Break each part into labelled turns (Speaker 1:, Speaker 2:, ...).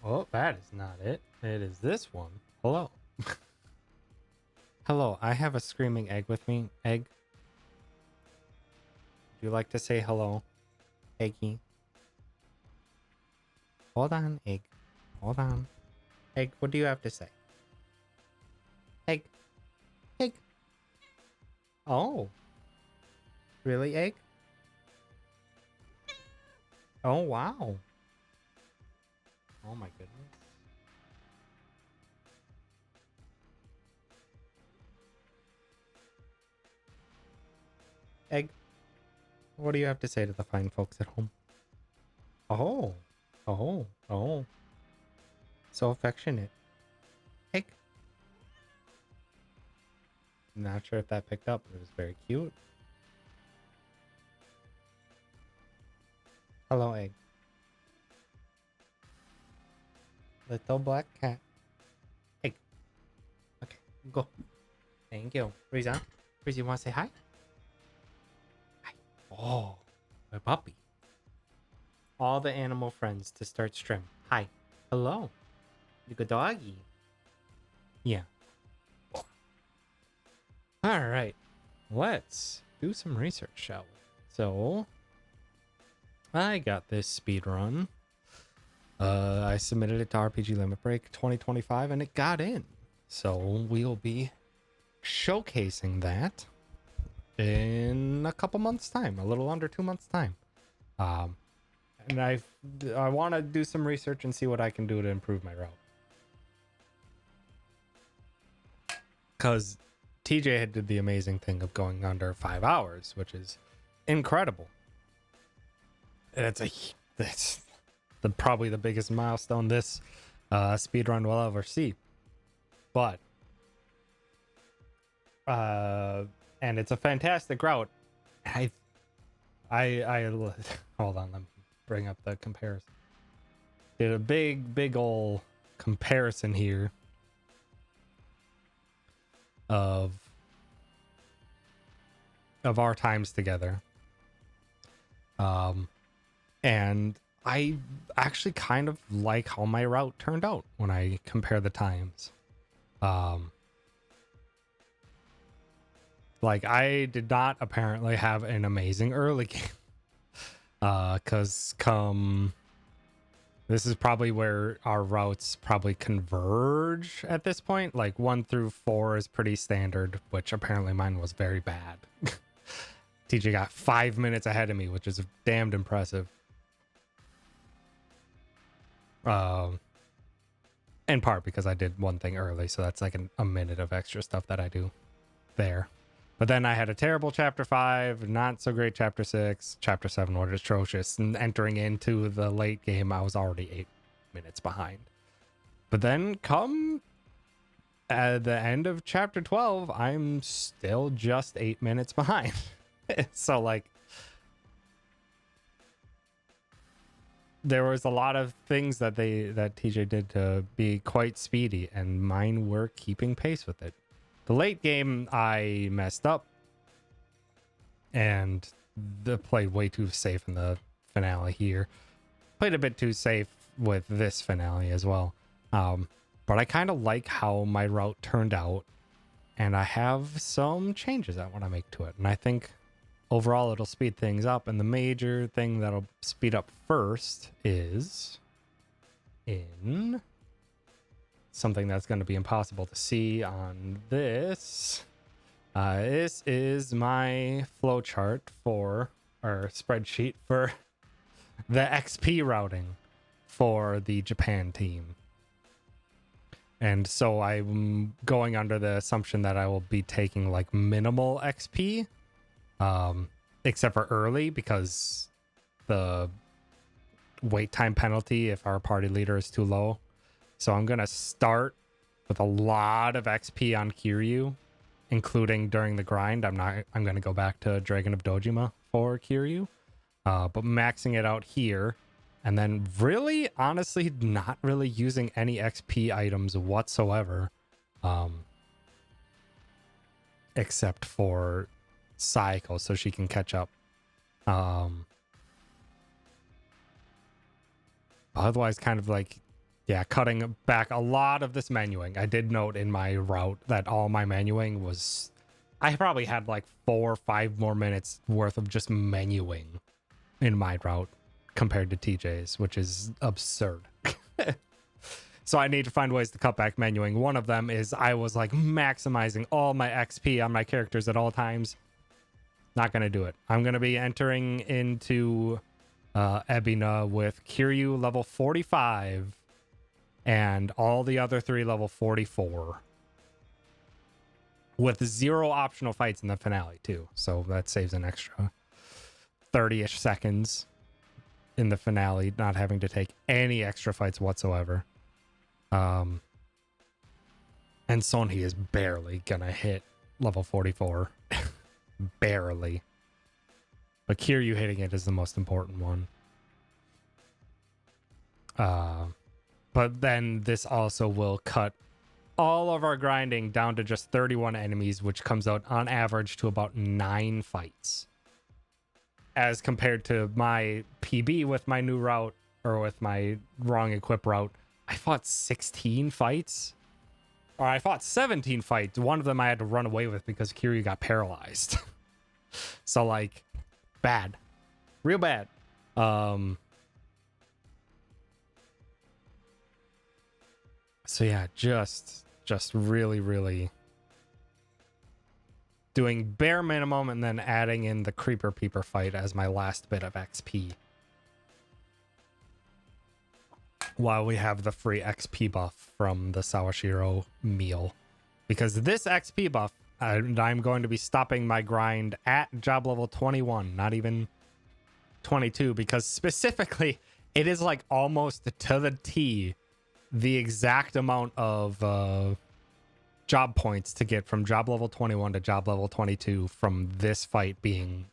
Speaker 1: Oh, that is not it. It is this one. Hello. Hello, I have a screaming egg with me. Egg, would you like to say hello? Eggy. Hold on, egg. Hold on. Egg, what do you have to say? Egg. Egg. Oh. Really, egg? Oh, wow. Oh my goodness. Egg, what do you have to say to the fine folks at home? Oh. Oh. Oh. So affectionate. Egg. Not sure if that picked up, but it was very cute. Hello, egg. Little black cat. Egg. Okay, go. Thank you. Riza, you want to say hi? Hi. Oh, my puppy. All the animal friends to start stream. Hi. Hello. You good doggy. Yeah. All right. Let's do some research, shall we? So, I got this speed run. I submitted it to RPG Limit Break 2025 and it got in. So, we'll be showcasing that in a couple months' time, a little under 2 months' time. And I want to do some research and see what I can do to improve my route. Because TJ had did the amazing thing of going under 5 hours, which is incredible. And it's probably the biggest milestone this speedrun will ever see. But and it's a fantastic route. I hold on, let me bring up the comparison. Did a big ol' comparison here of our times together. And I actually kind of like how my route turned out when I compare the times. Like I did not apparently have an amazing early game. Cause this is probably where our routes probably converge at this point. Like 1 through 4 is pretty standard, which apparently mine was very bad. TJ got 5 minutes ahead of me, which is damned impressive. In part because I did one thing early, so that's like a minute of extra stuff that I do there. But then I had a terrible chapter 5, not so great chapter 6, chapter 7 was atrocious, and entering into the late game, I was already 8 minutes behind. But then come at the end of chapter 12, I'm still just 8 minutes behind. So like, there was a lot of things that TJ did to be quite speedy, and mine were keeping pace with it. The late game, I messed up and played way too safe in the finale here. Played a bit too safe with this finale as well. But I kind of like how my route turned out, and I have some changes I want to make to it. And I think overall it'll speed things up. And the major thing that'll speed up first is in something that's going to be impossible to see on this. This is my flowchart or spreadsheet for the XP routing for the Japan team. And so I'm going under the assumption that I will be taking like minimal XP, except for early, because the wait time penalty if our party leader is too low. So I'm going to start with a lot of XP on Kiryu, including during the grind. I'm going to go back to Dragon of Dojima for Kiryu, but maxing it out here, and then really, honestly, not really using any XP items whatsoever, except for Saiko, so she can catch up. Otherwise, kind of like Yeah, cutting back a lot of this menuing. I did note in my route that all my menuing was... I probably had like 4 or 5 more minutes worth of just menuing in my route compared to TJ's, which is absurd. So I need to find ways to cut back menuing. One of them is I was like maximizing all my XP on my characters at all times. Not going to do it. I'm going to be entering into Ebina with Kiryu level 45 and all the other 3 level 44. With 0 optional fights in the finale too. So that saves an extra 30-ish seconds in the finale, not having to take any extra fights whatsoever. And Sonhee is barely gonna hit level 44. Barely. But Kiryu hitting it is the most important one. But then this also will cut all of our grinding down to just 31 enemies, which comes out on average to about 9 fights. As compared to my PB with my new route, or with my wrong equip route, I fought 16 fights. Or I fought 17 fights. One of them I had to run away with because Kiryu got paralyzed. So, like, bad. Real bad. So, yeah, just really, really doing bare minimum and then adding in the Creeper Peeper fight as my last bit of XP. While we have the free XP buff from the Sawashiro meal. Because this XP buff, I'm going to be stopping my grind at job level 21, not even 22, because specifically it is like almost to the T the exact amount of job points to get from job level 21 to job level 22 from this fight being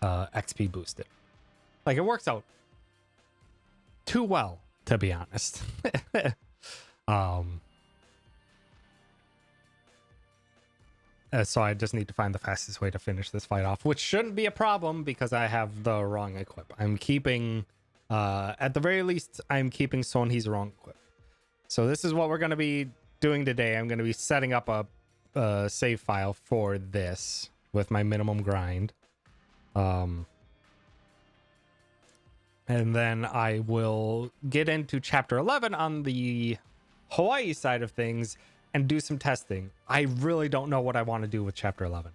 Speaker 1: XP boosted. Like, it works out too well, to be honest. So I just need to find the fastest way to finish this fight off, which shouldn't be a problem because I have the wrong equip. I'm keeping, at the very least, I'm keeping Sonhee's wrong equip. So this is what we're going to be doing today. I'm going to be setting up a save file for this with my minimum grind. And then I will get into chapter 11 on the Hawaii side of things and do some testing. I really don't know what I want to do with chapter 11.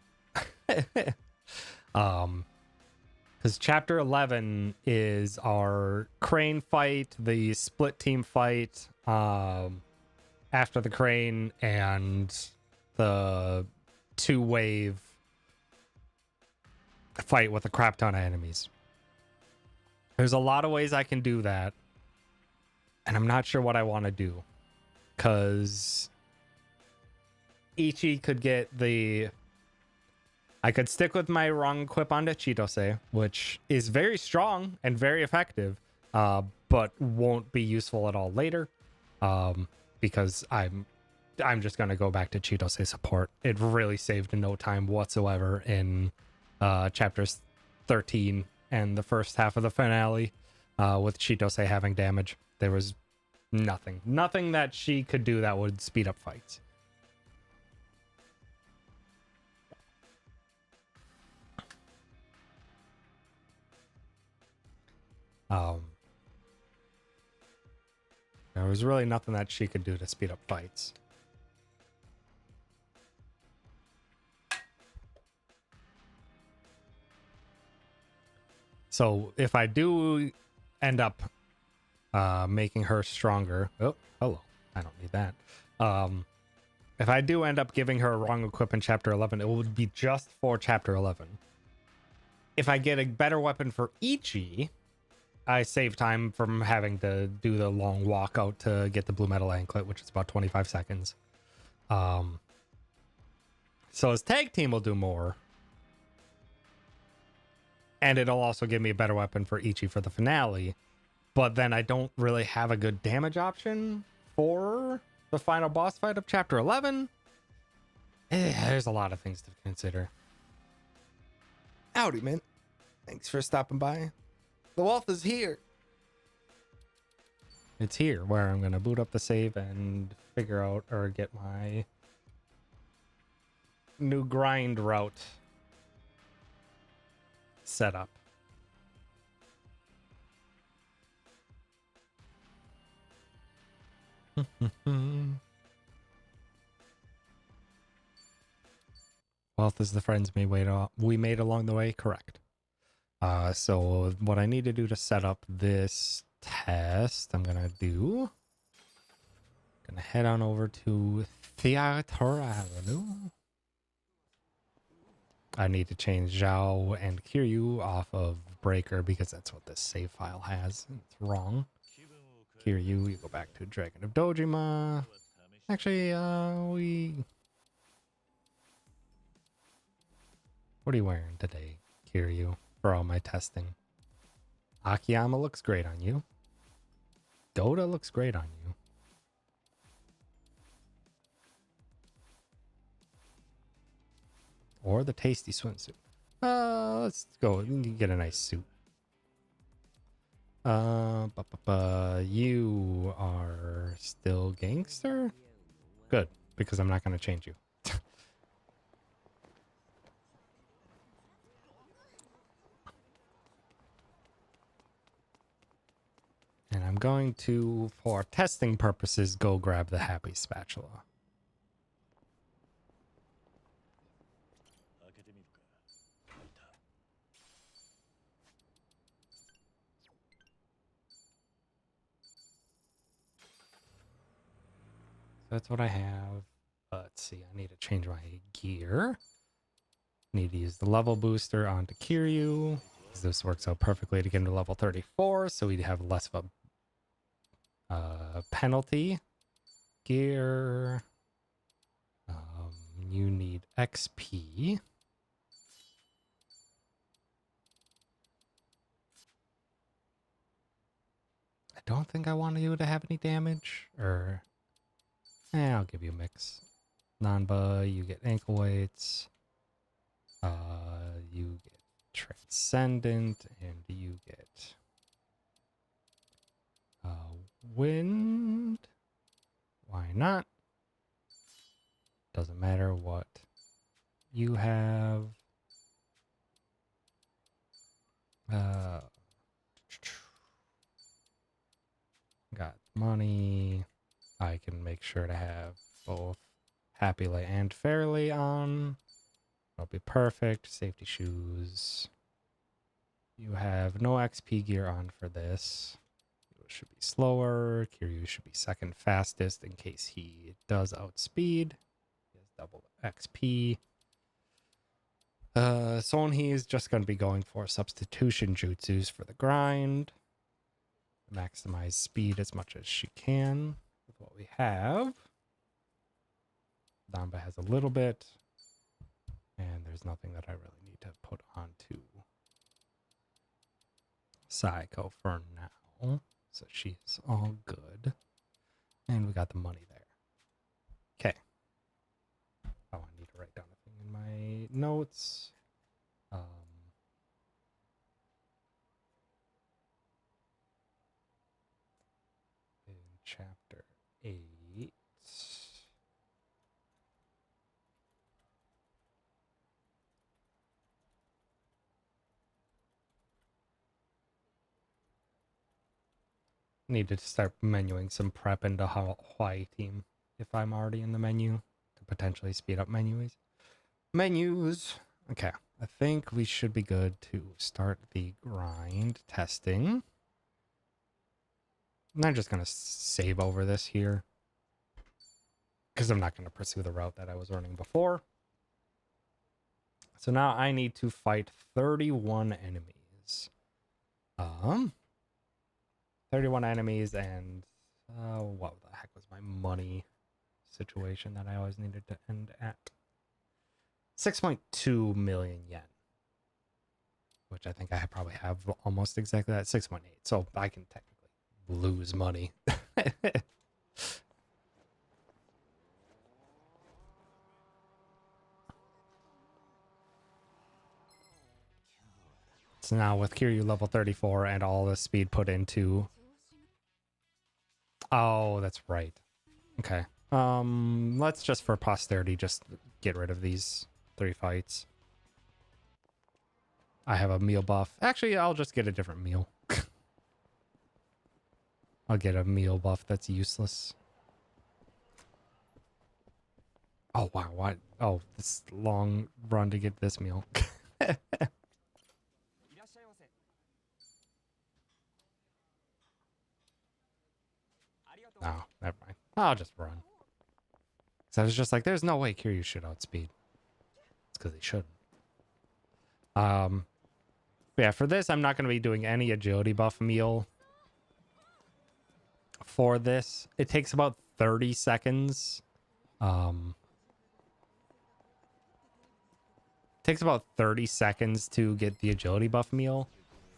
Speaker 1: Because chapter 11 is our crane fight, the split team fight, after the crane, and the 2-wave fight with a crap ton of enemies. There's a lot of ways I can do that, and I'm not sure what I want to do, because Ichi could get the... I could stick with my wrong equip onto Chitose, which is very strong and very effective, but won't be useful at all later, because I'm just going to go back to Chitose support. It really saved no time whatsoever in chapters 13 and the first half of the finale, with Chitose having damage. There was nothing that she could do that would speed up fights. There was really nothing that she could do to speed up fights. So if I do end up making her stronger... Oh, hello. I don't need that. If I do end up giving her a wrong equip in chapter 11, it would be just for chapter 11. If I get a better weapon for Ichi, I save time from having to do the long walk out to get the blue metal anklet, which is about 25 seconds. So his tag team will do more. And it'll also give me a better weapon for Ichi for the finale. But then I don't really have a good damage option for the final boss fight of chapter 11. There's a lot of things to consider. Howdy, man. Thanks for stopping by. The wolf is here. It's here where I'm gonna boot up the save and figure out or get my new grind route set up. Wealth is the friends we made along the way, correct. So what I need to do to set up this test, I'm gonna head on over to Theater Avenue. I need to change Zhao and Kiryu off of Breaker because that's what this save file has. It's wrong. Kiryu, you go back to Dragon of Dojima. Actually, what are you wearing today, Kiryu, for all my testing? Akiyama looks great on you. Dota looks great on you. Or the tasty swimsuit. Let's go. You can get a nice suit. You are still gangster? Good, because I'm not going to change you. And I'm going to, for testing purposes, go grab the happy spatula. That's what I have. Let's see, I need to change my gear. Need to use the level booster onto Kiryu. This works out perfectly to get him to level 34, so we'd have less of a penalty. Gear. You need XP. I don't think I want you to have any damage, or I'll give you a mix. Nanba, you get ankle weights. You get transcendent, and you get wind. Why not? Doesn't matter what you have. Got money. I can make sure to have both happily and fairly on. That'll be perfect. Safety shoes. You have no XP gear on for this. It should be slower. Kiryu should be second fastest in case he does outspeed. He has double XP. Sonhee is just going to be going for substitution jutsus for the grind. Maximize speed as much as she can with what we have. Damba has a little bit. And there's nothing that I really need to put onto Saiko for now. So she's all good. And we got the money there. Okay. Oh, I need to write down a thing in my notes. In chapter 8. Need to start menuing some prep into Hawaii team if I'm already in the menu to potentially speed up menus. Okay, I think we should be good to start the grind testing. I'm just going to save over this here because I'm not going to pursue the route that I was running before. So now I need to fight 31 enemies. 31 enemies, and what the heck was my money situation that I always needed to end at? 6.2 million yen, which I think I probably have almost exactly that. 6.8, so I can technically lose money. So now with Kiryu level 34 and all the speed put into Oh, that's right. Okay. Let's just for posterity just get rid of these 3 fights. I have a meal buff. Actually, I'll just get a different meal. I'll get a meal buff that's useless. Oh, wow. What? Oh, this long run to get this meal. Oh, never mind. I'll just run. So I was just like, there's no way Kiryu should outspeed. It's because he shouldn't. Yeah, for this, I'm not going to be doing any agility buff meal. For this, it takes about 30 seconds. Takes about 30 seconds to get the agility buff meal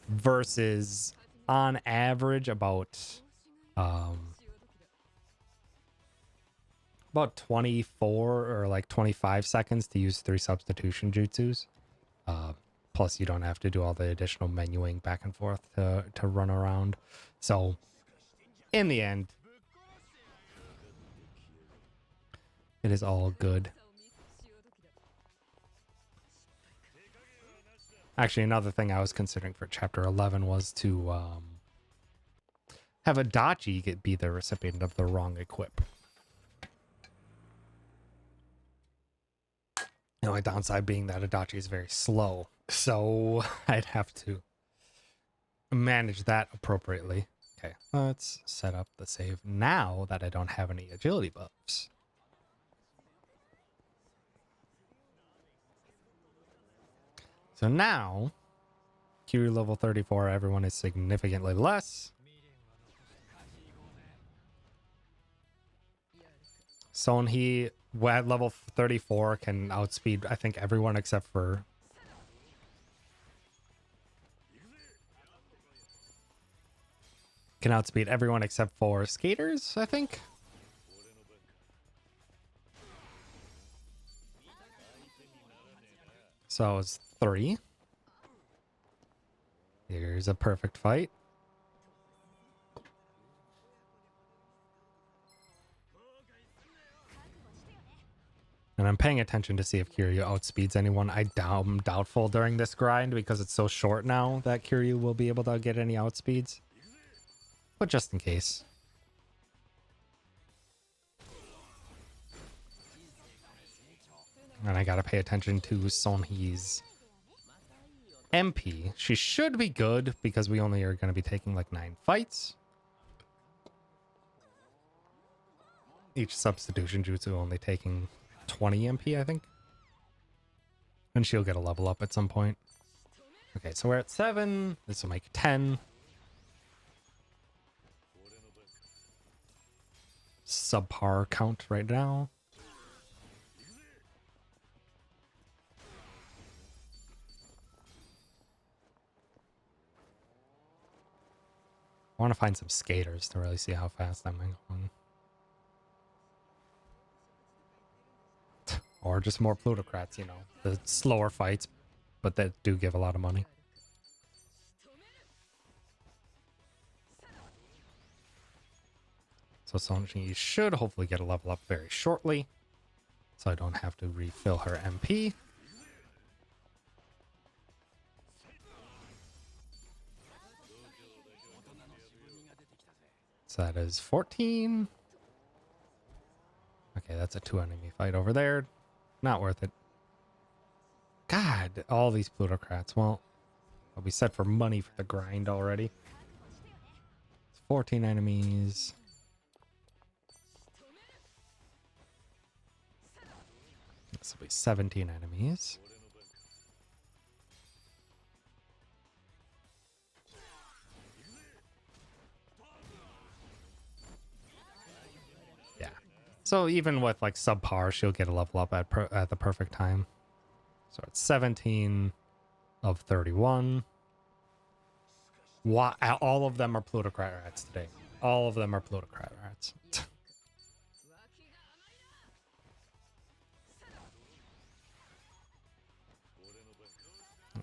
Speaker 1: versus on average about 24 or like 25 seconds to use 3 substitution jutsus. Plus you don't have to do all the additional menuing back and forth to run around. So in the end, it is all good. Actually, another thing I was considering for chapter 11 was to have Adachi be the recipient of the wrong equip. The only downside being that Adachi is very slow, so I'd have to manage that appropriately. Okay, let's set up the save now that I don't have any agility buffs. So now, Kiryu level 34, everyone is significantly less. Sonhee at level 34 can outspeed, I think, everyone except for... Can outspeed everyone except for skaters, I think. So it's 3. Here's a perfect fight. And I'm paying attention to see if Kiryu outspeeds anyone. I'm doubtful during this grind because it's so short now that Kiryu will be able to get any outspeeds. But just in case. And I gotta pay attention to Sonhee's MP. She should be good because we only are going to be taking like 9 fights. Each substitution jutsu only taking 20 MP, I think. And she'll get a level up at some point. Okay, so we're at 7. This will make 10. Subpar count right now. I want to find some skaters to really see how fast I'm going. Or just more plutocrats, you know. The slower fights, but that do give a lot of money. So Sonji should hopefully get a level up very shortly. So I don't have to refill her MP. So that is 14. Okay, that's a 2 enemy fight over there. Not worth it. God, all these plutocrats. Well, I'll be set for money for the grind already. It's 14 enemies. This will be 17 enemies. Yeah. So even with like subpar, she'll get a level up at the perfect time. So it's 17 of 31. All of them are plutocrat rats today. All of them are plutocrat rats.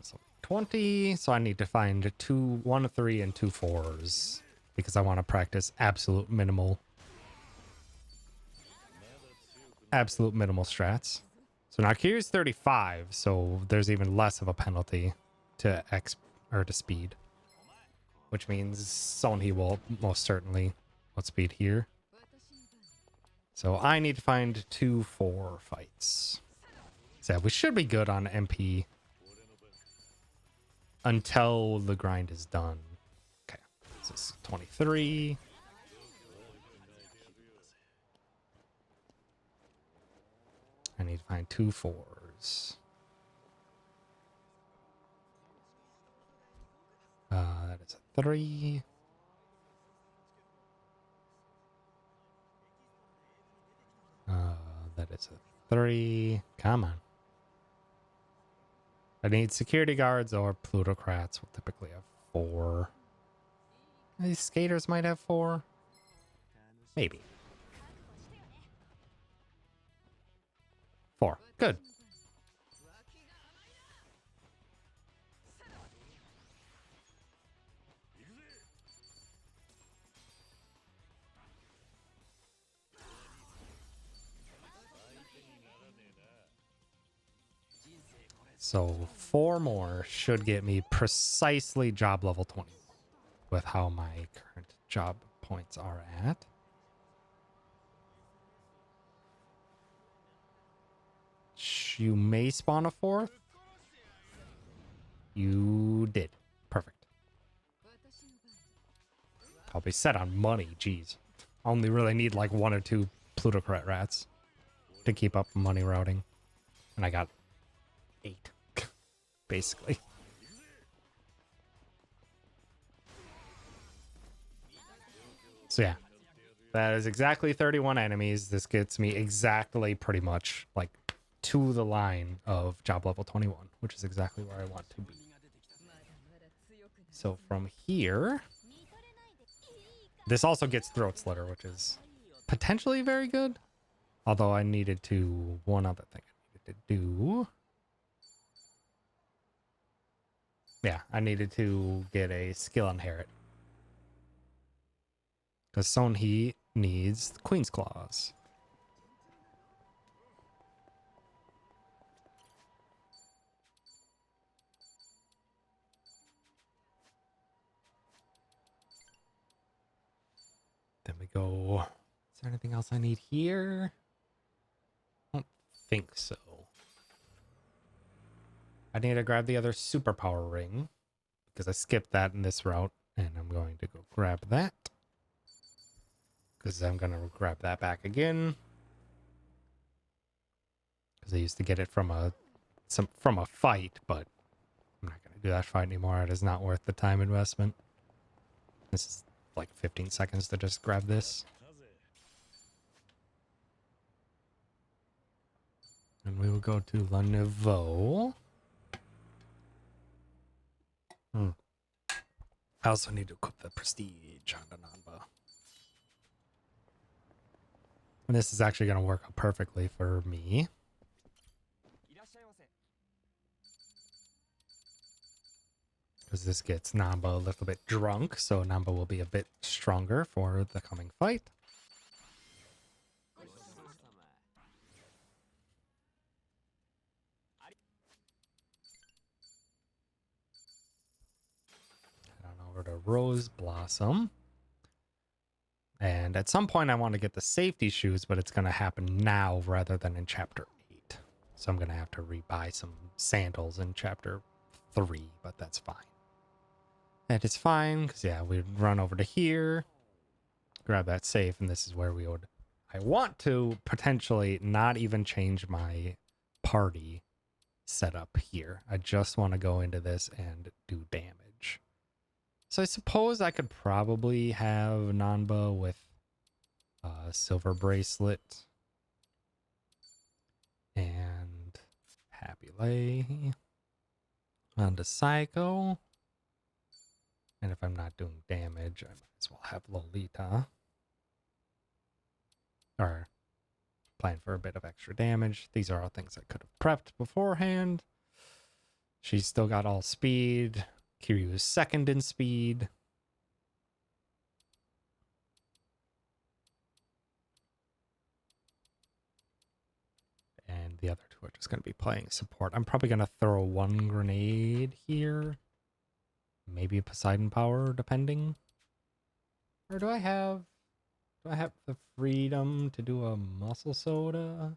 Speaker 1: So 20. So I need to find 1 3 and 2 4s. because I want to practice absolute minimal strats. So now Kiryu's 35, so there's even less of a penalty to to speed, which means Sonhee will most certainly outspeed here. So I need to find 2-4 fights. So we should be good on MP until the grind is done. Okay, this is 23. I need to find 2-4s. That is a 3. That is a 3. Come on. I need security guards or plutocrats will typically have 4. These skaters might have 4. Maybe. 4. Good. So 4 more should get me precisely job level 20 with how my current job points are at. You may spawn a 4th. You did. Perfect. I'll be set on money. Jeez. I only really need like 1 or 2 plutocrat rats to keep up money routing. And I got 8. Basically. So yeah, that is exactly 31 enemies. This gets me exactly pretty much like to the line of job level 21, which is exactly where I want to be. So from here, this also gets throat slitter, which is potentially very good. Although I needed to, one other thing I needed to do. Yeah, I needed to get a skill inherit. Because Sonhee needs Queen's Claws. Then we go. Is there anything else I need here? I don't think so. I need to grab the other superpower ring because I skipped that in this route, and I'm going to go grab that because I'm going to grab that back again because I used to get it from a fight, but I'm not going to do that fight anymore. It is not worth the time investment. This is like 15 seconds to just grab this. And we will go to Le Nouveau. I also need to equip the Prestige on the Nanba. And this is actually going to work out perfectly for me. Because this gets Nanba a little bit drunk, so Nanba will be a bit stronger for the coming fight. Head on over to Rose Blossom. And at some point I want to get the safety shoes, but it's going to happen now rather than in Chapter 8. So I'm going to have to rebuy some sandals in Chapter 3, but that's fine. And it's fine, because yeah, we'd run over to here, grab that safe, and this is where we would... I want to potentially not even change my party setup here. I just want to go into this and do damage. So I suppose I could probably have Nanba with Silver Bracelet and Happy Lay onto Psycho. And if I'm not doing damage, I might as well have Lolita. Or plan for a bit of extra damage. These are all things I could have prepped beforehand. She's still got all speed. Kiryu is second in speed. we're just going to be playing support. I'm probably going to throw one grenade here. Maybe a Poseidon power, depending. Or do I have the freedom to do a muscle soda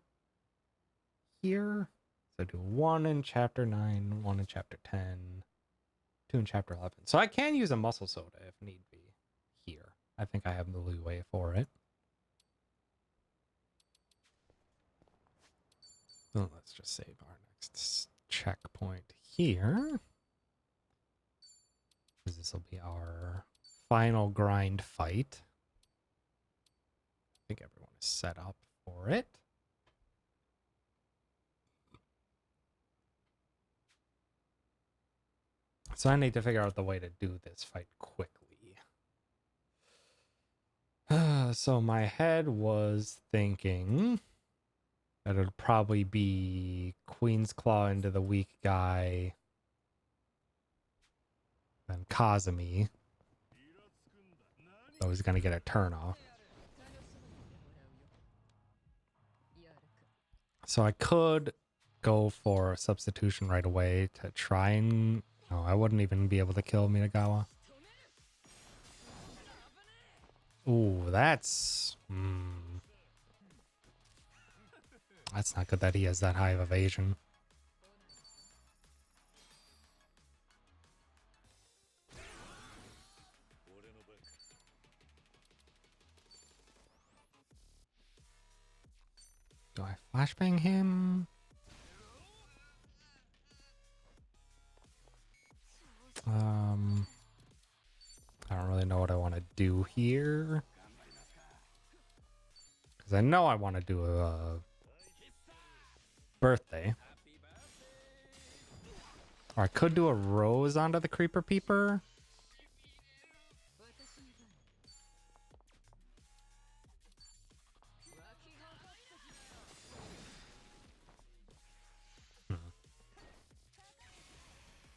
Speaker 1: here? So do one in chapter 9, one in chapter 10, two in chapter 11. So I can use a muscle soda if need be here. I think I have the leeway for it. Well, let's just save our next checkpoint here. Because this will be our final grind fight. I think everyone is set up for it. So I need to figure out the way to do this fight quickly. So my head was thinking that it would probably be Queen's Claw into the weak guy, then Kazumi. So he's gonna get a turn off. So I could go for a substitution right away to try and... No, I wouldn't even be able to kill Minagawa. Ooh, that's... That's not good that he has that high of evasion. Do I flashbang him? I don't really know what I want to do here. Because I know I want to do a birthday. Or I could do a rose onto the Creeper Peeper.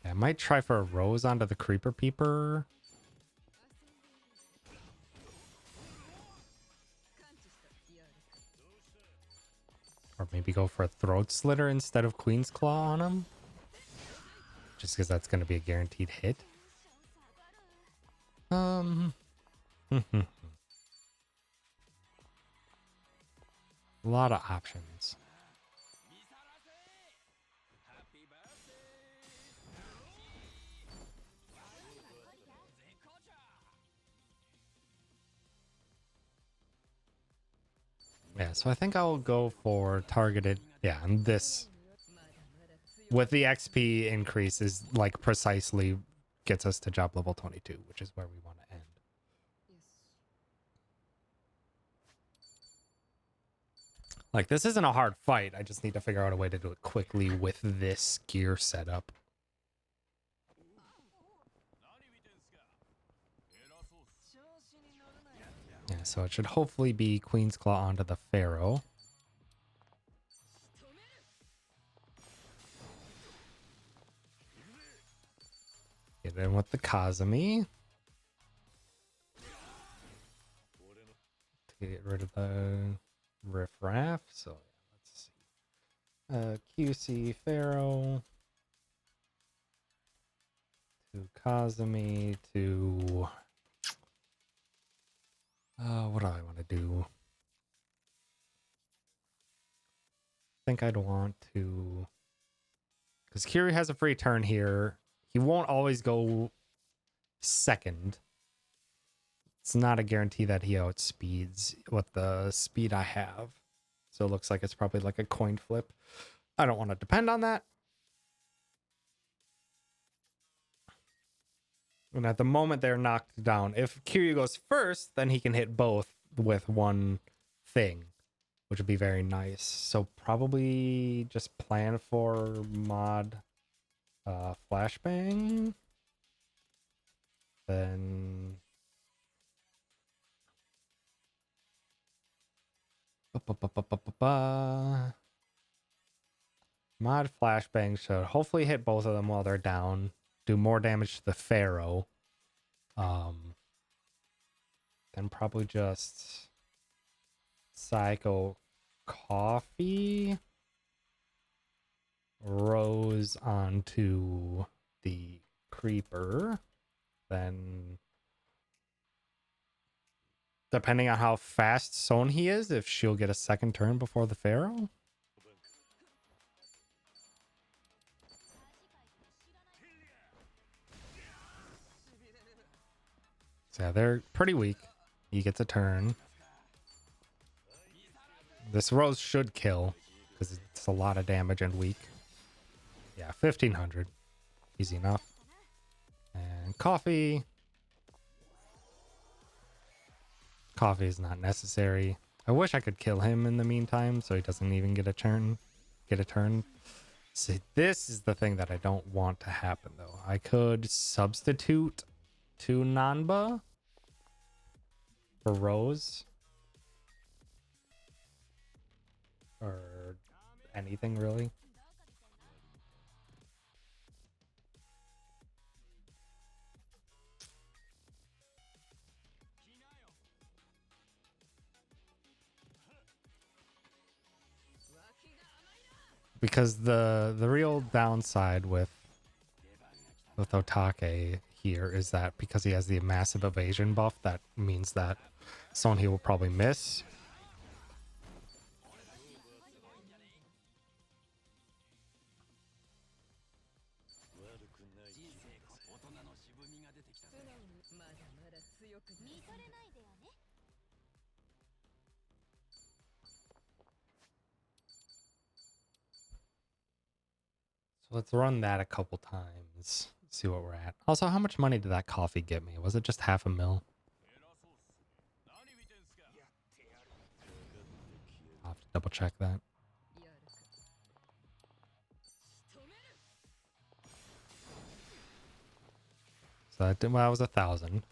Speaker 1: Yeah, I might try for a rose onto the Creeper Peeper. Or maybe go for a Throat Slitter instead of Queen's Claw on him. Just because that's going to be a guaranteed hit. A lot of options. Yeah, so I think I'll go for targeted. Yeah, and this with the XP increase is like precisely gets us to job level 22, which is where we want to end. Like, this isn't a hard fight. I just need to figure out a way to do it quickly with this gear setup. Yeah, so it should hopefully be Queen's Claw onto the Pharaoh. Get in with the Kazumi. To get rid of the riffraff. So let's see. QC Pharaoh. To Kazumi. To... what do I want to do? I think I'd want to... Because Kiri has a free turn here. He won't always go second. It's not a guarantee that he outspeeds with the speed I have. So it looks like it's probably like a coin flip. I don't want to depend on that. And at the moment they're knocked down. If Kiryu goes first, then he can hit both with one thing, which would be very nice. So probably just plan for mod flashbang. Then mod flashbang should hopefully hit both of them while they're down. Do more damage to the Pharaoh. Then probably just Psycho Coffee. Rose onto the creeper, then depending on how fast Sonhi is, if she'll get a second turn before the Pharaoh. So yeah, they're pretty weak. He gets a turn. This Rose should kill because it's a lot of damage and weak. Yeah, 1500. Easy enough. And coffee. Coffee is not necessary. I wish I could kill him in the meantime so he doesn't even get a turn. See, this is the thing that I don't want to happen though. I could substitute to Nanba for Rose. Or anything really. Because the real downside with Otake here is that because he has the massive evasion buff, that means that Sonhi will probably miss. So let's run that a couple times. See what we're at. Also, how much money did that coffee get me? Was it just half a mil? I'll have to double check that. So that, well, that was 1,000.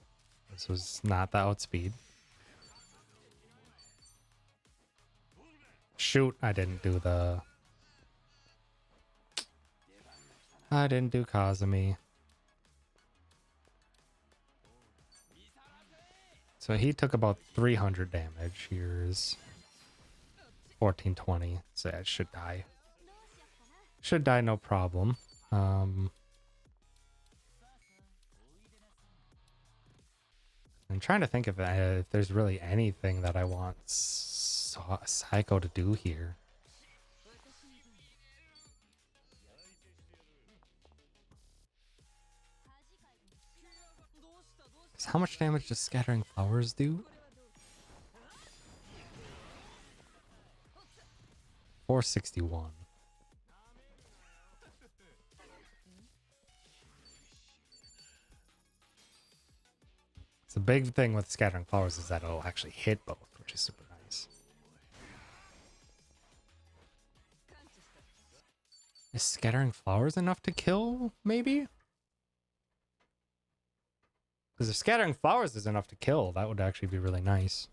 Speaker 1: This was not the outspeed. Shoot, I didn't do Kazumi. So he took about 300 damage. Here's 1420. So it should die. Should die no problem. I'm trying to think if there's really anything that I want Psycho to do here. How much damage does Scattering Flowers do? 461. It's the big thing with Scattering Flowers is that it'll actually hit both, which is super nice. Is Scattering Flowers enough to kill, maybe? Because if Scattering Flowers is enough to kill, that would actually be really nice.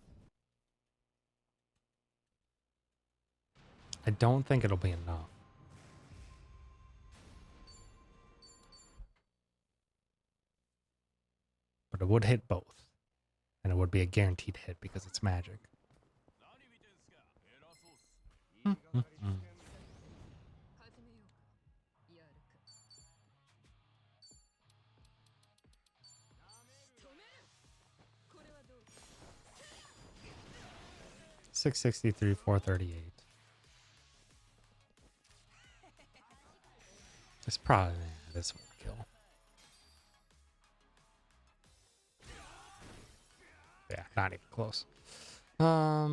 Speaker 1: I don't think it'll be enough. But it would hit both. And it would be a guaranteed hit because it's magic. 663, 438. This probably, this won't kill. Yeah, not even close. Yeah,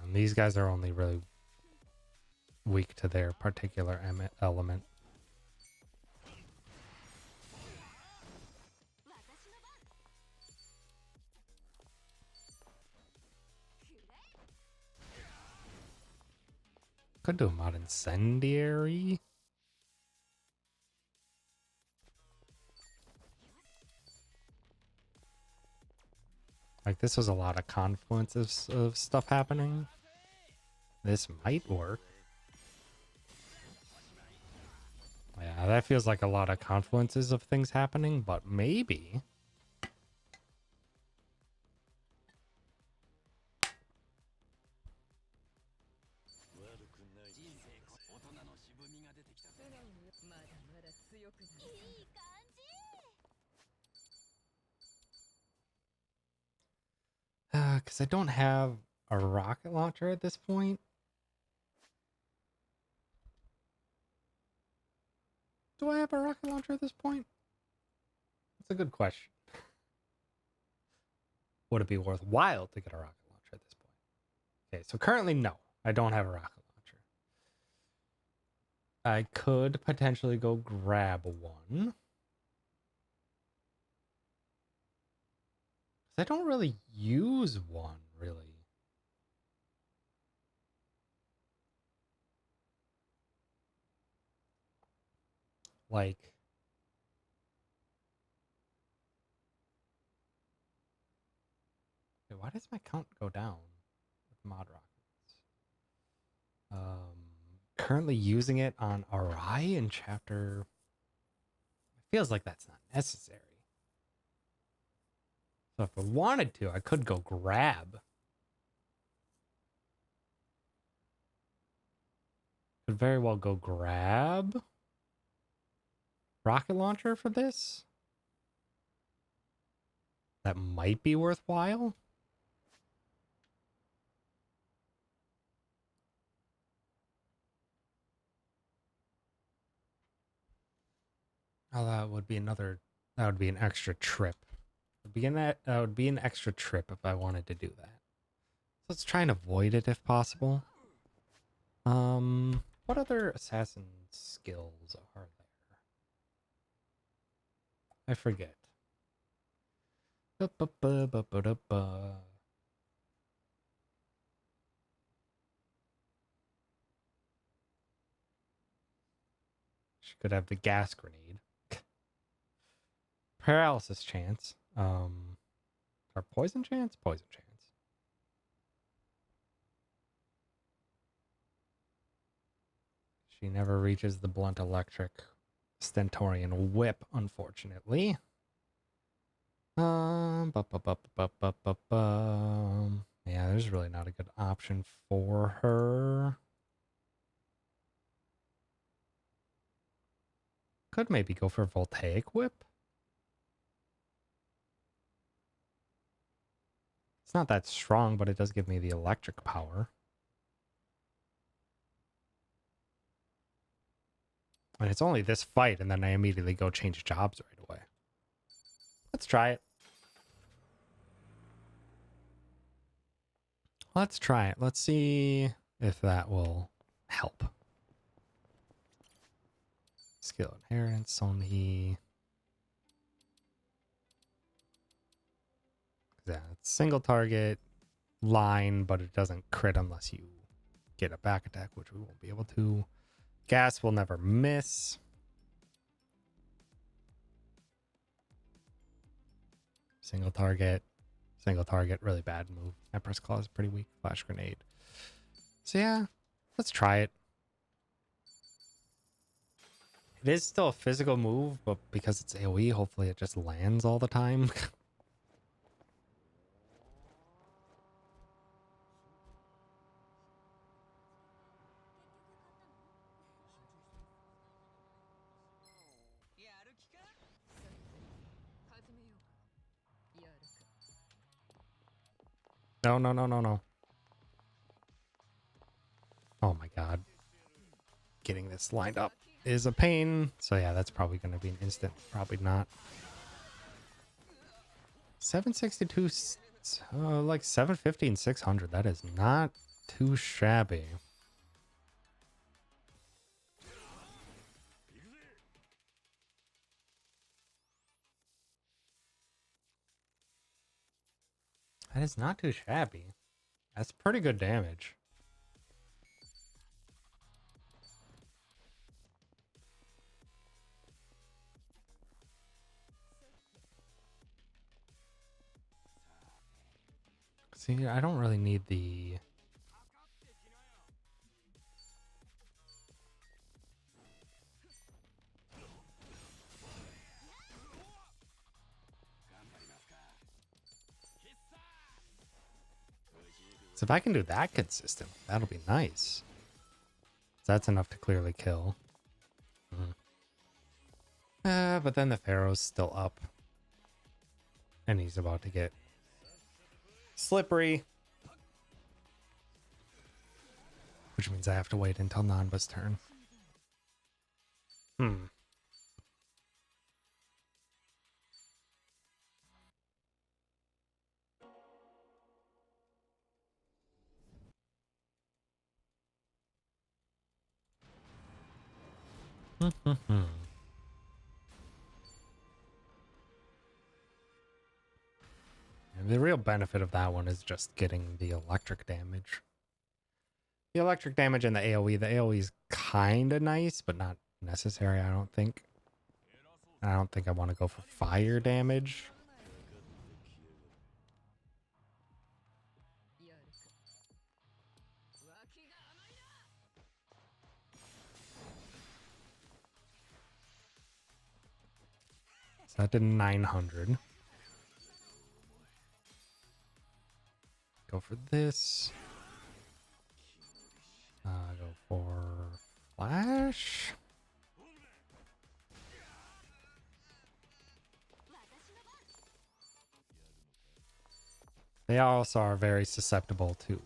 Speaker 1: and these guys are only really weak to their particular element. Could do mod incendiary. Like this was a lot of confluence of stuff happening. This might work. Yeah, that feels like a lot of confluences of things happening, but maybe. Because I don't have a rocket launcher at this point. Do I have a rocket launcher at this point? That's a good question. Would it be worthwhile to get a rocket launcher at this point? Okay, so currently, no. I don't have a rocket launcher. I could potentially go grab one. I don't really use one, really. Like, wait, why does my count go down with mod rockets? Currently using it on Arai in chapter. It feels like that's not necessary. So if I wanted to, I could go grab. Could very well go grab rocket launcher for this. That might be worthwhile. Oh, that would be an extra trip. That would be an extra trip if I wanted to do that. So let's try and avoid it if possible. What other assassin skills are there? I forget. She could have the gas grenade. Paralysis chance. Or poison chance? Poison chance. She never reaches the blunt electric Stentorian whip, unfortunately. Yeah, there's really not a good option for her. Could maybe go for voltaic whip. It's not that strong, but it does give me the electric power. And it's only this fight, and then I immediately go change jobs right away. Let's try it. Let's try it. Let's see if that will help. Skill inheritance only. Yeah, it's single target line, but it doesn't crit unless you get a back attack, which we won't be able to. Gas will never miss. Single target, really bad move. Empress Claw is pretty weak. Flash grenade. So yeah, let's try it. It is still a physical move, but because it's AoE, hopefully it just lands all the time. No, no, no, no, no. Oh my god. Getting this lined up is a pain. So yeah, that's probably going to be an instant. Probably not. 762, like 750 and 600. That is not too shabby. That is not too shabby. That's pretty good damage. See, I don't really need the... So if I can do that consistently, that'll be nice. So that's enough to clearly kill. But then the Pharaoh's still up. And he's about to get slippery. Which means I have to wait until Nanba's turn. And the real benefit of that one is just getting the electric damage. The electric damage and the AoE. The AoE is kind of nice, but not necessary, I don't think. I don't think I want to go for fire damage. So that did 900. Go for this. Go for flash. They also are very susceptible to.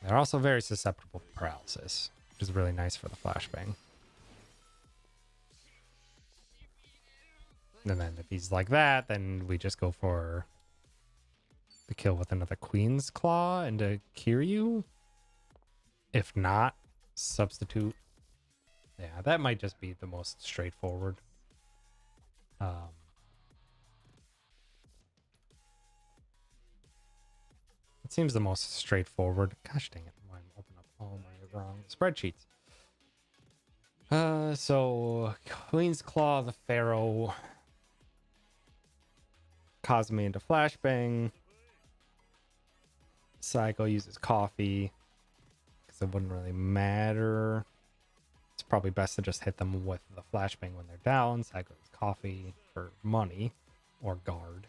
Speaker 1: They're also very susceptible to paralysis, which is really nice for the flashbang. And then if he's like that, then we just go for the kill with another Queen's Claw into Kiryu. If not, substitute. Yeah, that might just be the most straightforward. It seems the most straightforward. Gosh dang it, I'm opening up all my wrong spreadsheets. So Queen's Claw, the Pharaoh, Cosme into Flashbang. Psycho uses coffee because it wouldn't really matter. It's probably best to just hit them with the Flashbang when they're down. Psycho uses coffee for money or guard.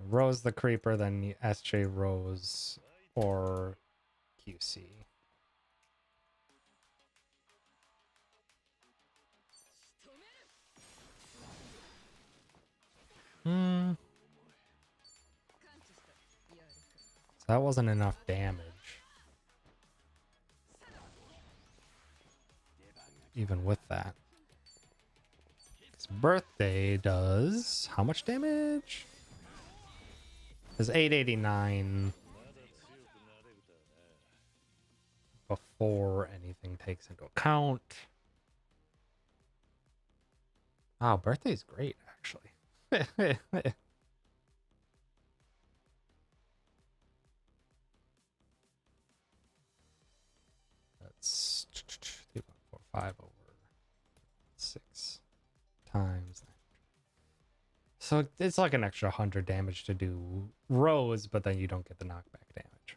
Speaker 1: Rose the Creeper, then SJ Rose or QC. So that wasn't enough damage. Even with that. His birthday does how much damage? Does 889 before anything takes into account. Wow, birthday's great, actually. That's 3.45 over 6 times. So it's like an extra 100 damage to do Rose, but then you don't get the knockback damage.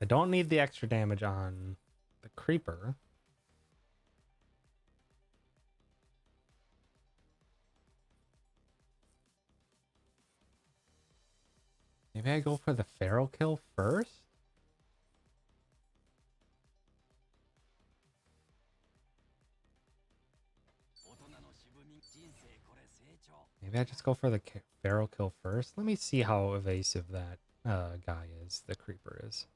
Speaker 1: I don't need the extra damage on the Creeper. Maybe I go for the Pharaoh kill first? Maybe I just go for the Pharaoh kill first. Let me see how evasive that guy is, the Creeper is.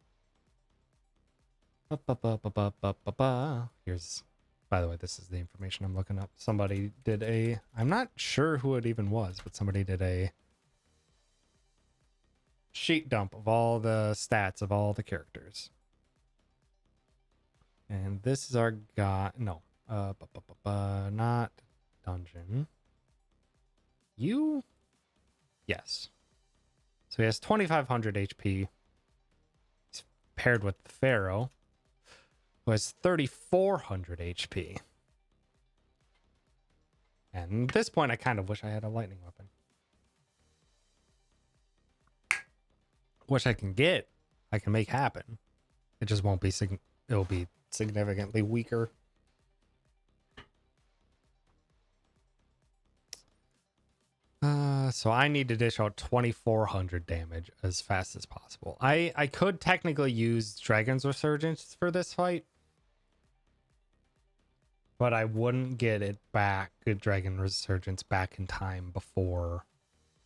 Speaker 1: Here's, by the way, this is the information I'm looking up. Somebody did a, I'm not sure who it even was, but somebody did a sheet dump of all the stats of all the characters. And this is our guy, no, not dungeon. You? Yes. So he has 2,500 HP. He's paired with the Pharaoh, who has 3,400 HP. And at this point, I kind of wish I had a lightning weapon. Which I can get. I can make happen. It just won't be it'll be significantly weaker. So I need to dish out 2400 damage as fast as possible. I could technically use Dragon's Resurgence for this fight, but I wouldn't get it back, get Dragon Resurgence back in time before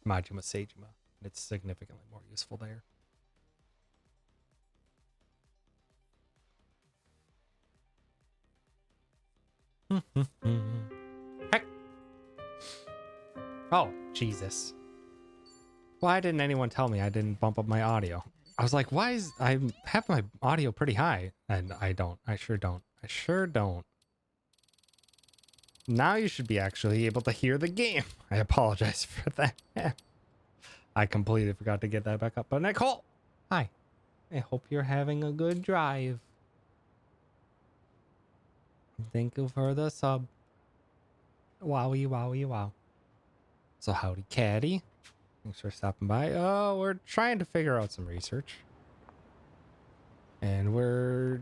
Speaker 1: Majima Seijima. It's significantly more useful there. Heck. Oh, Jesus. Why didn't anyone tell me I didn't bump up my audio? I was like, why is I have my audio pretty high? And I don't. I sure don't. I sure don't. Now you should be actually able to hear the game. I apologize for that. I completely forgot to get that back up. But Nicole, hi. I hope you're having a good drive. Thank you for the sub. Wowie, wowie, wow. So howdy, Caddy. Thanks for stopping by. Oh, we're trying to figure out some research. And we're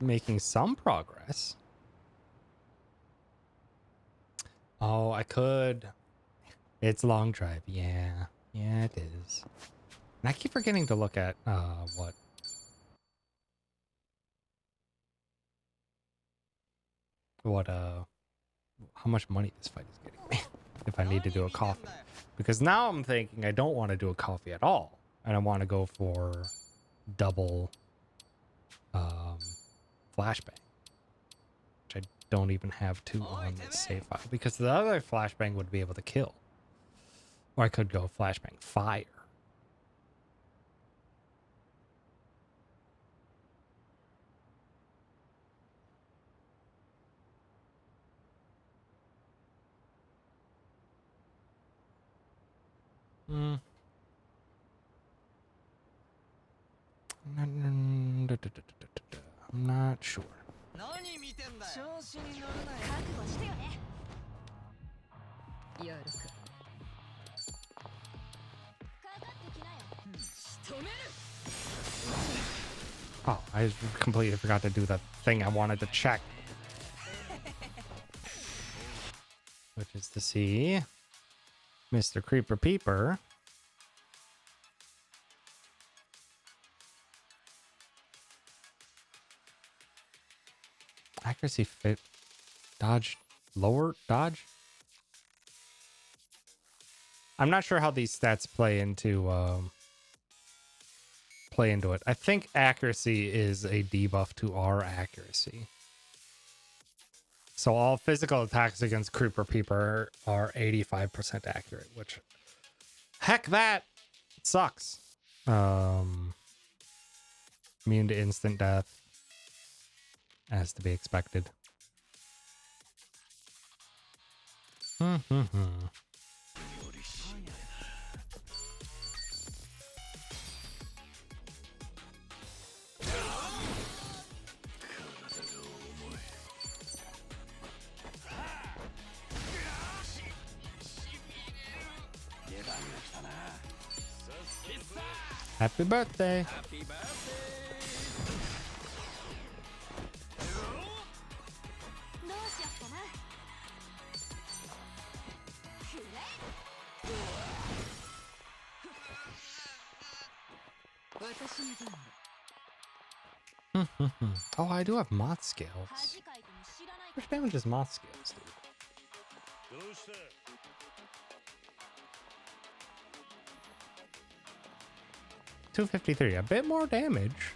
Speaker 1: making some progress. Oh, I could. It's long drive. Yeah. Yeah, it is. And I keep forgetting to look at how much money this fight is getting me if I need to do a coffee. Because now I'm thinking I don't want to do a coffee at all. And I want to go for double flashbang. Which I don't even have two on this save file. Because the other flashbang would be able to kill. Or I could go flashbang fire. I'm not sure. Oh, I completely forgot to do the thing I wanted to check. Which is to see Mr. Creeper Peeper. Accuracy fit. Dodge. Lower dodge. I'm not sure how these stats play into it. I think accuracy is a debuff to our accuracy. So all physical attacks against Creeper Peeper are 85% accurate, which heck that sucks. Immune to instant death, as to be expected. Happy birthday. Happy birthday. Oh, I do have moth scales. How much damage does moth scales do? 253, a bit more damage.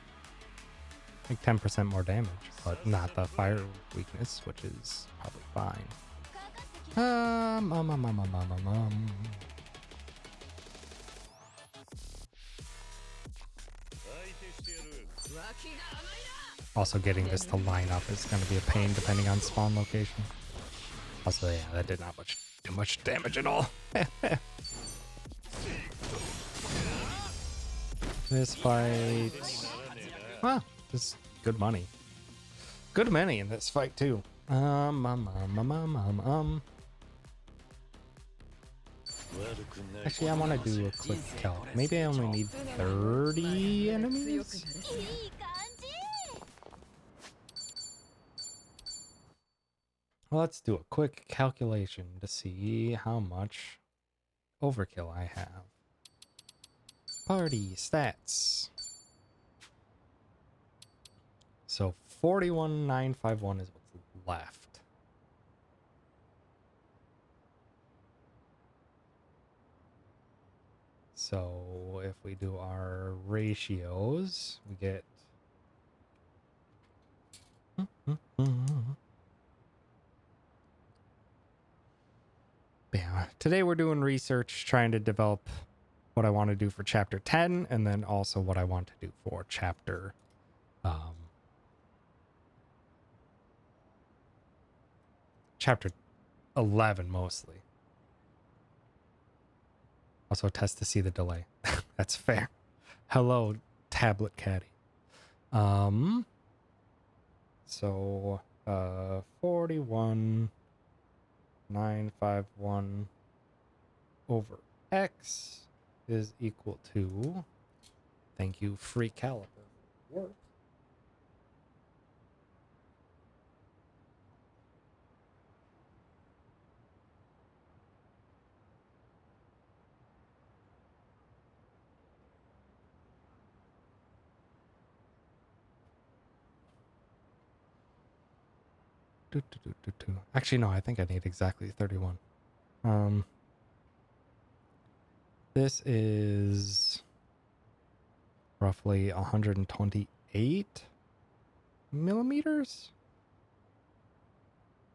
Speaker 1: Like 10% more damage, but not the fire weakness, which is probably fine. Also, getting this to line up is going to be a pain depending on spawn location. Also, yeah, that did not do much damage at all. This fight, well, just good money. Good money in this fight too. Actually, I want to do a quick count. Maybe I only need 30 enemies. Well, let's do a quick calculation to see how much overkill I have. Party stats. So 41,951 is what's left. So if we do our ratios, we get yeah. Today we're doing research, trying to develop what I want to do for chapter 10, and then also what I want to do for chapter chapter 11 mostly. Also test to see the delay. That's fair. Hello, tablet caddy. So 41,951 over x is equal to, thank you, free caliper for work. Actually, no, I think I need exactly 31. This is roughly 128 millimeters.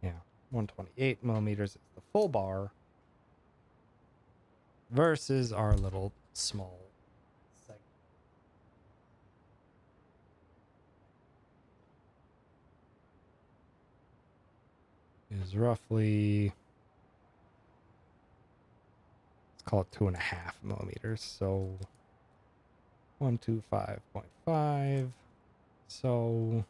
Speaker 1: Yeah, 128 millimeters is the full bar versus our little small segment. Is roughly, let's call it 2.5 millimeters. So 125.5. So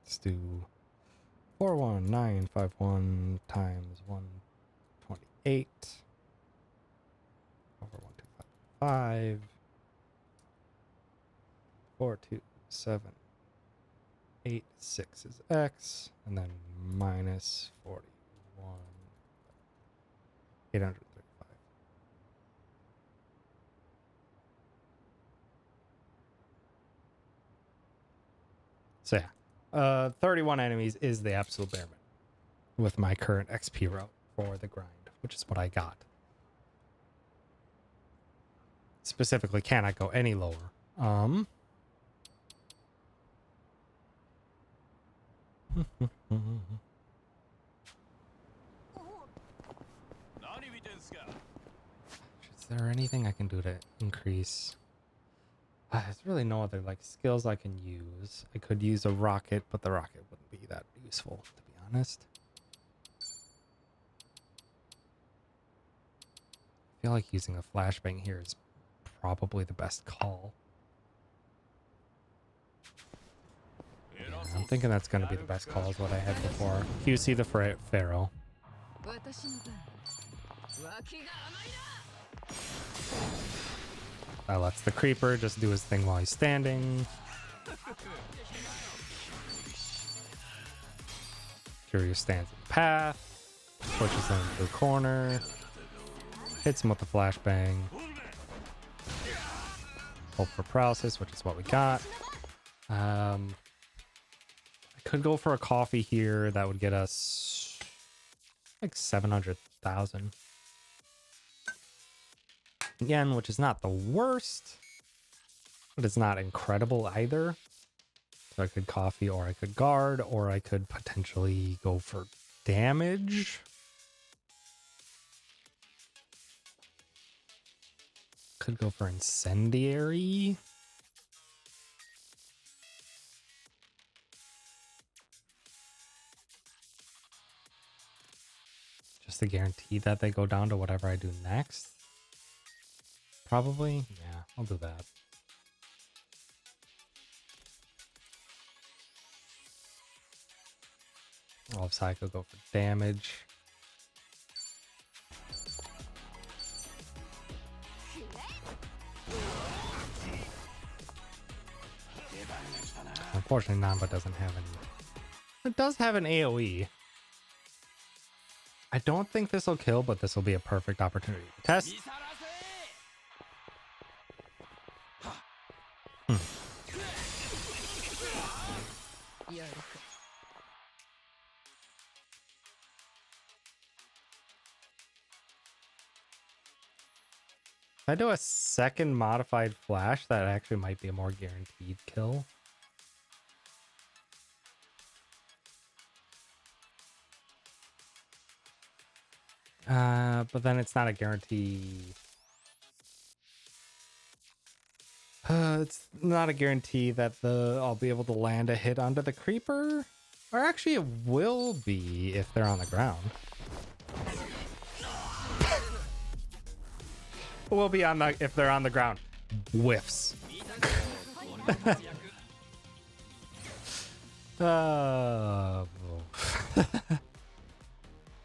Speaker 1: let's do 41951 times 128 over 1255. 42786 is x, and then minus 41 835. So yeah, 31 enemies is the absolute bare minimum with my current XP route for the grind, which is what I got. Specifically, cannot go any lower. Is there anything I can do to increase? There's really no other like skills I can use. I could use a rocket, but the rocket wouldn't be that useful, to be honest. I feel like using a flashbang here is probably the best call. Yeah, I'm thinking that's going to be the best call is what I had before. QC the Pharaoh. That lets the creeper just do his thing while he's standing. Curious stands in the path, pushes him into the corner, hits him with the flashbang. Hope for paralysis, which is what we got. I could go for a coffee here. That would get us like 700,000. Again, which is not the worst, but it's not incredible either. So I could coffee, or I could guard, or I could potentially go for damage. Could go for incendiary. Just to guarantee that they go down to whatever I do next. Probably. Yeah, I'll do that. Well, if I could go for damage. Unfortunately, Namba doesn't have any It does have an AoE. I don't think this will kill, but this will be a perfect opportunity to test. If I do a second modified flash, that actually might be a more guaranteed kill. But then it's not a guarantee. It's not a guarantee that I'll be able to land a hit onto the creeper. Or actually it will be if they're on the ground. It will be on the if they're on the ground. Whiffs.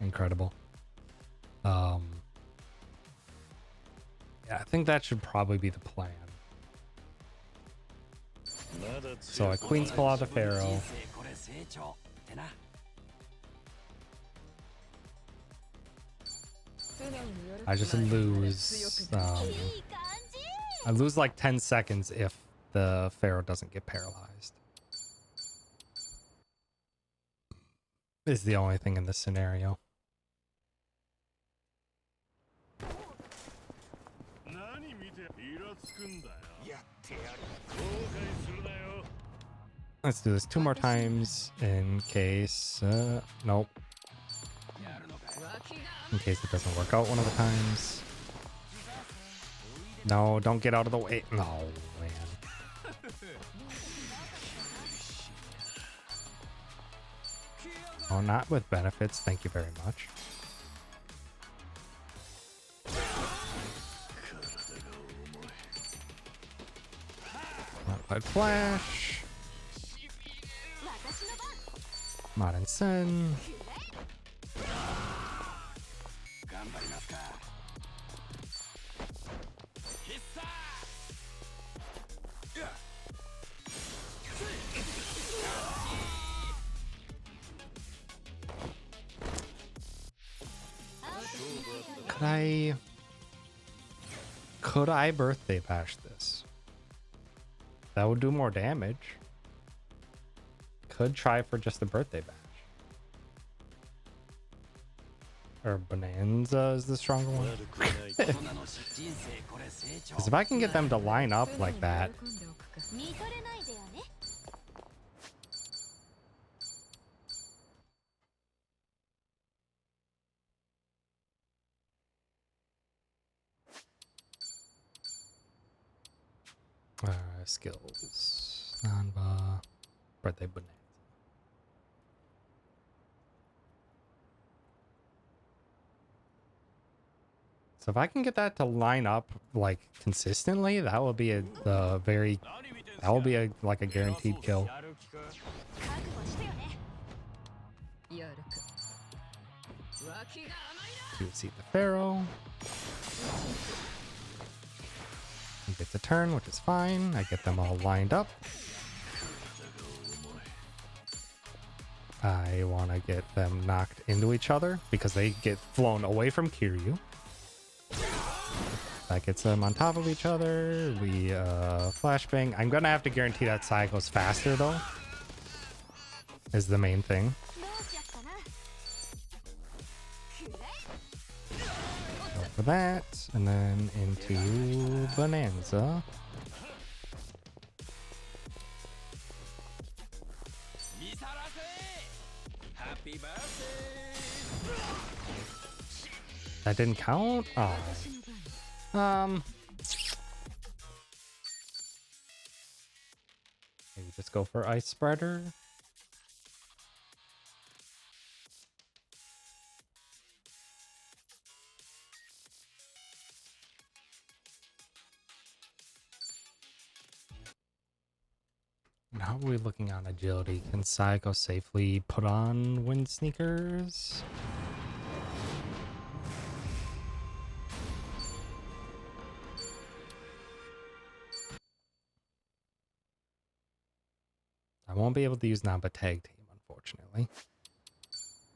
Speaker 1: Incredible. Yeah, I think that should probably be the plan. So I Queen's pull out the Pharaoh. I just lose. I lose like 10 seconds if the Pharaoh doesn't get paralyzed. Is the only thing in this scenario. Let's do this 2 more times in case. Nope. In case it doesn't work out one of the times. No, don't get out of the way. No, man. Oh, not with benefits. Thank you very much. Modified flash. Modern Sin. Could I birthday bash this? That would do more damage. Could try for just the birthday bash. Or Bonanza is the stronger one. Because if I can get them to line up like that. Skills. Nanba. Birthday Bonanza. So if I can get that to line up like consistently, that will be like a guaranteed kill. You would see the Pharaoh. He gets a turn, which is fine. I get them all lined up. I want to get them knocked into each other because they get flown away from Kiryu. That gets them on top of each other. We flashbang. I'm gonna have to guarantee that Sai goes faster though. Is the main thing. Go for that, and then into Bonanza. That didn't count? Oh. Maybe just go for Ice Spreader. And how are we looking on agility? Can Psycho safely put on wind sneakers? I won't be able to use Namba Tag Team, unfortunately. unfortunately.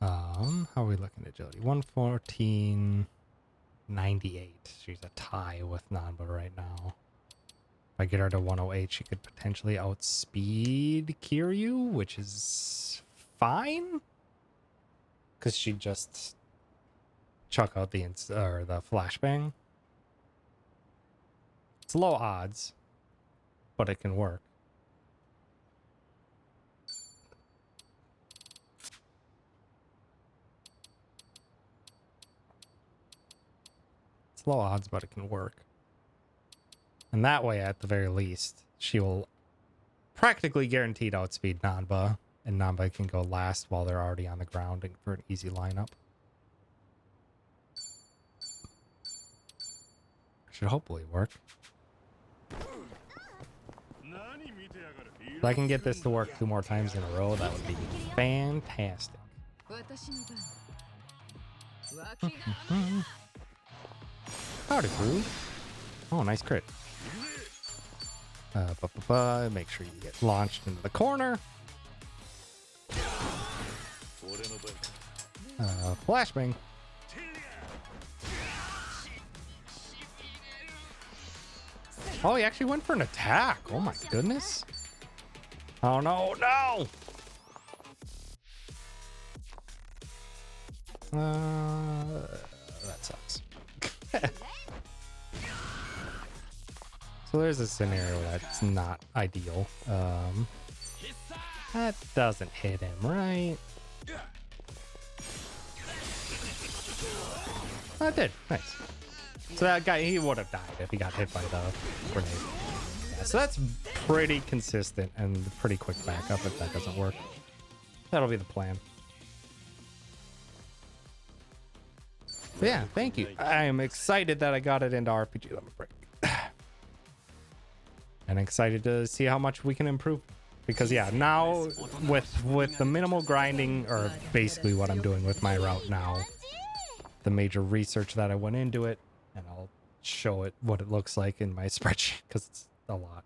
Speaker 1: How are we looking at agility? 114.98. She's a tie with Nanba right now. If I get her to 108, she could potentially outspeed Kiryu, which is fine. Because she just chuck out the flashbang. It's low odds, but it can work. It's low odds, but it can work. And that way, at the very least, she will practically guaranteed outspeed Nanba, and Nanba can go last while they're already on the ground for an easy lineup. Should hopefully work. If I can get this to work 2 more times in a row, that would be fantastic. Howdy, crew. Oh, nice crit. Make sure you get launched into the corner. Flashbang. Oh, he actually went for an attack. Oh my goodness. Oh no, no! That sucks. So there's a scenario that's not ideal. That doesn't hit him, right? That did. Nice. So that guy, he would have died if he got hit by the grenade. Yeah, so that's pretty consistent and pretty quick backup if that doesn't work. That'll be the plan. But yeah, thank you. I am excited that I got it into RPG. Let me break. And excited to see how much we can improve. Because yeah, now with the minimal grinding, or basically what I'm doing with my route now, the major research that I went into it, and I'll show it what it looks like in my spreadsheet because it's a lot.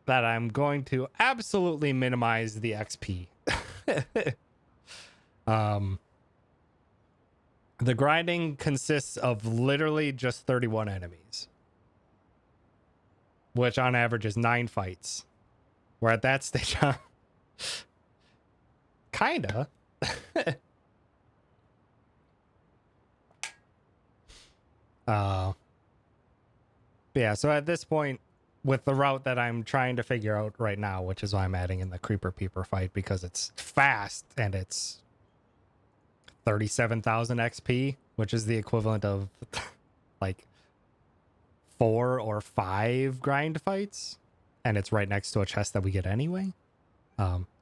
Speaker 1: That I'm going to absolutely minimize the XP. The grinding consists of literally just 31 enemies, which on average is 9 fights. We're at that stage. Kinda. Yeah, so at this point, with the route that I'm trying to figure out right now, which is why I'm adding in the Creeper Peeper fight, because it's fast and it's 37,000 XP, which is the equivalent of like 4 or 5 grind fights, and it's right next to a chest that we get anyway.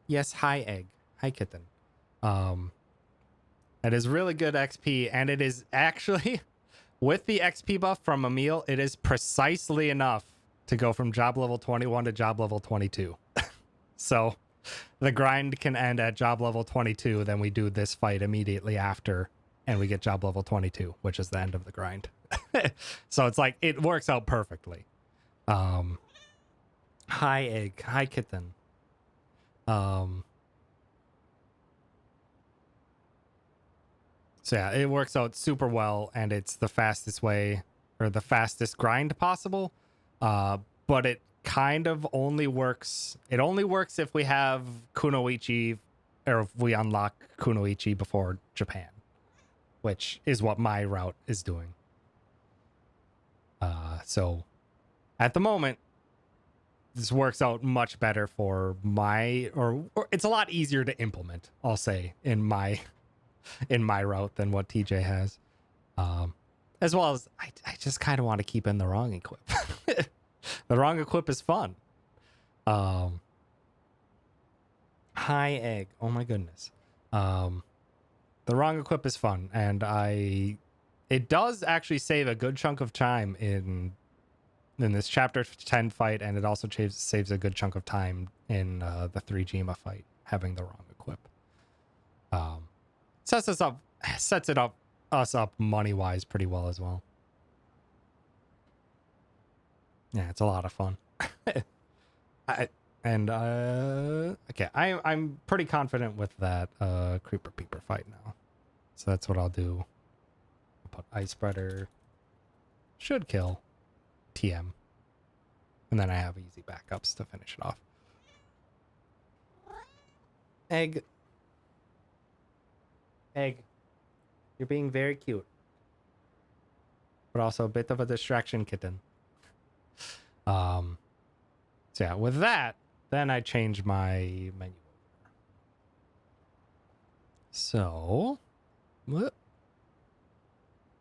Speaker 1: Yes, hi Egg, hi Kitten. It is really good XP, and it is actually with the XP buff from Emil, it is precisely enough to go from job level 21 to job level 22. So the grind can end at job level 22, then we do this fight immediately after, and we get job level 22, which is the end of the grind. So it's like, it works out perfectly. Hi Egg, hi Kitten. So yeah, it works out super well, and it's the fastest way, or the fastest grind possible. But it kind of only works. It only works if we have Kunoichi, or if we unlock Kunoichi before Japan, which is what my route is doing. So at the moment, this works out much better for my, or it's a lot easier to implement, I'll say, in my route than what TJ has. As well as I just kind of want to keep in the wrong equip. The wrong equip is fun. Hi Egg. Oh my goodness. The wrong equip is fun, and it does actually save a good chunk of time in this chapter 10 fight, and it also saves a good chunk of time in the 3Jima fight, having the wrong equip. Sets us up money-wise pretty well as well. Yeah, it's a lot of fun. And okay, I'm pretty confident with that creeper peeper fight now. So that's what I'll do. I'll put ice spreader. Should kill TM. And then I have easy backups to finish it off. Egg. Egg. You're being very cute. But also a bit of a distraction kitten. So yeah, with that, then I change my menu. So, what?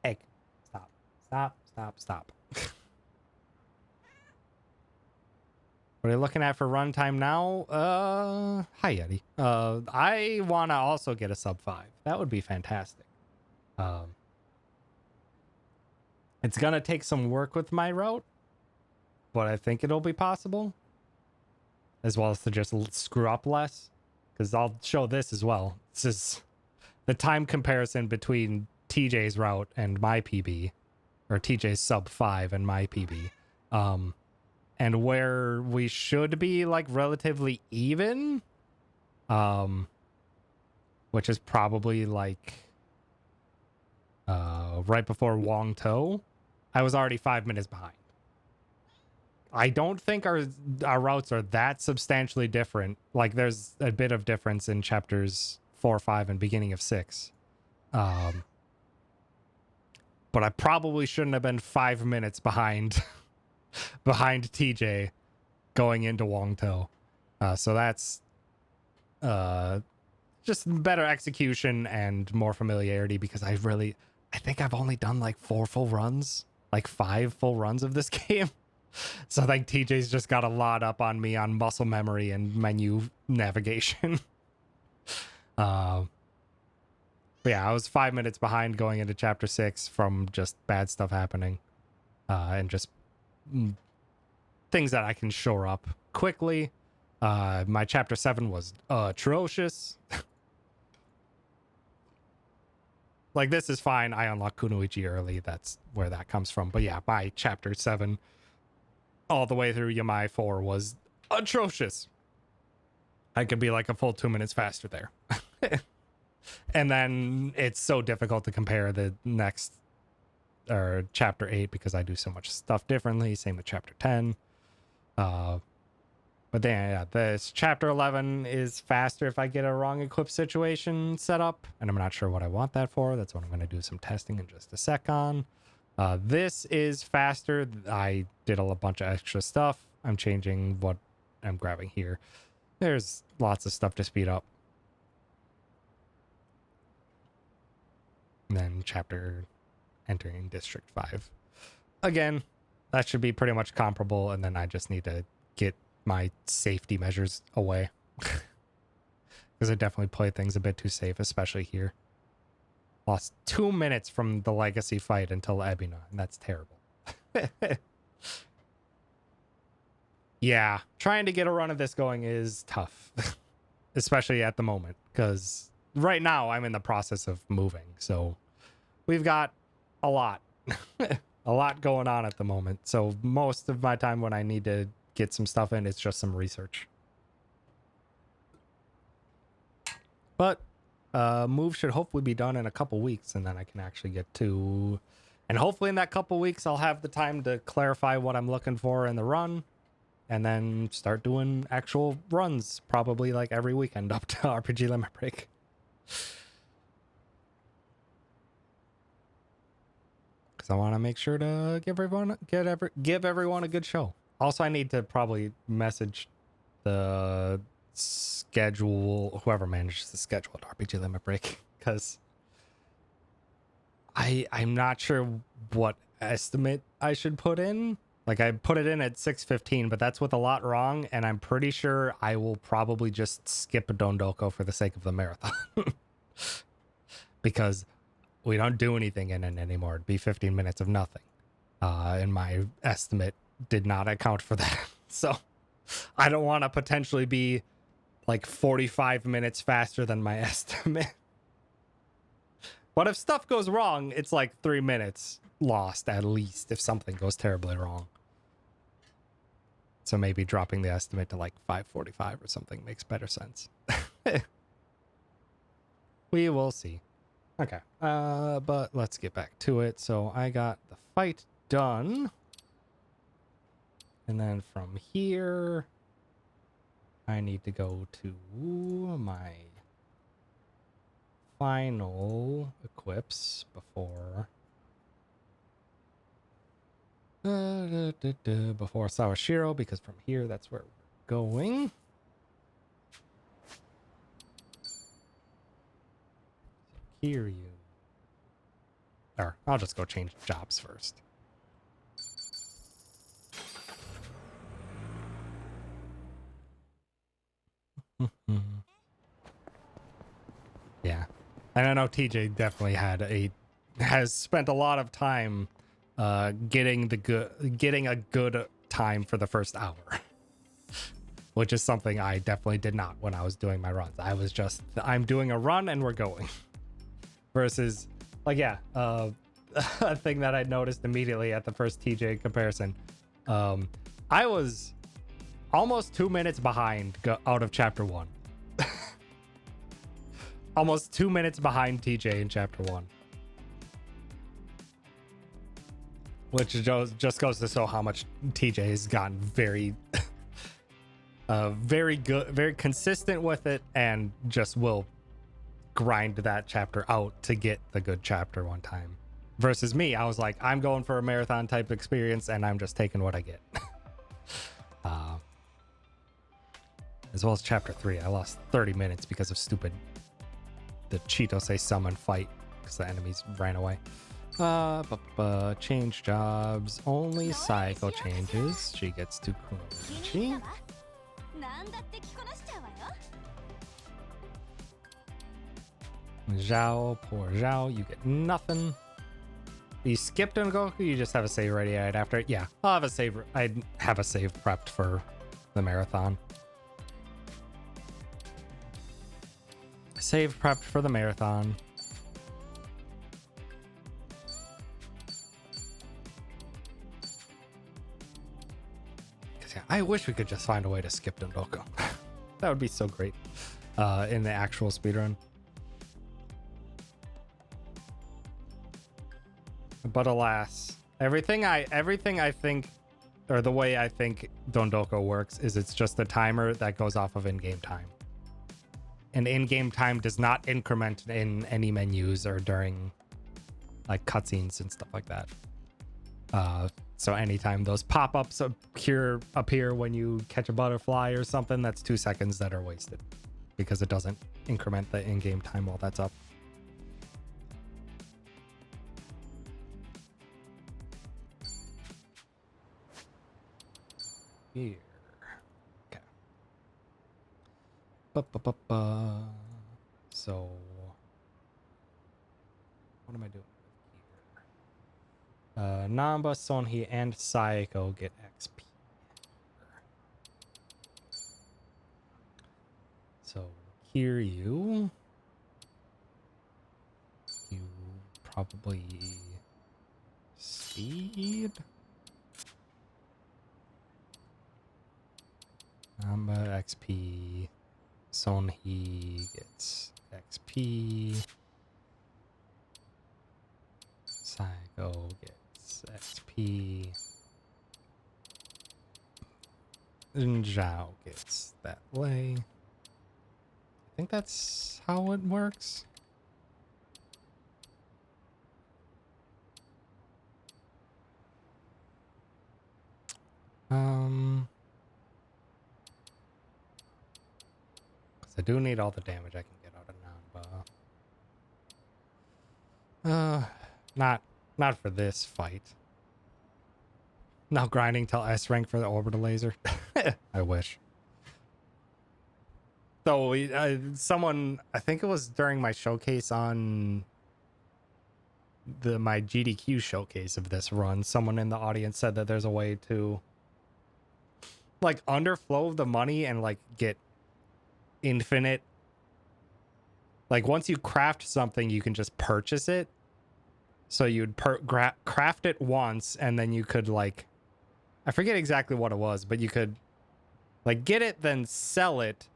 Speaker 1: Egg. Stop. Stop. Stop. Stop. What are you looking at for runtime now? Hi Yeti. I want to also get a sub 5. That would be fantastic. It's gonna take some work with my route, but I think it'll be possible. As well as to just screw up less, because I'll show this as well. This is the time comparison between TJ's route and my PB, or TJ's sub 5 and my PB. And where we should be like relatively even, which is probably like right before Wong To, I was already 5 minutes behind. I don't think our routes are that substantially different. Like there's a bit of difference in chapters 4, 5, and beginning of 6. But I probably shouldn't have been 5 minutes behind behind TJ going into Wong To. So that's just better execution and more familiarity, because I think I've only done like 4 full runs, like 5 full runs of this game. So I think TJ's just got a lot up on me on muscle memory and menu navigation. But yeah, I was 5 minutes behind going into chapter 6 from just bad stuff happening, and just things that I can shore up quickly. My chapter 7 was atrocious. Like, this is fine. I unlocked Kunoichi early. That's where that comes from. But yeah, my chapter 7 all the way through Yamai 4 was atrocious. I could be like a full 2 minutes faster there. And then it's so difficult to compare the next, or chapter 8, because I do so much stuff differently. Same with chapter 10. But then, yeah, this chapter 11 is faster if I get a wrong equip situation set up, and I'm not sure what I want that for. That's what I'm going to do some testing in just a sec on. This is faster. I did a bunch of extra stuff. I'm changing what I'm grabbing here. There's lots of stuff to speed up. And then chapter entering District 5. Again, that should be pretty much comparable, and then I just need to get my safety measures away. Because I definitely played things a bit too safe, especially here. Lost 2 minutes from the legacy fight until Ebina, and that's terrible. Yeah, trying to get a run of this going is tough. Especially at the moment, because right now I'm in the process of moving, so we've got a lot. A lot going on at the moment, so most of my time when I need to get some stuff in, it's just some research. But move should hopefully be done in a couple weeks, and then I can actually get to, and hopefully in that couple weeks I'll have the time to clarify what I'm looking for in the run, and then start doing actual runs, probably like every weekend up to RPG Limit Break. Because I want to make sure to give everyone a good show. Also, I need to probably message the schedule, whoever manages the schedule at RPG Limit Break, because I'm not sure what estimate I should put in. Like, I put it in at 6:15, but that's with a lot wrong, and I'm pretty sure I will probably just skip a Dondoko for the sake of the marathon. Because we don't do anything in it anymore. It'd be 15 minutes of nothing. And my estimate did not account for that. So I don't want to potentially be like 45 minutes faster than my estimate. But if stuff goes wrong, it's like 3 minutes lost at least if something goes terribly wrong. So maybe dropping the estimate to like 545 or something makes better sense. We will see. Okay, but let's get back to it. So I got the fight done. And then from here, I need to go to my final equips before before Sawashiro, because from here that's where we're going. Here you, or I'll just go change jobs first. Yeah, and I know TJ definitely has spent a lot of time getting a good time for the first hour, which is something I definitely did not when I was doing my runs. I was just, I'm doing a run and we're going. Versus, like, yeah, a thing that I noticed immediately at the first TJ comparison, I was almost 2 minutes behind out of chapter 1. Almost 2 minutes behind TJ in chapter 1. Which just goes to show how much TJ has gotten very, very good, very consistent with it, and just will grind that chapter out to get the good chapter one time. Versus me, I was like, I'm going for a marathon type experience, and I'm just taking what I get. As well as chapter 3, I lost 30 minutes because of the Chitose summon fight because the enemies ran away. Change jobs. Only Saiko changes. She gets to Kunoichi. Zhao, poor Zhao, you get nothing. You skipped on Goku, you just have a save ready right after it. Yeah, I'd have a save prepped for the marathon. Save prepped for the marathon. Yeah, I wish we could just find a way to skip Dondoku. That would be so great in the actual speedrun. But alas, everything I think, or the way I think Dondoku works is it's just a timer that goes off of in-game time. And in-game time does not increment in any menus or during like cutscenes and stuff like that. So anytime those pop-ups appear when you catch a butterfly or something, that's 2 seconds that are wasted because it doesn't increment the in-game time while that's up. Here. Okay. So what am I doing here? Namba, Sonhi, and Saiko get XP. So Kiryu, you probably speed. Namba XP. Sonhi gets XP. Saiko gets XP. And Zhao gets that way. I think that's how it works. Because I do need all the damage I can get out of Namba. Not for this fight. Now grinding till S rank for the orbital laser. I wish. So someone, I think it was during my showcase on my GDQ showcase of this run, someone in the audience said that there's a way to like underflow the money and like get infinite. Like once you craft something, you can just purchase it. So you'd craft it once, and then you could like I forget exactly what it was, but you could like get it, then sell it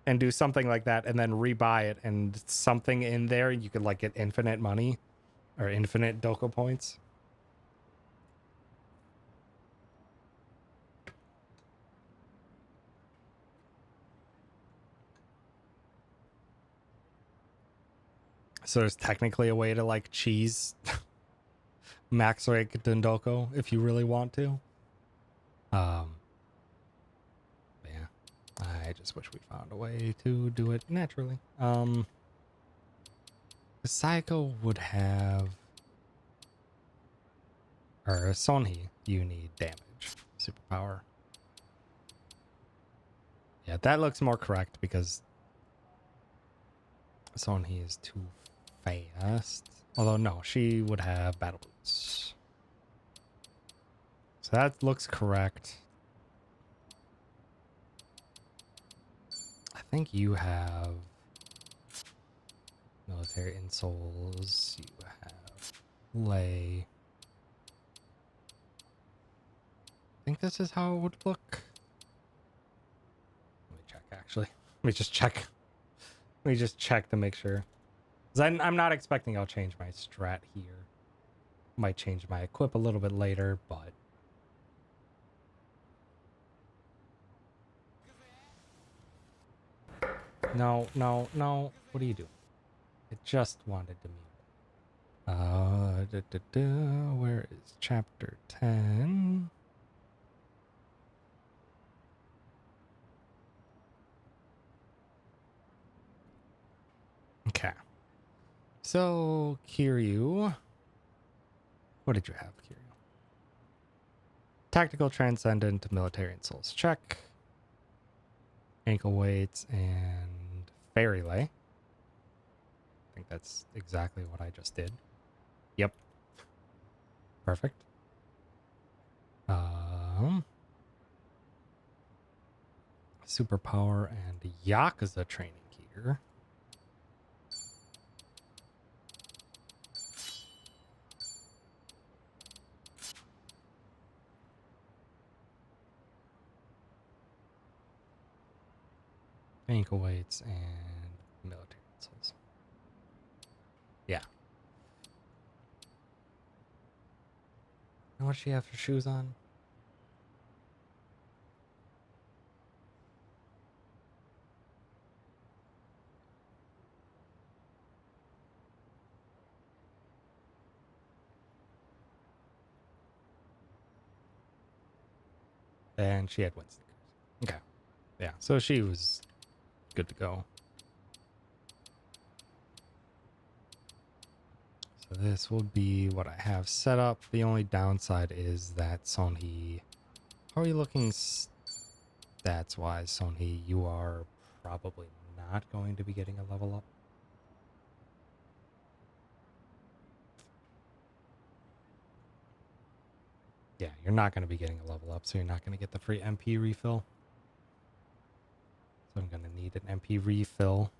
Speaker 1: and do something like that, and then rebuy it, and something in there you could like get infinite money or infinite Doko points. So there's technically a way to like cheese max rank Dondoko if you really want to. Yeah. I just wish we found a way to do it naturally. Psycho would have, or Sonhi, you need damage, superpower. Yeah, that looks more correct because Sonhi is too fast. Although no, she would have battle boots. So that looks correct. I think you have military insoles. You have lay. I think this is how it would look. Let me check, actually. Let me just check. Let me just check to make sure. Because I'm not expecting I'll change my strat here. Might change my equip a little bit later, but... No, no, no. What are you doing? It just wanted to mute. Where is chapter 10? Okay. So, Kiryu. What did you have, Kiryu? Tactical, Transcendent, Military Insoles. Check. Ankle weights and Fairy Lay. I think that's exactly what I just did. Yep. Perfect. Superpower and Yakuza training gear. Ankle weights and military insoles. Yeah. And what does she have for shoes on? And she had wind stickers. Okay. Yeah. So she was good to go. So this will be what I have set up. The only downside is that Sonhi... How are you looking stats wise, Sonhi? You are probably not going to be getting a level up. Yeah, you're not going to be getting a level up, so you're not going to get the free MP refill. So I'm going to need an MP refill.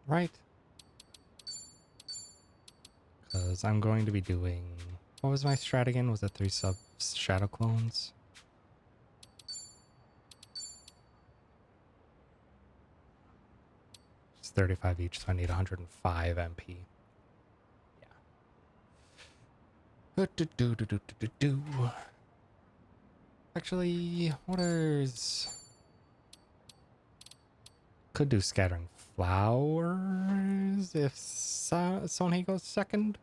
Speaker 1: Right. Because I'm going to be doing... What was my strat again? Was it 3 sub shadow clones? It's 35 each, so I need 105 MP. Yeah. Actually, what is... Could do scattering flowers if Sonhi goes second.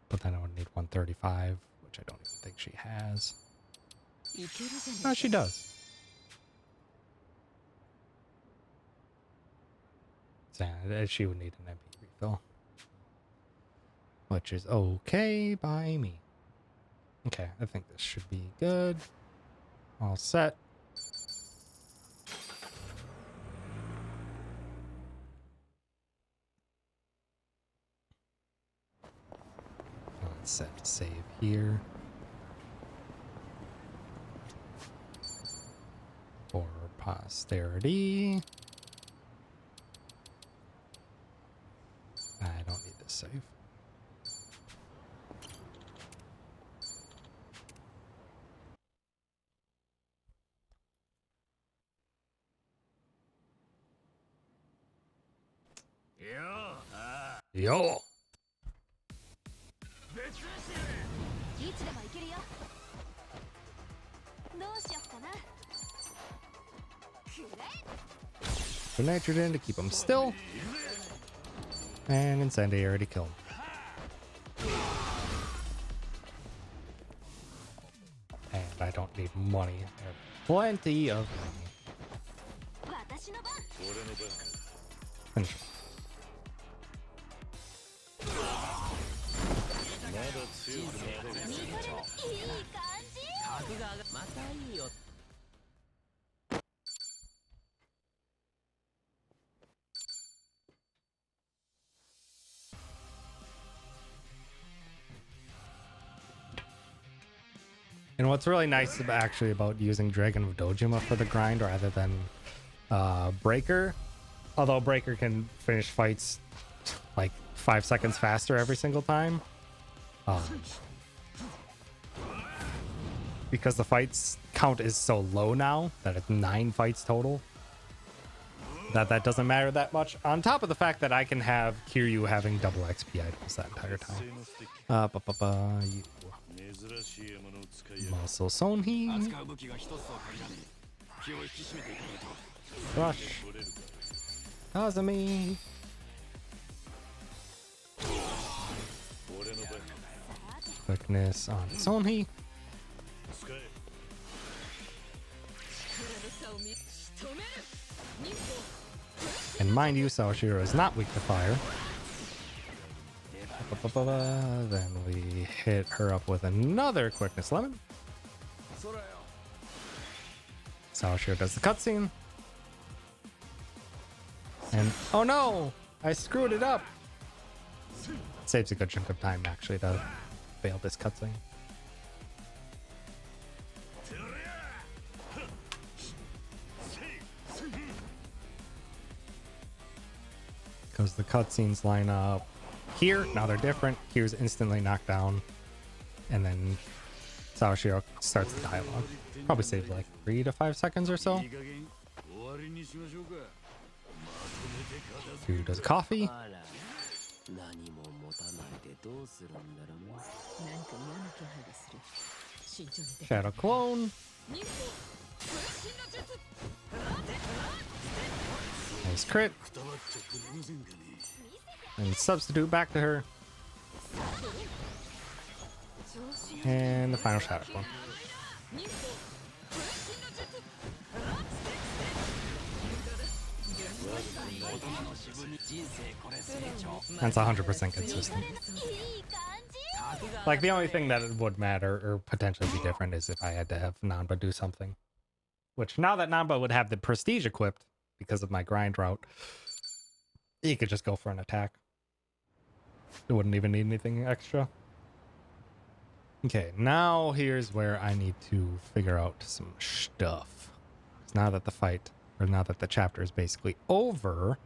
Speaker 1: But then I would need 135, which I don't even think she has. Oh, she does. So she would need an MP refill. Which is okay by me. Okay, I think this should be good. All set. Let's set save here. posterity. I don't need this save. Yo! So nitrogen to keep them still. And incendiary to kill them. And I don't need money. I have plenty of money. Finish it. And what's really nice actually about using Dragon of Dojima for the grind rather than Breaker, although Breaker can finish fights like 5 seconds faster every single time, because the fights count is so low now that it's 9 fights total, that doesn't matter that much, on top of the fact that I can have Kiryu having double XP items that entire time. Muscle Sonhi. Rush. Kazami. Quickness on Sonhi. And mind you, Sawashiro is not weak to fire. Then we hit her up with another quickness lemon. Sawashiro does the cutscene. And oh no! I screwed it up! Saves a good chunk of time actually to fail this cutscene. Because the cutscenes line up here, now they're different. Here's instantly knocked down, and then Sawashiro starts the dialogue. Probably saves like 3 to 5 seconds or so. Who does coffee? Shadow clone. Nice crit. And substitute back to her. And the final shadow clone. That's 100% consistent. Like, the only thing that it would matter or potentially be different is if I had to have Nanba do something. Which, now that Nanba would have the prestige equipped because of my grind route, he could just go for an attack. It wouldn't even need anything extra. Okay, now here's where I need to figure out some stuff. Now that the fight, or now that the chapter is basically over,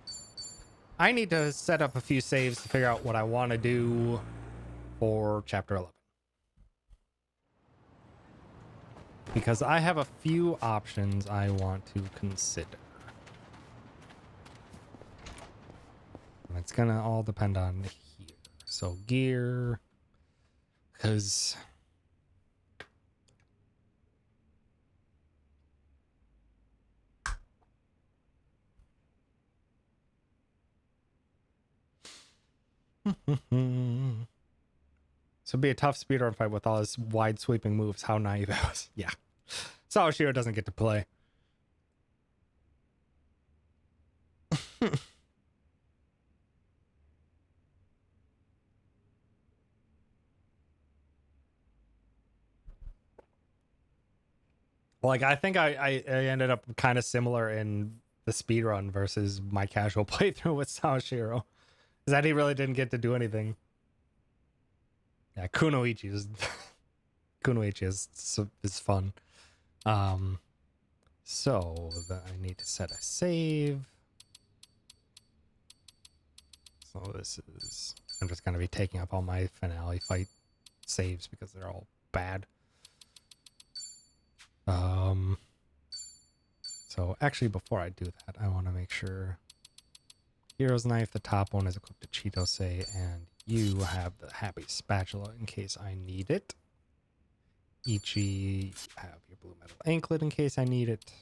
Speaker 1: I need to set up a few saves to figure out what I want to do for chapter 11. Because I have a few options I want to consider. And it's gonna all depend on here. So gear, because so it'd be a tough speedrun fight with all his wide sweeping moves. How naive I was. Yeah. Sawashiro doesn't get to play. Like, I think I ended up kind of similar in the speedrun versus my casual playthrough with Sawashiro. Is that he really didn't get to do anything. Yeah, Kunoichi is Kunoichi is fun. So I need to set a save. So this is, I'm just going to be taking up all my finale fight saves because they're all bad. So actually before I do that, I want to make sure Hero's Knife, the top one, is equipped to Chitose, and you have the Happy Spatula in case I need it. Ichi, you have your Blue Metal Anklet in case I need it.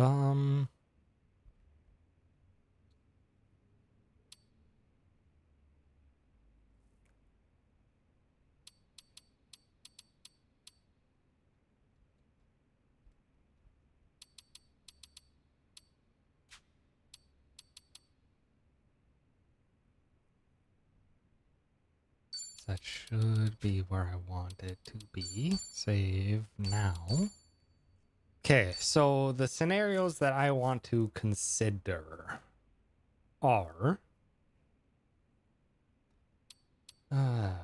Speaker 1: um that should be where I want it to be. Save now. Okay, so the scenarios that I want to consider are... oh,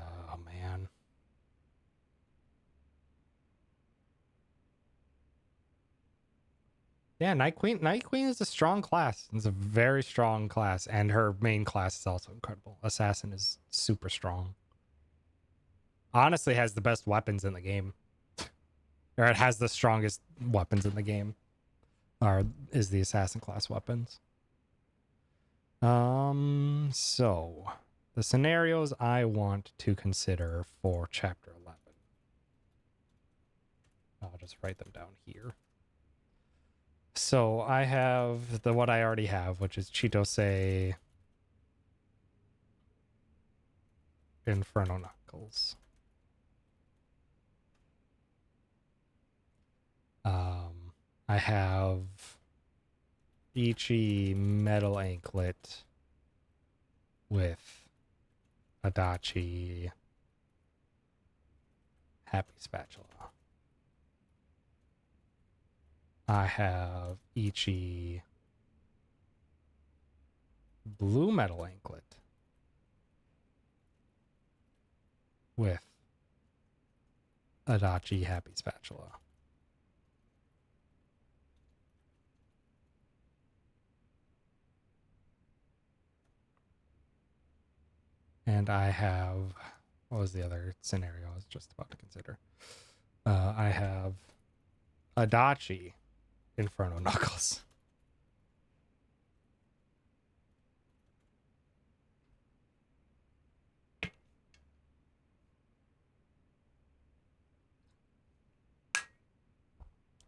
Speaker 1: man. Yeah, Night Queen. Night Queen is a strong class. It's a very strong class, and her main class is also incredible. Assassin is super strong. Honestly, has the best weapons in the game. Or it has the strongest weapons in the game. Or is the assassin class weapons. So the scenarios I want to consider for chapter 11. I'll just write them down here. So I have the what I already have, which is Chitose, Inferno Knuckles. I have Ichi Metal Anklet with Adachi Happy Spatula. I have Ichi Blue Metal Anklet with Adachi Happy Spatula. And I have, what was the other scenario I was just about to consider? I have Adachi Inferno Knuckles.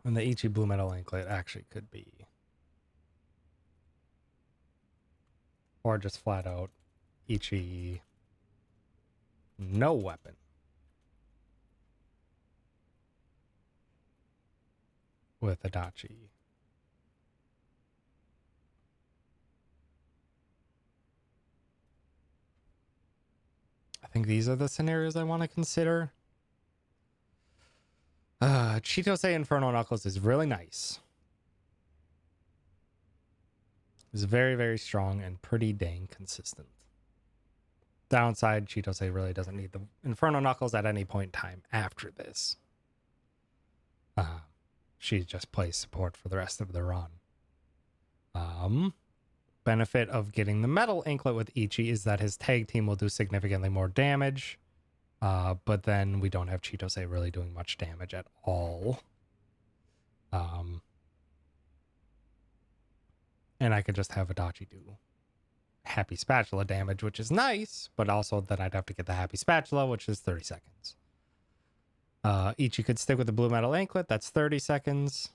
Speaker 1: And the Ichi Blue Metal Anklet actually could be, or just flat out Ichi no weapon with Adachi. I think these are the scenarios I want to consider. Chitose Inferno Knuckles is really nice. It's very, very strong and pretty dang consistent. Downside, Chitose really doesn't need the Inferno Knuckles at any point in time after this. She just plays support for the rest of the run. Benefit of getting the Metal Anklet with Ichi is that his tag team will do significantly more damage. But then we don't have Chitose really doing much damage at all. And I could just have Adachi do Happy Spatula damage, which is nice, but also then I'd have to get the Happy Spatula, which is 30 seconds. Ichi could stick with the Blue Metal Anklet, that's 30 seconds.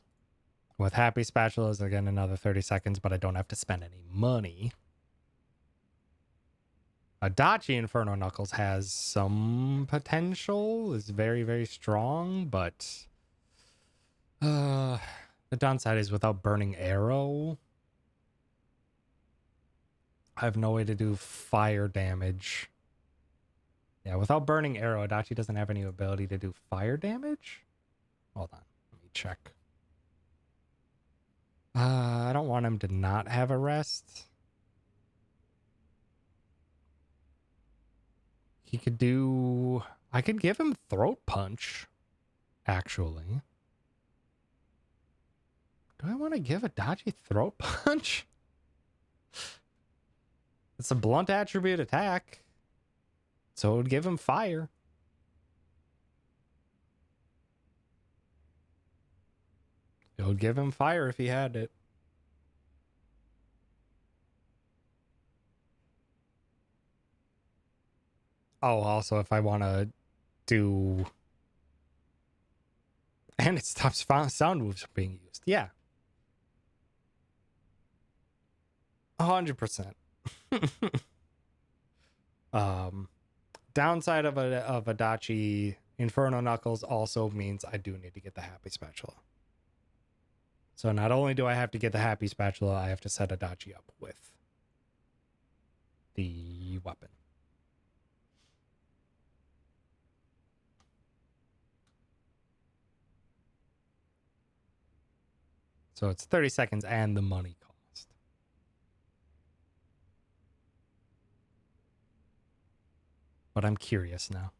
Speaker 1: With Happy Spatulas, again, another 30 seconds, but I don't have to spend any money. Adachi Inferno Knuckles has some potential, is very, very strong, but the downside is without Burning Arrow, I have no way to do fire damage Yeah, without burning arrow, Adachi doesn't have any ability to do fire damage. Hold on, let me check. I don't want him to not have a rest. He could do... I could give him throat punch, actually. Do I want to give Adachi throat punch? It's a blunt attribute attack, so it would give him fire. It would give him fire if he had it. Oh, also, if I want to do... And it stops sound moves from being used. Yeah. 100%. Downside of Adachi, Inferno Knuckles also means I do need to get the Happy Spatula. So not only do I have to get the Happy Spatula, I have to set Adachi up with the weapon. So it's 30 seconds and the money cost. But I'm curious now.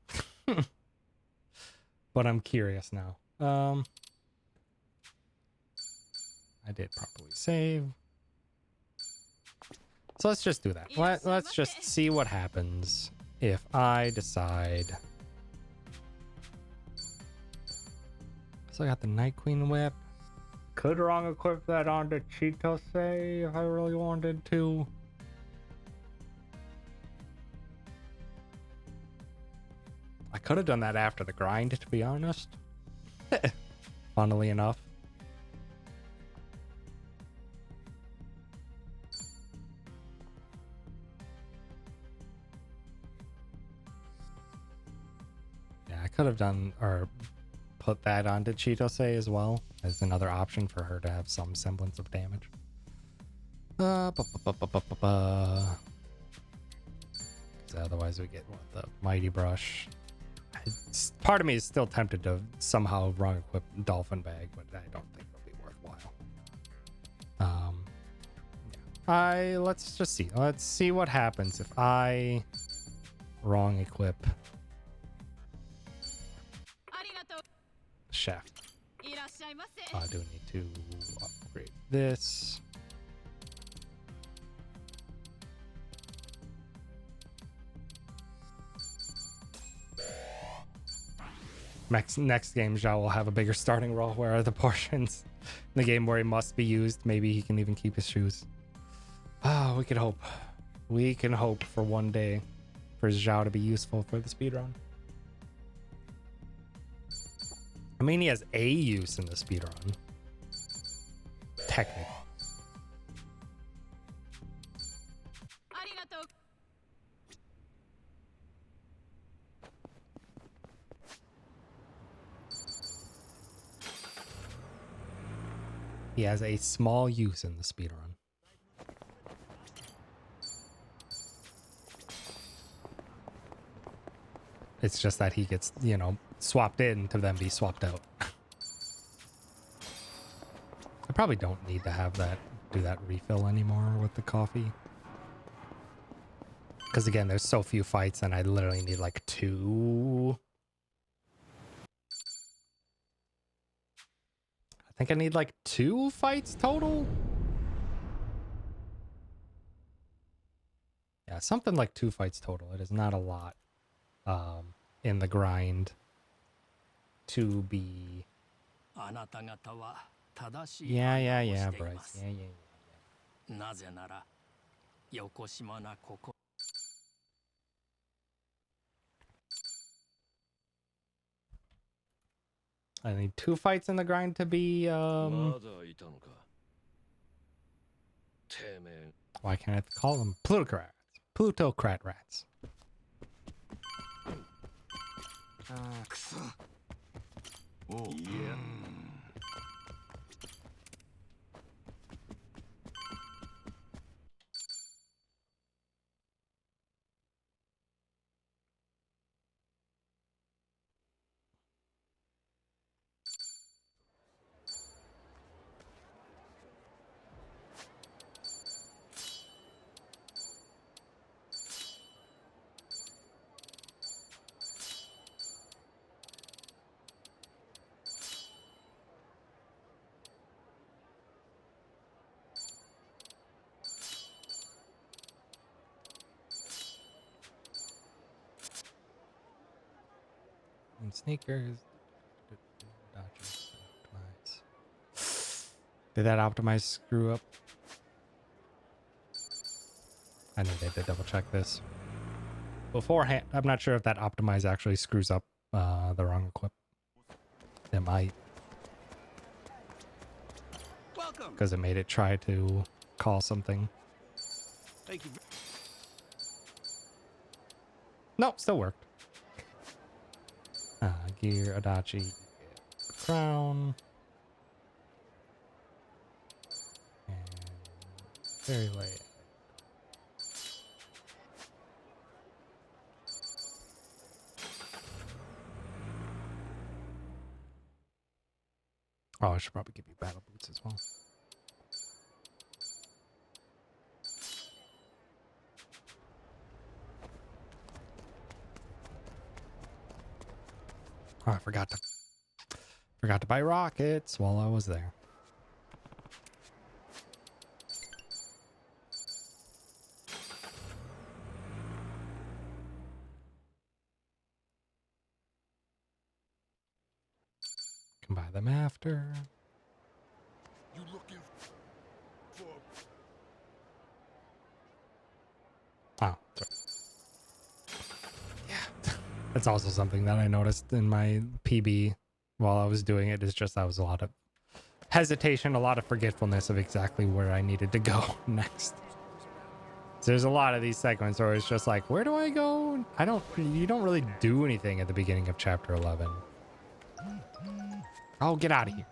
Speaker 1: I did properly save. So let's just do that. Let's just see what happens if I decide. So I got the Night Queen whip. Could wrong equip that onto Chitose if I really wanted to. I could have done that after the grind, to be honest. Funnily enough. Yeah, I could have done or put that onto Chitose as well as another option for her to have some semblance of damage. Otherwise we get the Mighty Brush. Part of me is still tempted to somehow wrong equip Dolphin Bag, but I don't think it'll be worthwhile. Yeah. Let's just see. Let's see what happens if I wrong equip Shaft. I do need to upgrade this. Next game, Zhao will have a bigger starting role. Where are the portions in the game where he must be used? Maybe he can even keep his shoes. Ah, we can hope. We can hope for one day for Zhao to be useful for the speedrun. I mean, he has a use in the speedrun. Technically. He has a small use in the speedrun. It's just that he gets, you know, swapped in to then be swapped out. I probably don't need to have that, do that refill anymore with the coffee. Because again, there's so few fights and I literally need like 2. I think I need like 2 fights total. Yeah, something like 2 fights total. It is not a lot in the grind to be... Yeah, Bryce. Yeah. I need 2 fights in the grind to be why can't I call them plutocrat rats?
Speaker 2: Yeah.
Speaker 1: Sneakers. Optimize. Did that optimize screw up? I need to double check this beforehand. I'm not sure if that optimize actually screws up the wrong equip. It might. Because it made it try to call something.
Speaker 2: Thank you.
Speaker 1: No, still worked. Gear, Adachi, crown. And very late. Oh, I should probably give you battle boots as well. Oh, I forgot to buy rockets while I was there. Can buy them after.
Speaker 2: You looking for?
Speaker 1: Oh, sorry. Yeah. That's also something that I noticed in my PB while I was doing it. Is just that was a lot of hesitation, a lot of forgetfulness of exactly where I needed to go next. So there's a lot of these segments where it's just like, where do I go? You don't really do anything at the beginning of chapter 11. Oh, get out of here.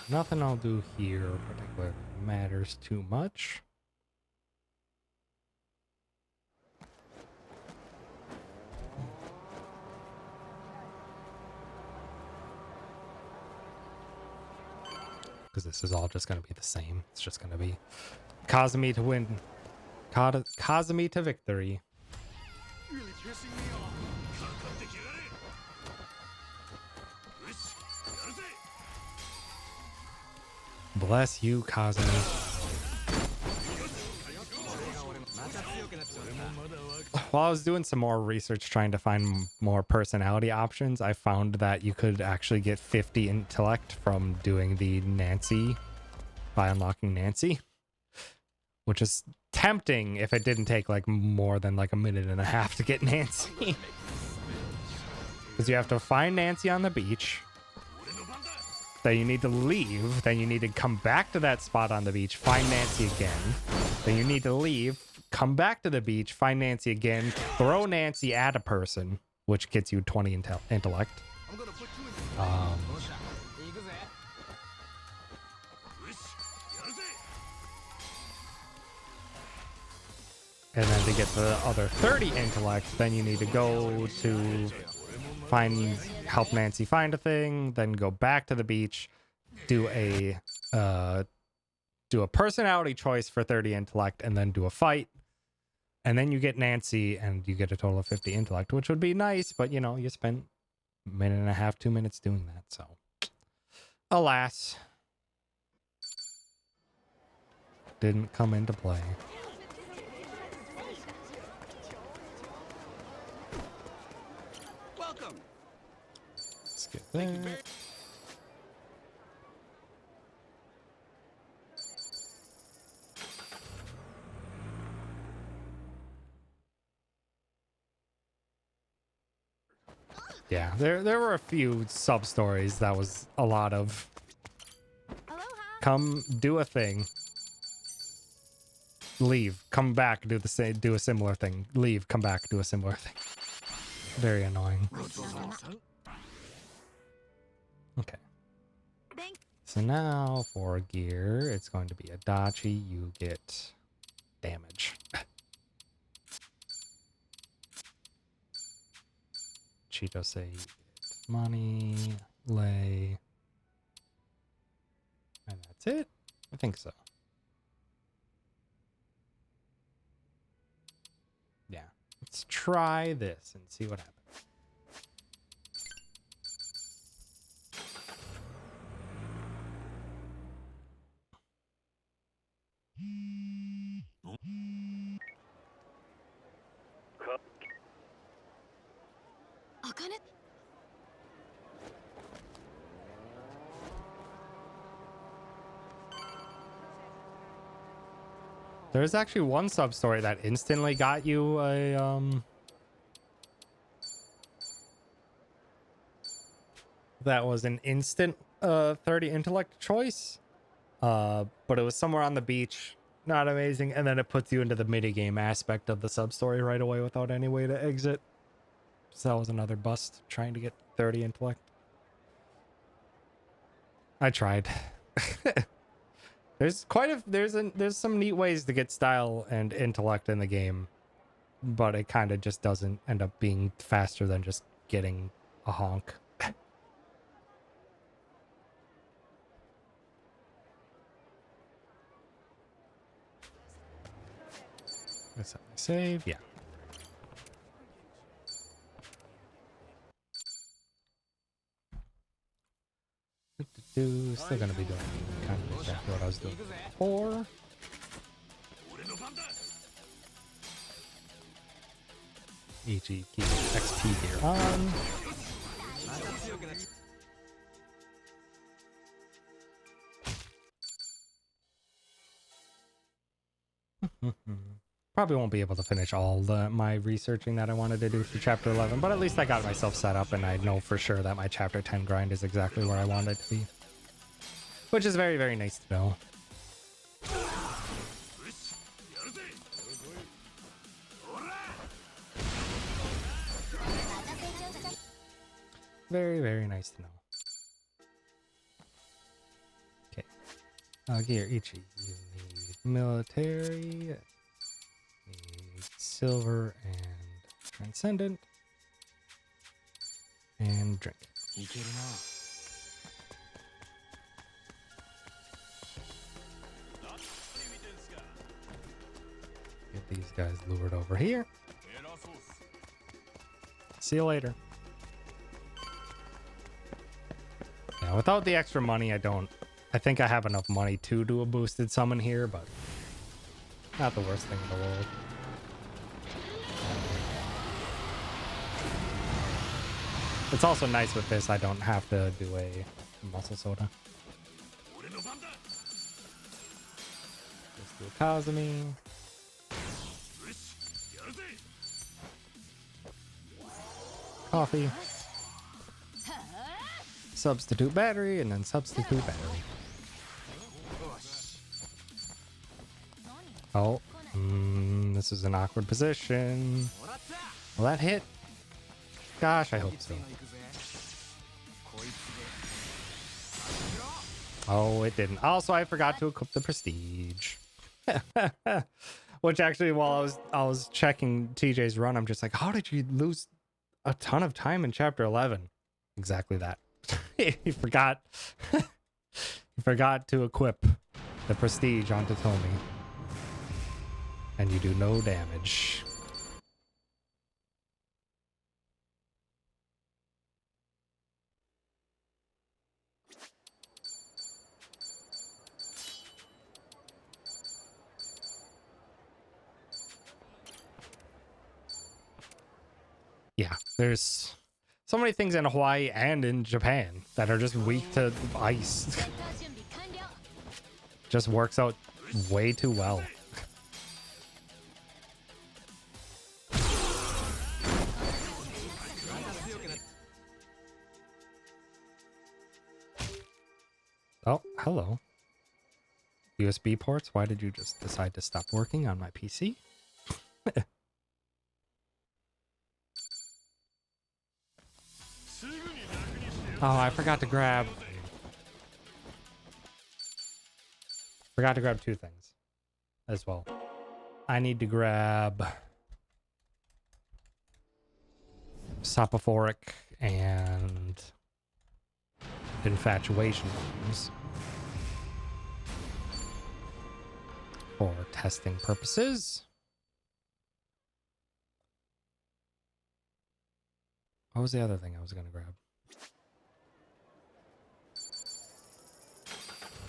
Speaker 1: Nothing I'll do here particularly matters too much. Because this is all just going to be the same. It's just going to be Kazumi to win. Kazumi to victory.
Speaker 2: Really pissing me off.
Speaker 1: Bless you, Kazumi. While I was doing some more research trying to find more personality options, I found that you could actually get 50 intellect from doing the Nancy, by unlocking Nancy, which is tempting if it didn't take like more than like a minute and a half to get Nancy. Because you have to find Nancy on the beach, then you need to leave, then you need to come back to that spot on the beach, find Nancy again, then you need to leave, come back to the beach, find Nancy again, throw Nancy at a person, which gets you 20 intellect. And then to get the other 30 intellect, then you need to go to help Nancy find a thing, then go back to the beach, do a personality choice for 30 intellect, and then do a fight. And then you get Nancy, and you get a total of 50 intellect, which would be nice, but you know, you spent a minute and a half, 2 minutes doing that, so. Alas. Didn't come into play.
Speaker 2: Welcome.
Speaker 1: Let's get that. Yeah, there were a few sub stories that was a lot of come do a thing, leave, come back, do a similar thing, leave, come back, do a similar thing. Very annoying. Okay. So now for gear, it's going to be Adachi. You get damage. Chitose, you get money, lay, and that's it. I think so. Yeah, Let's try this and see what happens. There's actually one sub story that instantly got you a that was an instant 30 intellect choice. But it was somewhere on the beach. Not amazing. And then it puts you into the minigame aspect of the sub story right away without any way to exit. So that was another bust trying to get 30 intellect. I tried. There's some neat ways to get style and intellect in the game, but it kind of just doesn't end up being faster than just getting a honk. Let's save. Yeah. Still gonna be doing kind of exactly what I was doing before. EG keep XP gear on. Probably won't be able to finish all my researching that I wanted to do for chapter 11, but at least I got myself set up and I know for sure that my chapter 10 grind is exactly where I want it to be. Which is very, very nice to know. Very, very nice to know. Okay. Gear, Ichi. You need military. Need silver and transcendent. And drink. Get these guys lured over here. See you later. Yeah, without the extra money, I think I have enough money to do a boosted summon here, but not the worst thing in the world. It's also nice with this, I don't have to do a muscle soda. Let's do a Kazumi. Coffee. Substitute battery, and then substitute battery. Oh, this is an awkward position. Will that hit? Gosh, I hope so. Oh, it didn't. Also, I forgot to equip the prestige. Which actually, while I was checking TJ's run, I'm just like, how did you lose a ton of time in chapter 11? Exactly that. He forgot. He forgot to equip the prestige onto Tomi. And you do no damage. Yeah, there's so many things in Hawaii and in Japan that are just weak to ice. Just works out way too well. Oh, hello. USB ports, why did you just decide to stop working on my PC? Oh, I forgot to grab two things as well. I need to grab Sopophoric and Infatuation bombs for testing purposes. What was the other thing I was gonna grab?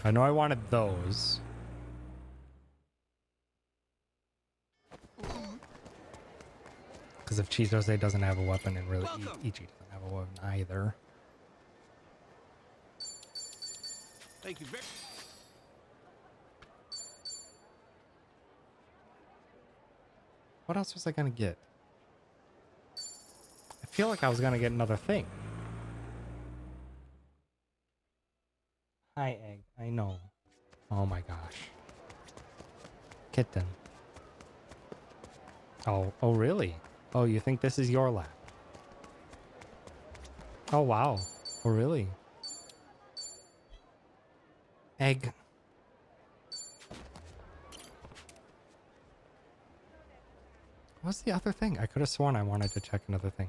Speaker 1: I know I wanted those. Because if Chitose doesn't have a weapon, and really Ichi doesn't have a weapon either.
Speaker 2: Thank you very.
Speaker 1: What else was I gonna get? I feel like I was gonna get another thing. Hi, Egg. I know. Oh my gosh. Kitten. Oh really? Oh, you think this is your lap? Oh wow. Oh really? Egg. What's the other thing? I could have sworn I wanted to check another thing.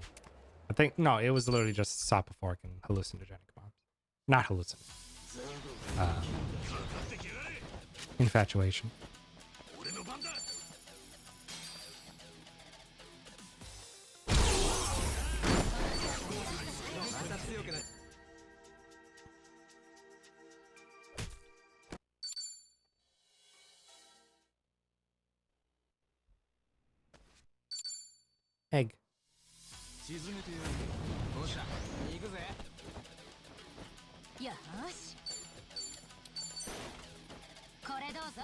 Speaker 1: I think, no, it was literally just soporific and hallucinogenic bombs. Not hallucin. Infatuation. Egg.
Speaker 3: 沈めてやるよ。おっしゃ、行くぜ。よし。これどうぞ。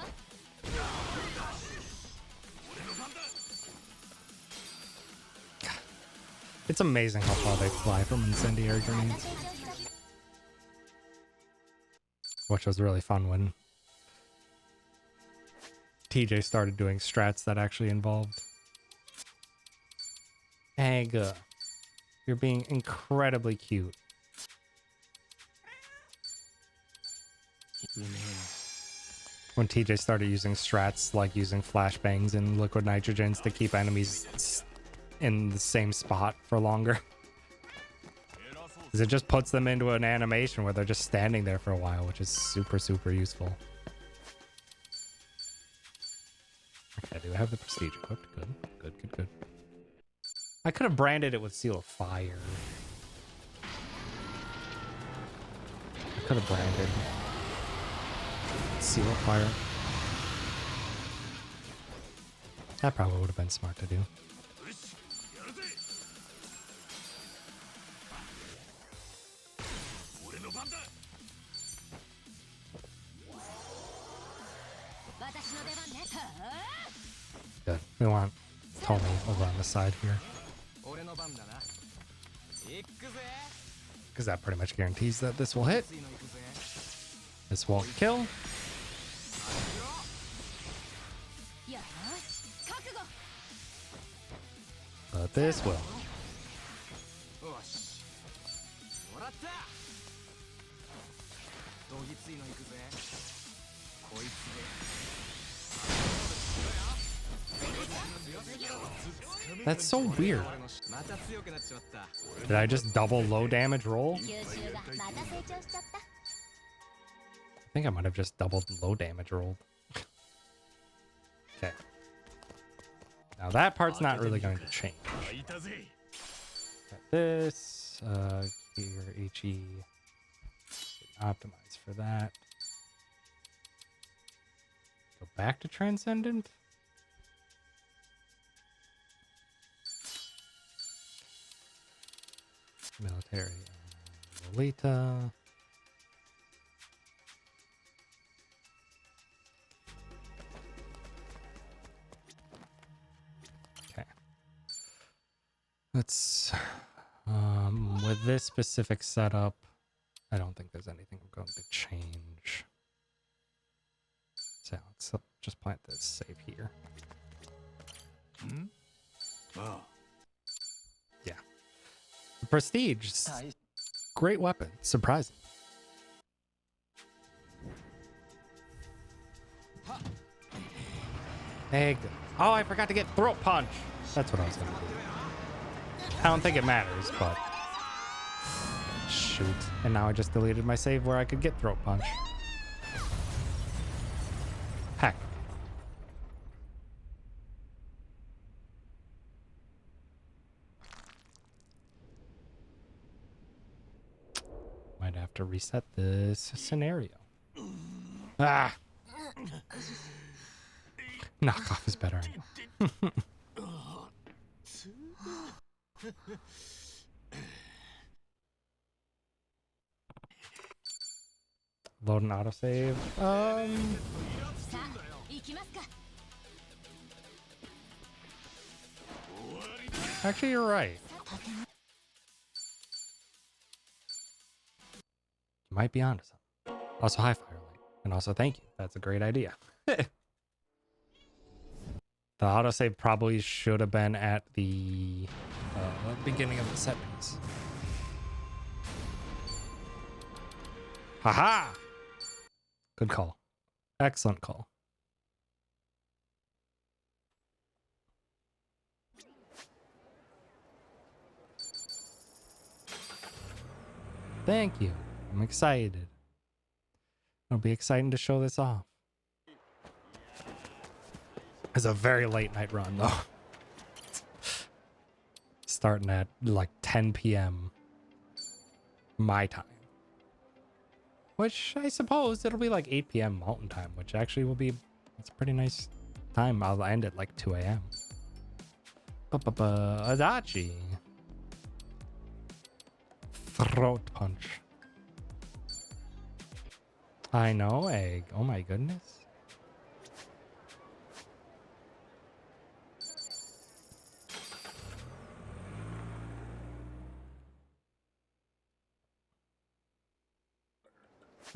Speaker 3: 俺の番だ。
Speaker 1: It's amazing how far they fly from incendiary grenades. Which was really fun when TJ started doing strats that actually involved. Egg. You're being incredibly cute. When TJ started using strats like using flashbangs and liquid nitrogens to keep enemies in the same spot for longer. Because it just puts them into an animation where they're just standing there for a while, which is super, super useful. Okay, do I have the prestige equipped? Good, good, good, good. I could have branded it with Seal of Fire. I could have branded Seal of Fire. That probably would have been smart to do. Good. We want Tommy over on the side here. Because that pretty much guarantees that this will hit. This won't kill. But this will. That's so weird. Did I just double low damage roll? I think I might have just doubled low damage rolled. Okay. Now that part's not really going to change. Got this. Here, HE. Optimize for that. Go back to Transcendent. Military. Lolita. Okay. Let's with this specific setup, I don't think there's anything I'm going to change. So let's just plant this save here.
Speaker 2: Oh.
Speaker 1: Yeah. The Prestige. Great weapon. Surprising. Egg. Oh, I forgot to get throat punch. That's what I was going to do. I don't think it matters, but... Shoot. And now I just deleted my save where I could get throat punch. Heck. might have to reset this scenario. Ah! Knockoff is better, I know. Load an autosave. Actually, you're right. You might be onto something. Also, hi, Firelight. And also, thank you. That's a great idea. The autosave probably should have been at the beginning of the set piece. Haha! Good call. Excellent call. Thank you. I'm excited. It'll be exciting to show this off. It's a very late night run, though. Starting at like 10 p.m. my time. Which I suppose it'll be like 8 p.m. Mountain Time, which actually will be, it's a pretty nice time. I'll end at like 2 a.m. Adachi. Throat punch. I know, egg. Oh my goodness.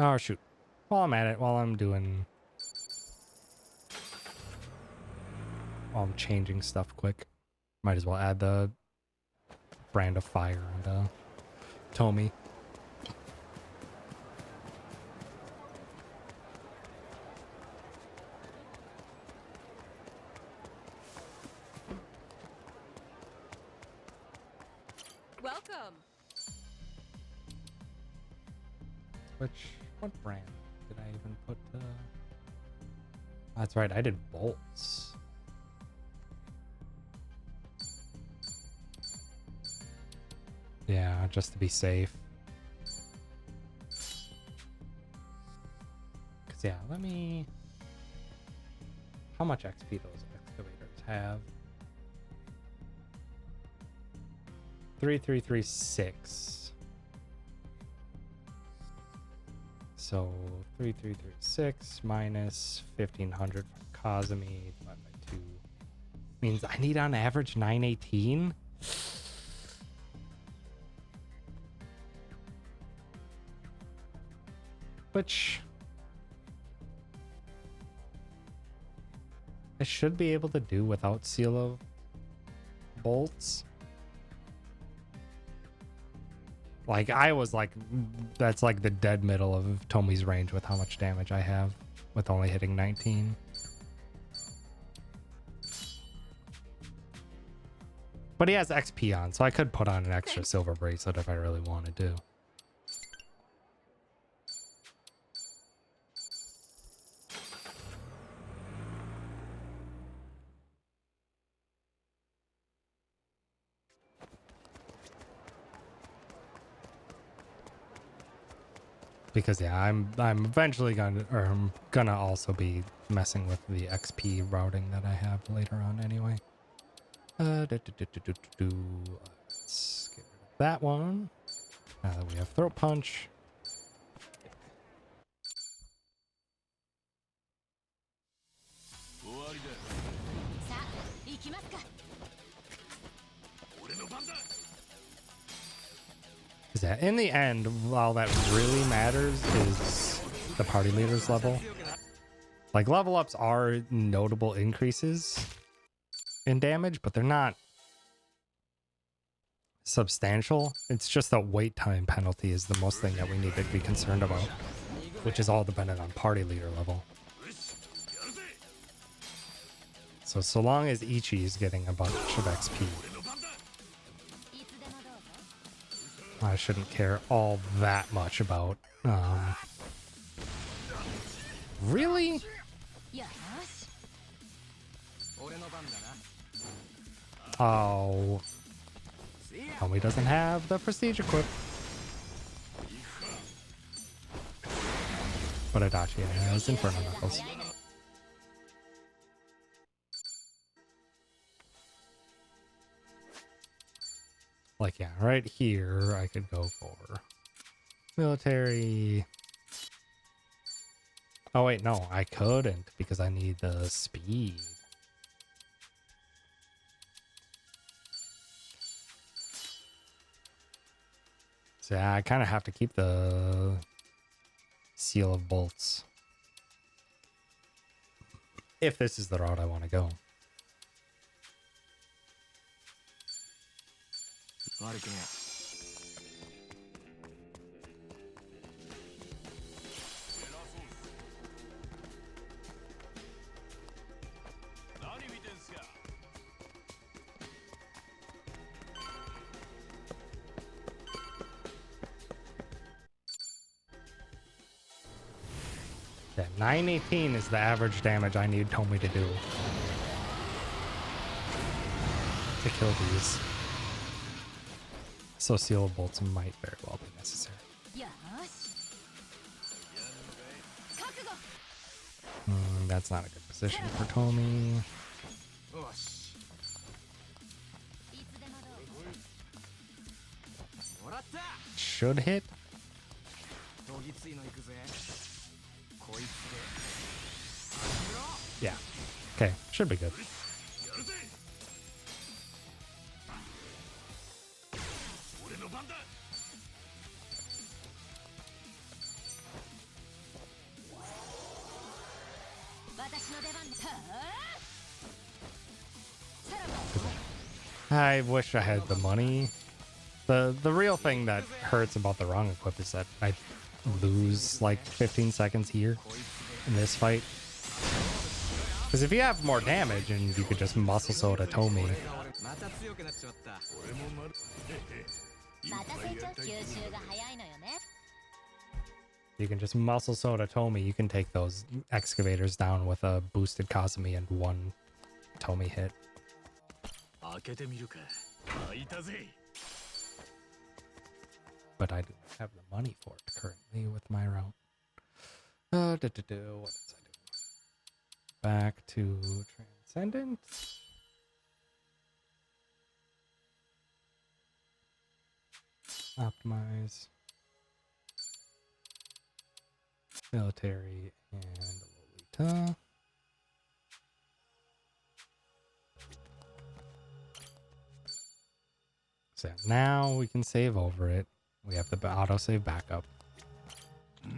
Speaker 1: Oh, shoot. While I'm at it, while I'm changing stuff quick, might as well add the brand of fire and Tomy.
Speaker 4: Welcome.
Speaker 1: What brand did I even put? That's right, I did bolts. Yeah, just to be safe. Cause yeah, let me. How much XP those excavators have? 3336. So 3336 minus 1500 from Kazumi divided by 2 means I need on average 918. Which I should be able to do without seal of bolts. Like, I was like, that's like the dead middle of Tomi's range with how much damage I have with only hitting 19. But he has XP on, so I could put on an extra silver bracelet if I really wanted to. Because yeah, I'm eventually gonna also be messing with the XP routing that I have later on anyway. Let's get rid of that one. Now that we have throat punch. Is that in the end, all that really matters is the party leader's level. Like, level ups are notable increases in damage, but they're not substantial. It's just the wait time penalty is the most thing that we need to be concerned about, which is all dependent on party leader level. So long as Ichi is getting a bunch of XP, I shouldn't care all that much about, really? Oh, Tommy doesn't have the prestige equip. what Adachi has. Inferno Knuckles. Like, yeah, right here I could go for military. Oh, wait, no, I couldn't because I need the speed. So yeah, I kind of have to keep the Seal of Bolts if this is the route I want to go.
Speaker 3: 悪くねえ何見てんすか
Speaker 1: Yeah, 918 is the average damage I need Tomy to do to kill these. So Seal of Bolts might very well be necessary. That's not a good position for Tomy.
Speaker 3: よしもらった
Speaker 1: Should hit.
Speaker 3: どぎついの行くぜこいつ
Speaker 1: Yeah. Okay, should be good.
Speaker 3: でやるぜ俺の番だ
Speaker 1: I wish I had the money. The real thing that hurts about the wrong equip is that I lose like 15 seconds here in this fight. Because if you have more damage and you could just muscle soda Tomy,
Speaker 3: また強くなっちまった
Speaker 1: you can just muscle soda Tomy, you can take those excavators down with a boosted Kazumi and one Tomy hit.
Speaker 3: 開けてみるか開いたぜ
Speaker 1: But I don't have the money for it currently with my route. What did I do? Back to Transcendent. Optimize. Military and Lolita. So now we can save over it. We have the autosave backup.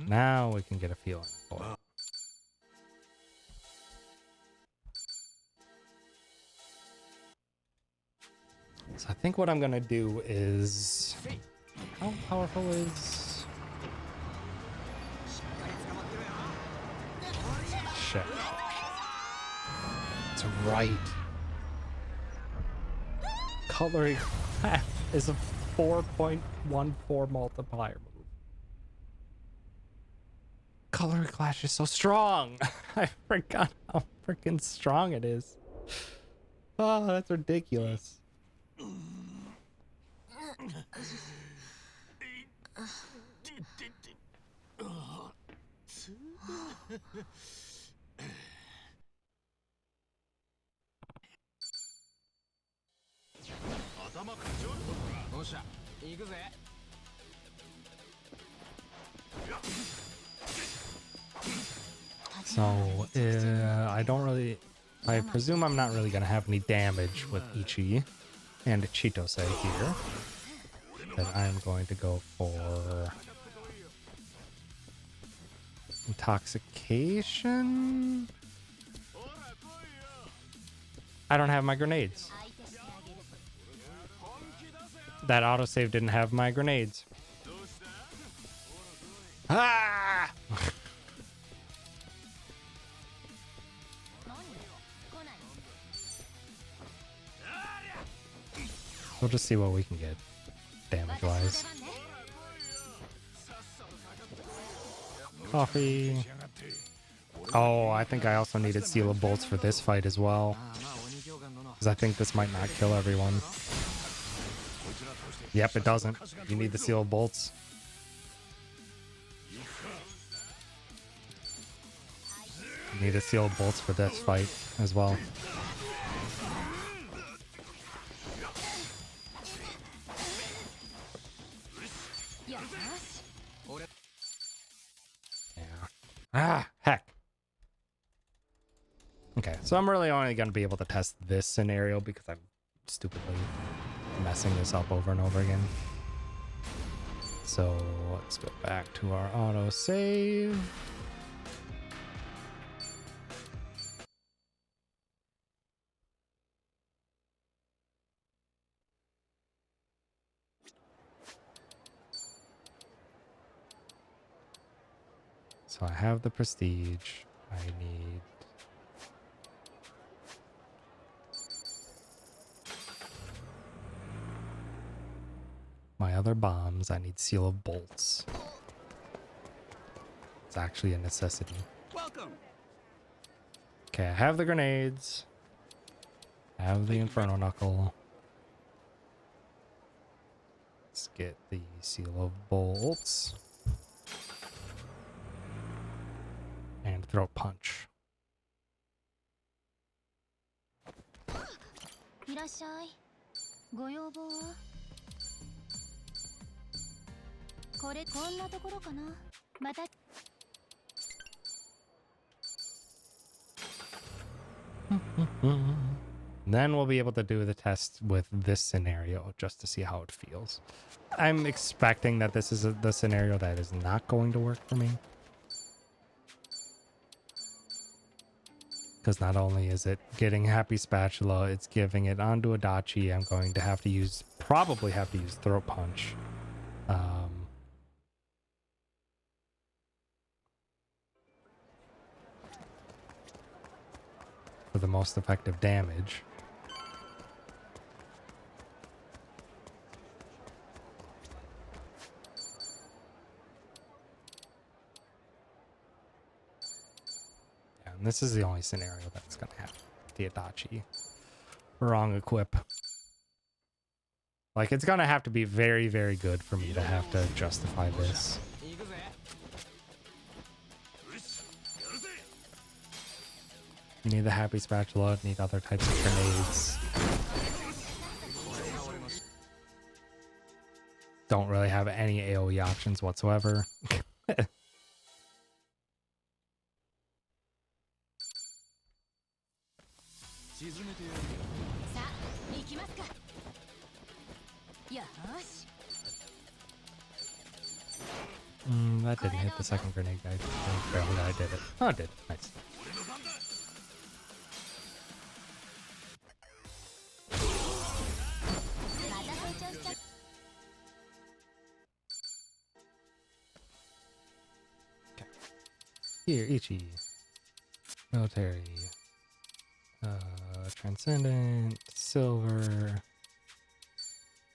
Speaker 1: Now we can get a feeling for it. So I think what I'm gonna do is... How powerful is... Shit. That's right. Cutlery Clash is a 4.14 multiplier move. Cutlery Clash is so strong. I forgot how freaking strong it is. Oh, that's ridiculous. So, I don't really... I presume I'm not really going to have any damage with Ichi and Chitose here. Then I'm going to go for... Intoxication? I don't have my grenades. That autosave didn't have my grenades. Ah! We'll just see what we can get damage-wise. Coffee. Oh, I think I also needed Seal of Bolts for this fight as well. Because I think this might not kill everyone. Yep, it doesn't. You need the Seal of Bolts. Need to seal bolts for this fight as well. Yeah. Ah, heck. Okay, so I'm really only going to be able to test this scenario because I'm stupidly messing this up over and over again. So let's go back to our auto save. So I have the prestige. I need my other bombs. I need seal of bolts. It's actually a necessity.
Speaker 2: Welcome.
Speaker 1: Okay, I have the grenades. I have the Inferno Knuckle. Let's get the seal of bolts. And throat punch.
Speaker 5: いらっしゃい。ご要望は？これこんなところかな。また。
Speaker 1: Then we'll be able to do the test with this scenario just to see how it feels. I'm expecting that this is the scenario that is not going to work for me. Because not only is it getting Happy Spatula, it's giving it onto Adachi. I'm going to have to use, probably have to use Throat Punch. For the most effective damage. And this is the only scenario that's going to have the Adachi. Wrong equip. Like, it's going to have to be very, very good for me to have to justify this. You need the Happy Spatula, need other types of grenades. Don't really have any AoE options whatsoever. That didn't hit the second grenade guy. Barely I did it. Oh, it did. Nice. Okay. Here, Ichi. Military. Transcendent. Silver.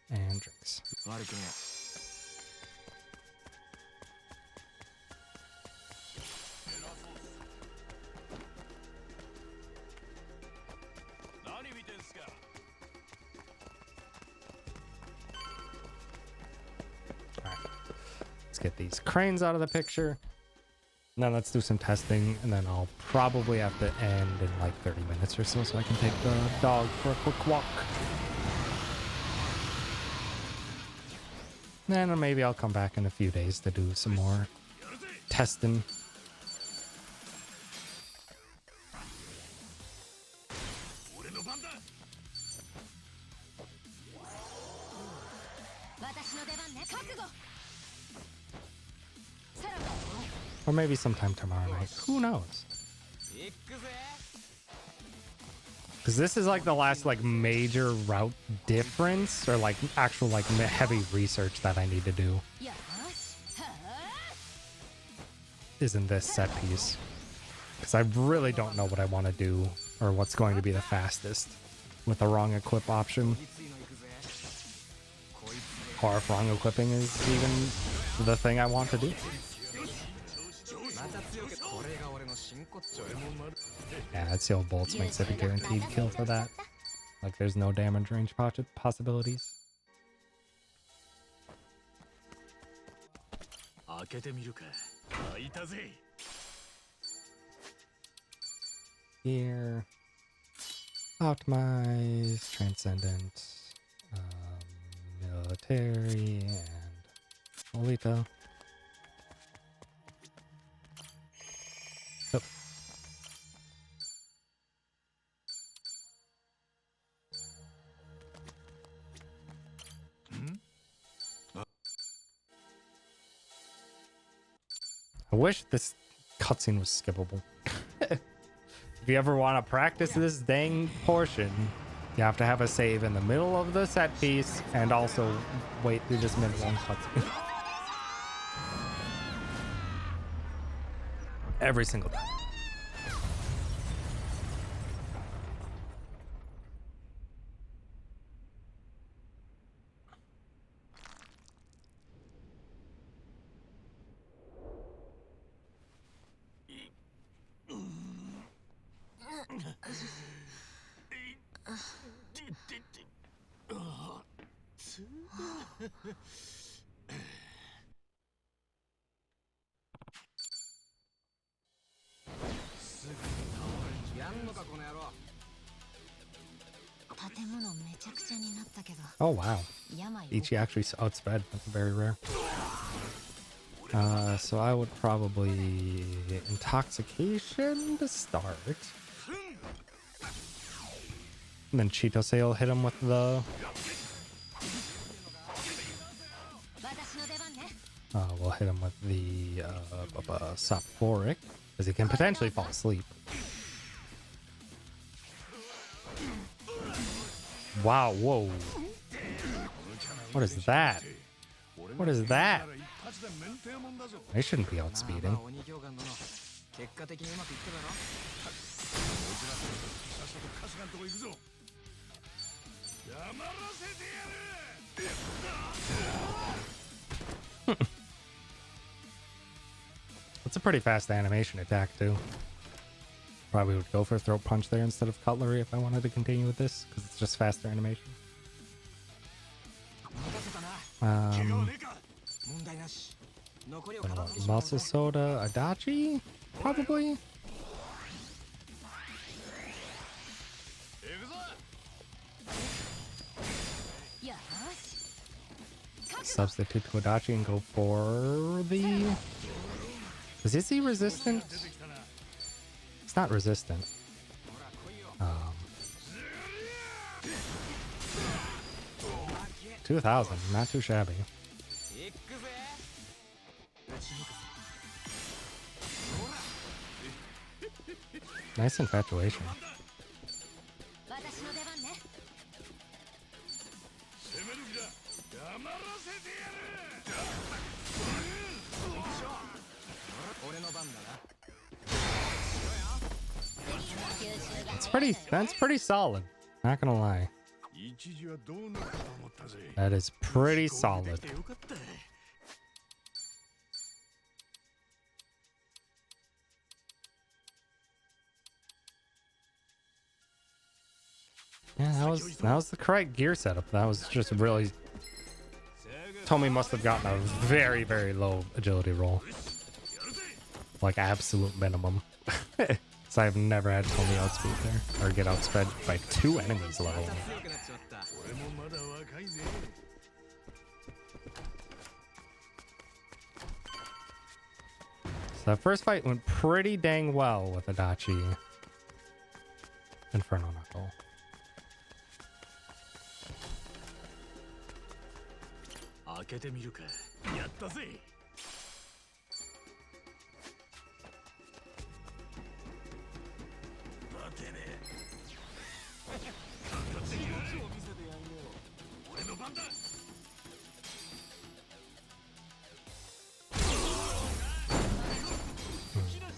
Speaker 1: And drinks. Let's get these cranes out of the picture. And then let's do some testing, and then I'll probably have to end in like 30 minutes or so I can take the dog for a quick walk. Then maybe I'll come back in a few days to do some more testing. Or maybe sometime tomorrow night. Who knows? Because this is like the last like major route difference or like actual like heavy research that I need to do. Isn't this set piece? Because I really don't know what I want to do or what's going to be the fastest with the wrong equip option. Or if wrong equipping is even the thing I want to do. Yeah, that seal bolts makes it a guaranteed kill for that. Like there's no damage range possibilities. here. Optimize, transcendent, military, and Olita. Oh. I wish this cutscene was skippable. If you ever want to practice this dang portion, you have to have a save in the middle of the set piece and also wait through this minute-long cutscene. Every single time. Oh wow. Ichi actually outsped. That's very rare. So I would probably intoxication to start. And then Chitose will hit him with the we'll hit him with the Soporic, because he can potentially fall asleep. Wow, whoa. What is that? What is that? I shouldn't be outspeeding. It's a pretty fast animation attack too. Probably would go for throat punch there instead of cutlery if I wanted to continue with this, because it's just faster animation. Muscle Soda Adachi? Probably? Substitute to Adachi and go for the... Is he resistant? It's not resistant. 2,000, not too shabby. Nice infatuation. That's pretty solid. Not gonna lie. That is pretty solid. Yeah, that was the correct gear setup. That was just really... Tomy must have gotten a very, very low agility roll. Like absolute minimum. So I've never had Tomy outspeed there. Or get outsped by 2 enemies level. So that first fight went pretty dang well with Adachi. Inferno Knuckle.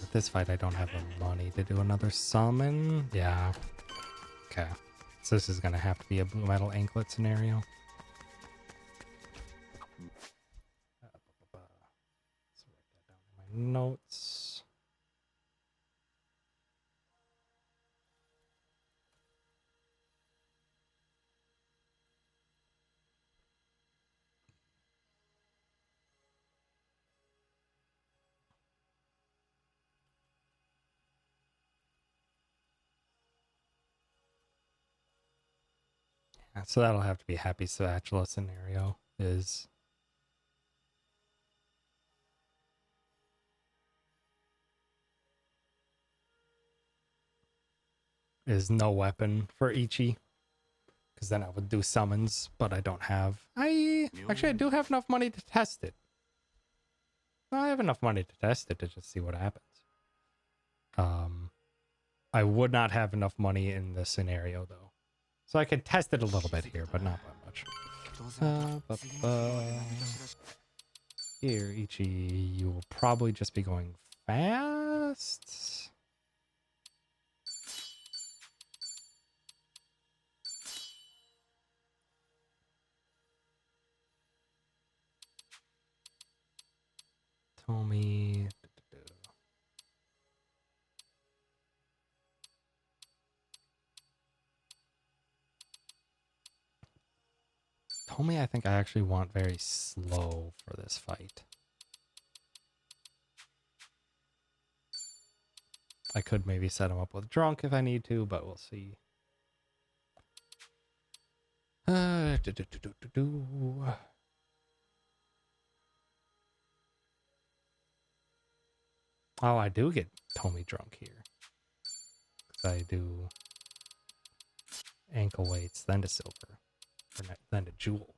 Speaker 1: With this fight, I don't have the money to do another summon. Yeah. Okay. So this is gonna have to be a blue metal anklet scenario. Let's write that down in my notes. So that'll have to be Happy Spatula scenario is no weapon for Ichi. Because then I would do summons, but I don't have... I do have enough money to test it. I have enough money to test it to just see what happens. I would not have enough money in this scenario, though. So I could test it a little bit here, but not by much. Here, Ichi, you will probably just be going fast. Tomi. Tomi, I think I actually want very slow for this fight. I could maybe set him up with drunk if I need to, but we'll see. Oh, I do get Tomi drunk here. 'Cause I do ankle weights, then to silver, or then to jewel.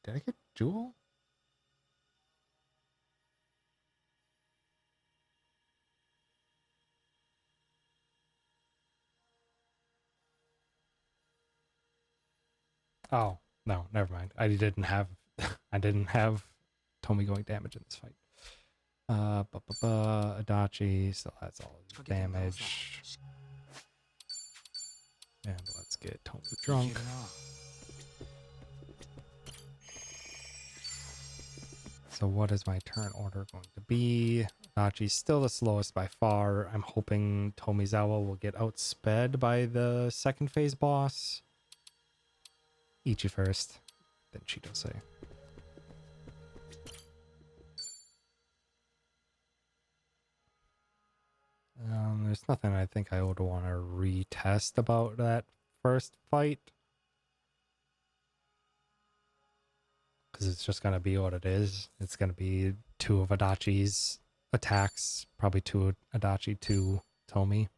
Speaker 1: Did I get jewel? Oh, no, never mind. I didn't have I didn't have Tomi going damage in this fight. Adachi still has all his damage. And let's get Tomi drunk. So what is my turn order going to be? Adachi's still the slowest by far. I'm hoping Tomizawa will get outsped by the second phase boss. Ichi first, then Chitose. There's nothing I think I would want to retest about that first fight. Because it's just going to be what it is. It's going to be 2 of Adachi's attacks. Probably 2 Adachi, 2 Tomi.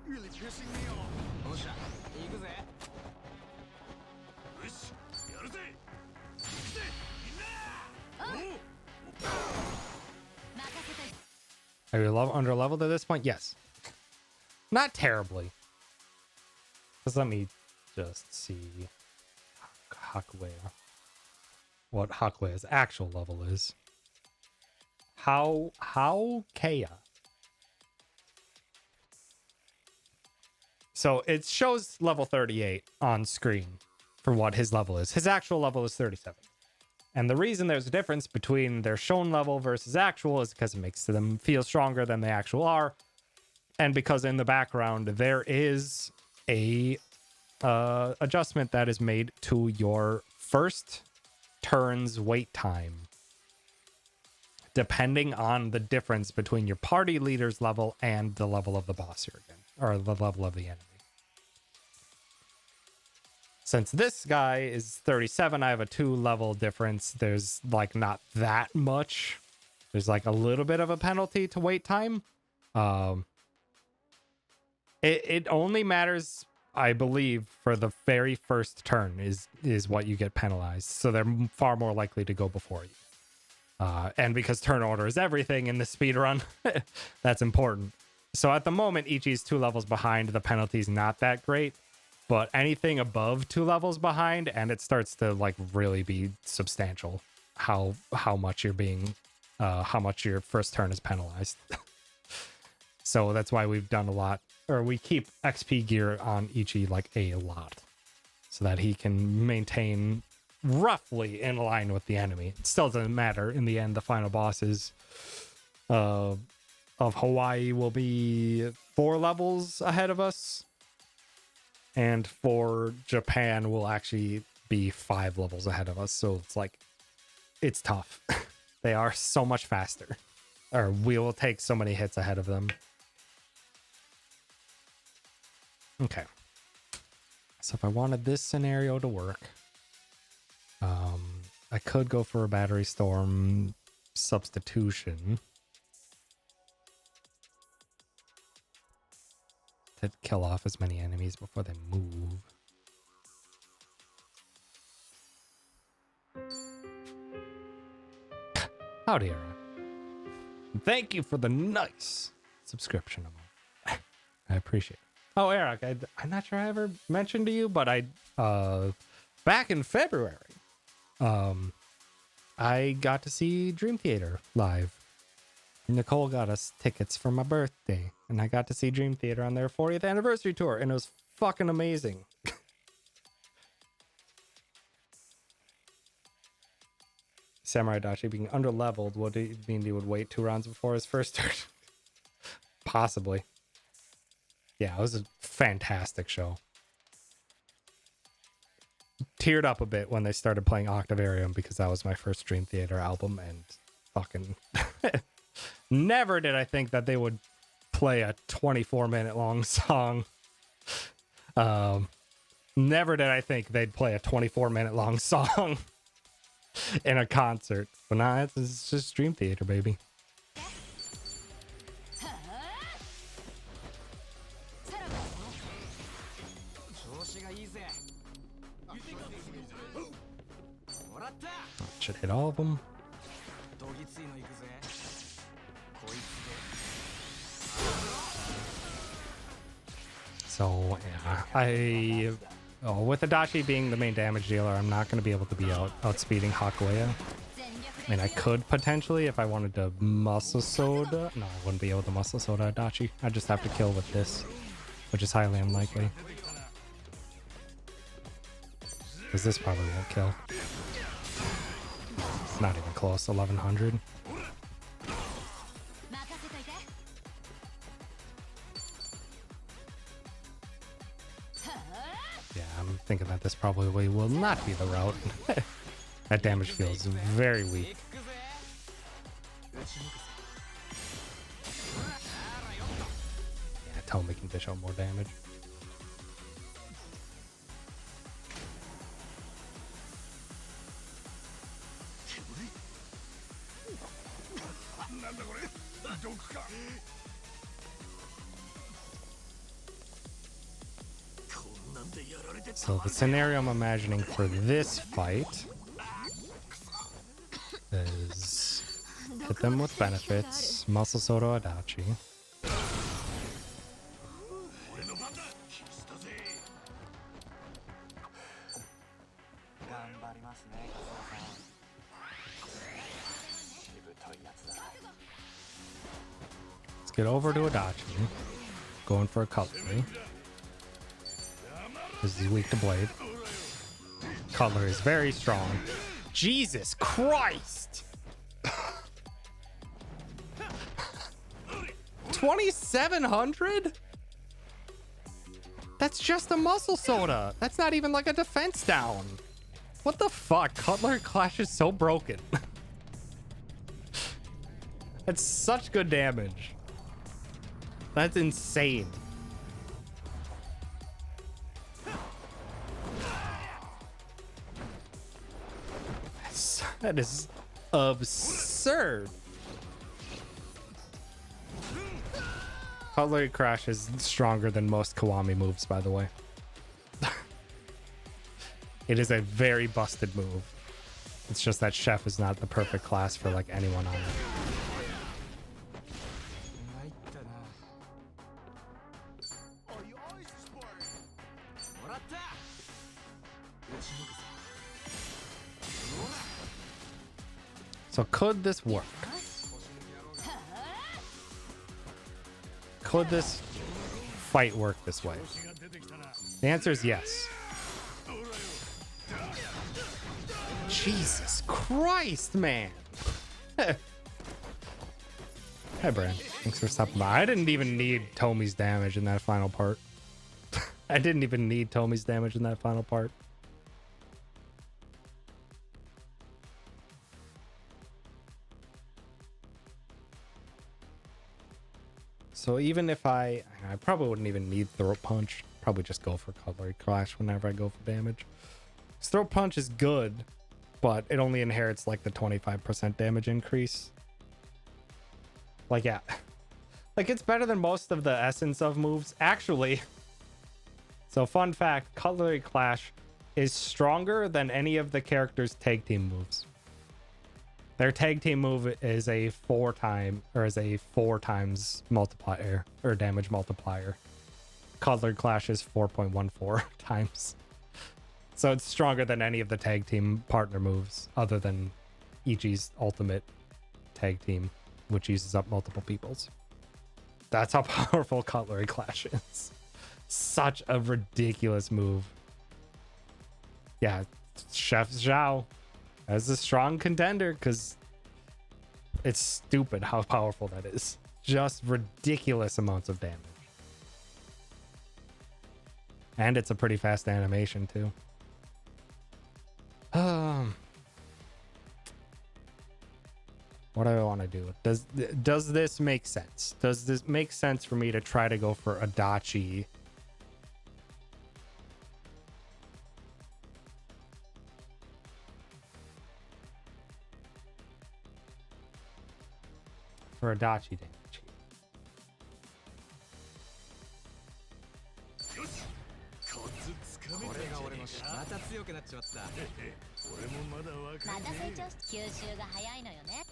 Speaker 3: Really pissing me off. おっしゃ、行くぜ。よし、やるぜ。行くぜ、みんな。
Speaker 1: Are you under leveled at this point? Yes. Not terribly. Because let me just see Hakuya. What Hakuya's actual level is. How Kaya. So it shows level 38 on screen for what his level is. His actual level is 37. And the reason there's a difference between their shown level versus actual is because it makes them feel stronger than they actually are. And because in the background, there is a adjustment that is made to your first turn's wait time, depending on the difference between your party leader's level and the level of the boss you're again, or the level of the enemy. Since this guy is 37, I have a 2 level difference. There's like not that much. There's like a little bit of a penalty to wait time. It only matters, I believe, for the very first turn is what you get penalized. So they're far more likely to go before you. And because turn order is everything in the speedrun, that's important. So at the moment, Ichi's 2 levels behind. The penalty's not that great. But anything above 2 levels behind, and it starts to like really be substantial how much you're being, how much your first turn is penalized. So that's why we've done a lot, or we keep XP gear on Ichi like a lot, so that he can maintain roughly in line with the enemy. It still doesn't matter. In the end, the final bosses of Hawaii will be 4 levels ahead of us. And for Japan, will actually be 5 levels ahead of us. So it's like, it's tough. They are so much faster. Or we will take so many hits ahead of them. Okay. So if I wanted this scenario to work, I could go for a battery storm substitution to kill off as many enemies before they move. Howdy, Era. Thank you for the nice subscription. I appreciate it. Oh, Eric, I'm not sure I ever mentioned to you, but back in February, I got to see Dream Theater live. Nicole got us tickets for my birthday, and I got to see Dream Theater on their 40th anniversary tour, and it was fucking amazing. Samurai Dachi being underleveled, would it mean he would wait 2 rounds before his first turn? Possibly. Yeah, it was a fantastic show. Teared up a bit when they started playing Octavarium because that was my first Dream Theater album, and fucking never did I think that they would play a 24-minute long song. Never did I think they'd play a 24-minute long song in a concert. But nah, it's just Dream Theater, baby. Should hit all of them. So yeah, with Adachi being the main damage dealer, I'm not going to be able to be outspeeding Hakuya. I mean, I could potentially if I wanted to muscle soda. No, I wouldn't be able to muscle soda Adachi. I'd just have to kill with this, which is highly unlikely. Because this probably won't kill. Not even close. 1100. Yeah, I'm thinking that this probably will not be the route. That damage feels very weak. Yeah, Tomy can dish out more damage. So the scenario I'm imagining for this fight is hit them with benefits, muscle soda Adachi. Let's get over to Adachi. Going for a cutlery. Because he's weak to blade. Cutlery is very strong. Jesus Christ! 2,700? That's just a muscle soda. That's not even like a defense down. What the fuck? Cutlery Clash is so broken. That's such good damage. That's insane. That is absurd. Cutlery Crash is stronger than most Kiwami moves, by the way. It is a very busted move. It's just that Chef is not the perfect class for like anyone on it. So could this work? Could this fight work this way? The answer is yes. Jesus Christ, man. Hi, Brand. Thanks for stopping by. I didn't even need Tomy's damage in that final part. I didn't even need Tomy's damage in that final part. So even if I probably wouldn't even need Throat Punch. Probably just go for Cutlery Clash whenever I go for damage. Throat Punch is good, but it only inherits like the 25% damage increase. Like, yeah. Like, it's better than most of the Essence of moves. Actually, so fun fact, Cutlery Clash is stronger than any of the characters' tag team moves. Their tag team move is a 4 times multiplier or damage multiplier. Cutlery Clash is 4.14 times. So it's stronger than any of the tag team partner moves other than Ichi's ultimate tag team, which uses up multiple people's. That's how powerful Cutlery Clash is. Such a ridiculous move. Yeah, Chef Zhao as a strong contender because it's stupid how powerful that is. Just ridiculous amounts of damage. And it's a pretty fast animation too. What do I want to do? Does this make sense? Does this make sense for me to try to go for Adachi? For Adachi damage.
Speaker 3: よしコツつかめたんじゃねえか
Speaker 2: また強くなっちまった。
Speaker 3: 俺もまだ若
Speaker 5: ま
Speaker 3: いぜ
Speaker 5: た成長し吸収が早いのよね。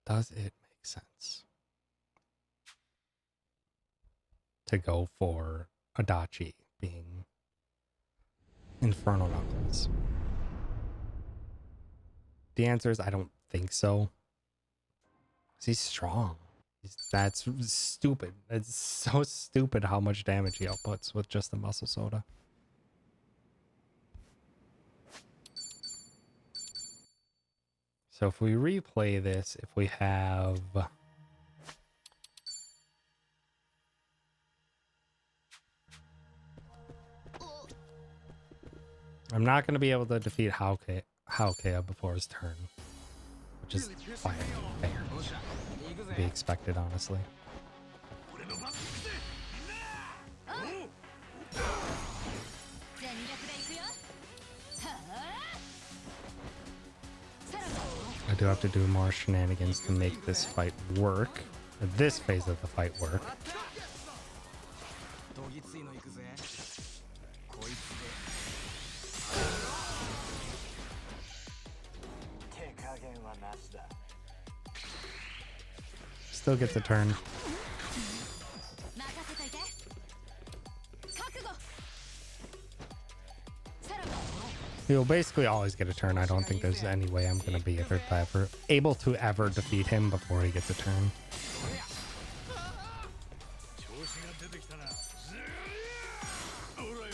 Speaker 1: Does it make sense to go for Adachi being Inferno Knuckles? The answer is I don't think so. 'Cause he's strong. That's stupid. It's so stupid how much damage he outputs with just the muscle soda. So if we replay this, if we have... I'm not going to be able to defeat Haokea before his turn, which is fine, fair. To be expected, honestly.
Speaker 3: 俺のバックしてみんな
Speaker 5: 全力でいくよ。はあ。さらば。
Speaker 1: I do have to do more shenanigans to make this fight work, or this phase of the fight work.
Speaker 2: どぎついのいくぜ。こいつで。手加減はなしだ。
Speaker 1: Still gets a turn.
Speaker 5: 任せといて。覚悟。さらば。
Speaker 1: He'll basically always get a turn. I don't think there's any way I'm going to be able to ever defeat him before he gets a turn.
Speaker 3: 調子が出てきたな。ほらよ。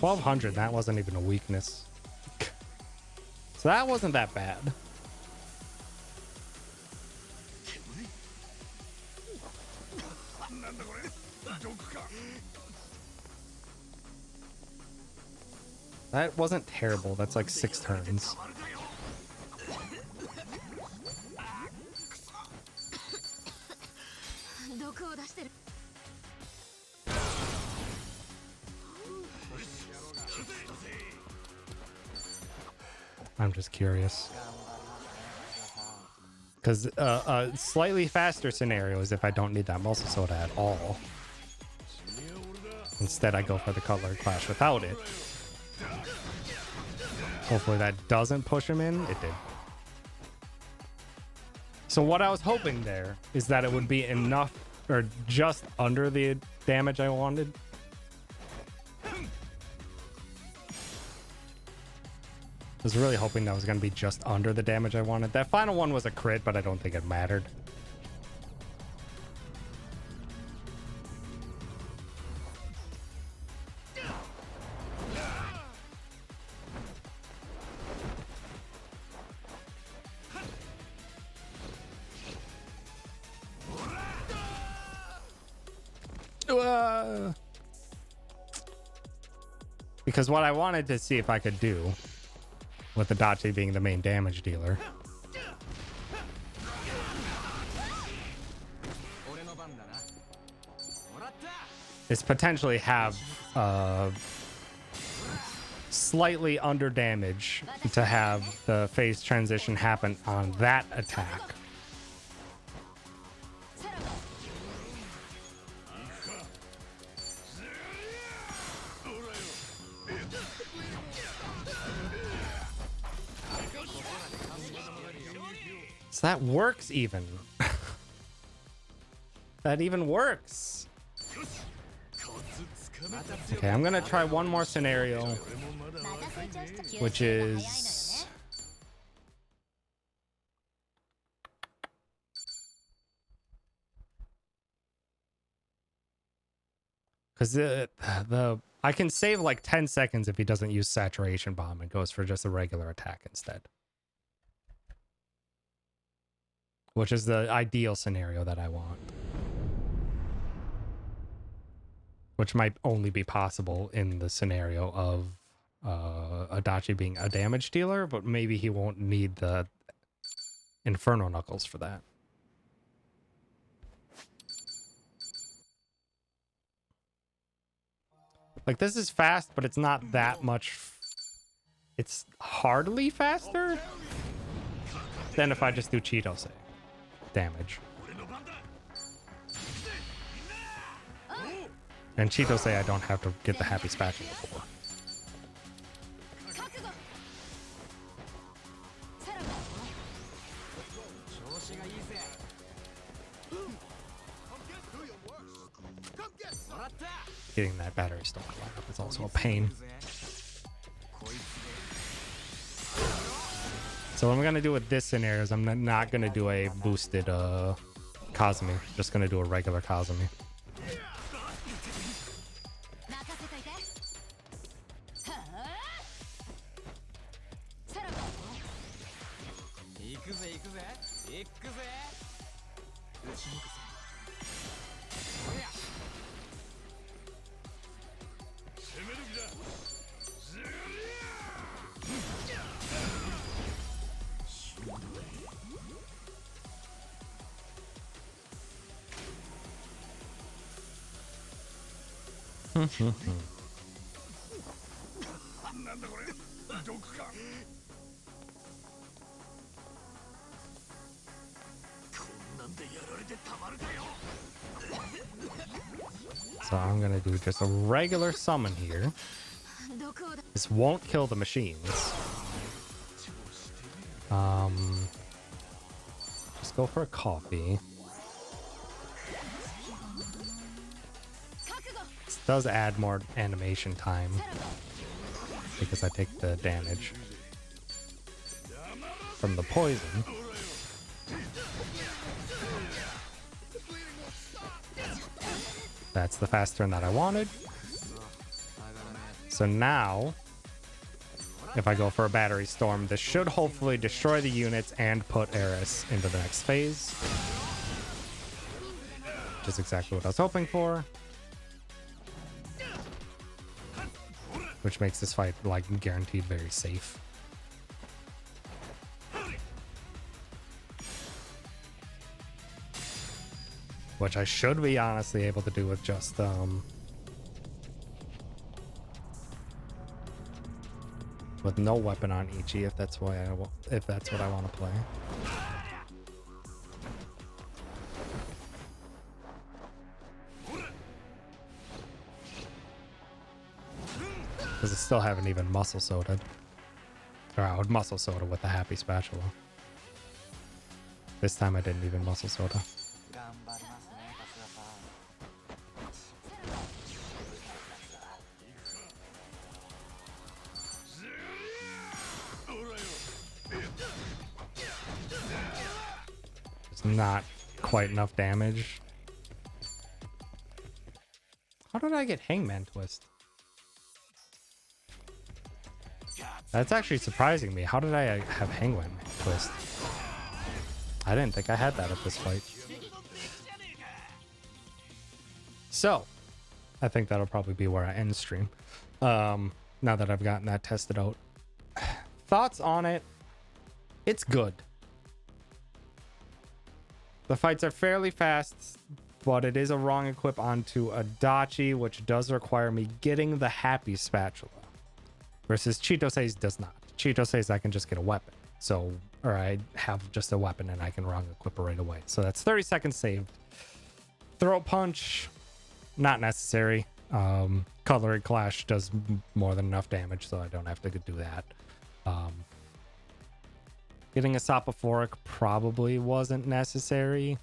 Speaker 1: 1200, that wasn't even a weakness. So that wasn't that bad. That wasn't terrible. That's like 6 turns. I'm just curious. Because a slightly faster scenario is if I don't need that muscle soda at all. Instead, I go for the Cutlery Clash without it. Hopefully that doesn't push him in. It did. So what I was hoping there is that it would be enough, or just under the damage I wanted. I was really hoping that was going to be just under the damage I wanted. That final one was a crit, but I don't think it mattered. Because what I wanted to see if I could do, with the Dachi being the main damage dealer,
Speaker 2: 俺の番だな。もらった。
Speaker 1: is potentially have slightly under damage to have the phase transition happen on that attack.
Speaker 5: さらば
Speaker 1: So that works even. That even works. Okay, I'm gonna try one more scenario,
Speaker 5: また成長した気が
Speaker 1: which
Speaker 5: するのが早いのよね
Speaker 1: is because the I can save like 10 seconds if he doesn't use saturation bomb and goes for just a regular attack instead, which is the ideal scenario that I want, which might only be possible in the scenario of Adachi being a damage dealer, but maybe he won't need the Inferno Knuckles for that. Like, this is fast, but it's not that much. It's hardly faster than if I just do Cheeto damage. And Cheeto I don't have to get the happy spatula for.
Speaker 5: 覚悟さらば
Speaker 2: 調子がいいぜ。もらった。
Speaker 1: Getting that battery storm lineup is also a pain.
Speaker 2: こいつで。
Speaker 1: So what I'm gonna do with this scenario is I'm not gonna do a boosted Kazumi. Just gonna do a regular Kazumi.
Speaker 5: 任せといてはあさらば
Speaker 2: 行くぜ行くぜ行くぜ。打ち抜くぜ。おりゃ。
Speaker 3: 攻める気だ。ずりゃ。なんだこれ。毒か。こんなんでやられてたまるかよ。
Speaker 1: So I'm gonna do just a regular summon here.
Speaker 5: 毒をだ
Speaker 1: This won't kill the machines. Just go for a coffee.
Speaker 5: 覚悟
Speaker 1: This does add more animation time because I take the damage from the poison. That's the fast turn that I wanted. So now, if I go for a battery storm, this should hopefully destroy the units and put Eris into the next phase. Which is exactly what I was hoping for. Which makes this fight, like, guaranteed very safe. Which I should be honestly able to do with just, with no weapon on Ichi, if that's why if that's what I want to play. Because I still haven't even muscle soda. Or I would muscle soda with the happy spatula. This time I didn't even muscle soda.
Speaker 2: 頑張りますね、春日さん。
Speaker 1: It's not quite enough damage. How did I get Hangman Twist? That's actually surprising me. How did I have Hangman Twist? I didn't think I had that at this fight. So, I think that'll probably be where I end the stream. Now that I've gotten that tested out. Thoughts on it? It's good. The fights are fairly fast, but it is a wrong equip onto Adachi, which does require me getting the Happy Spatula. Versus Chitosei's does not. Chitosei's I can just get a weapon. So, or I have just a weapon and I can wrong equip it right away. So that's 30 seconds saved. Throat Punch, not necessary. Cutlery Clash does more than enough damage, so I don't have to do that. Getting a Sophophoric probably wasn't necessary.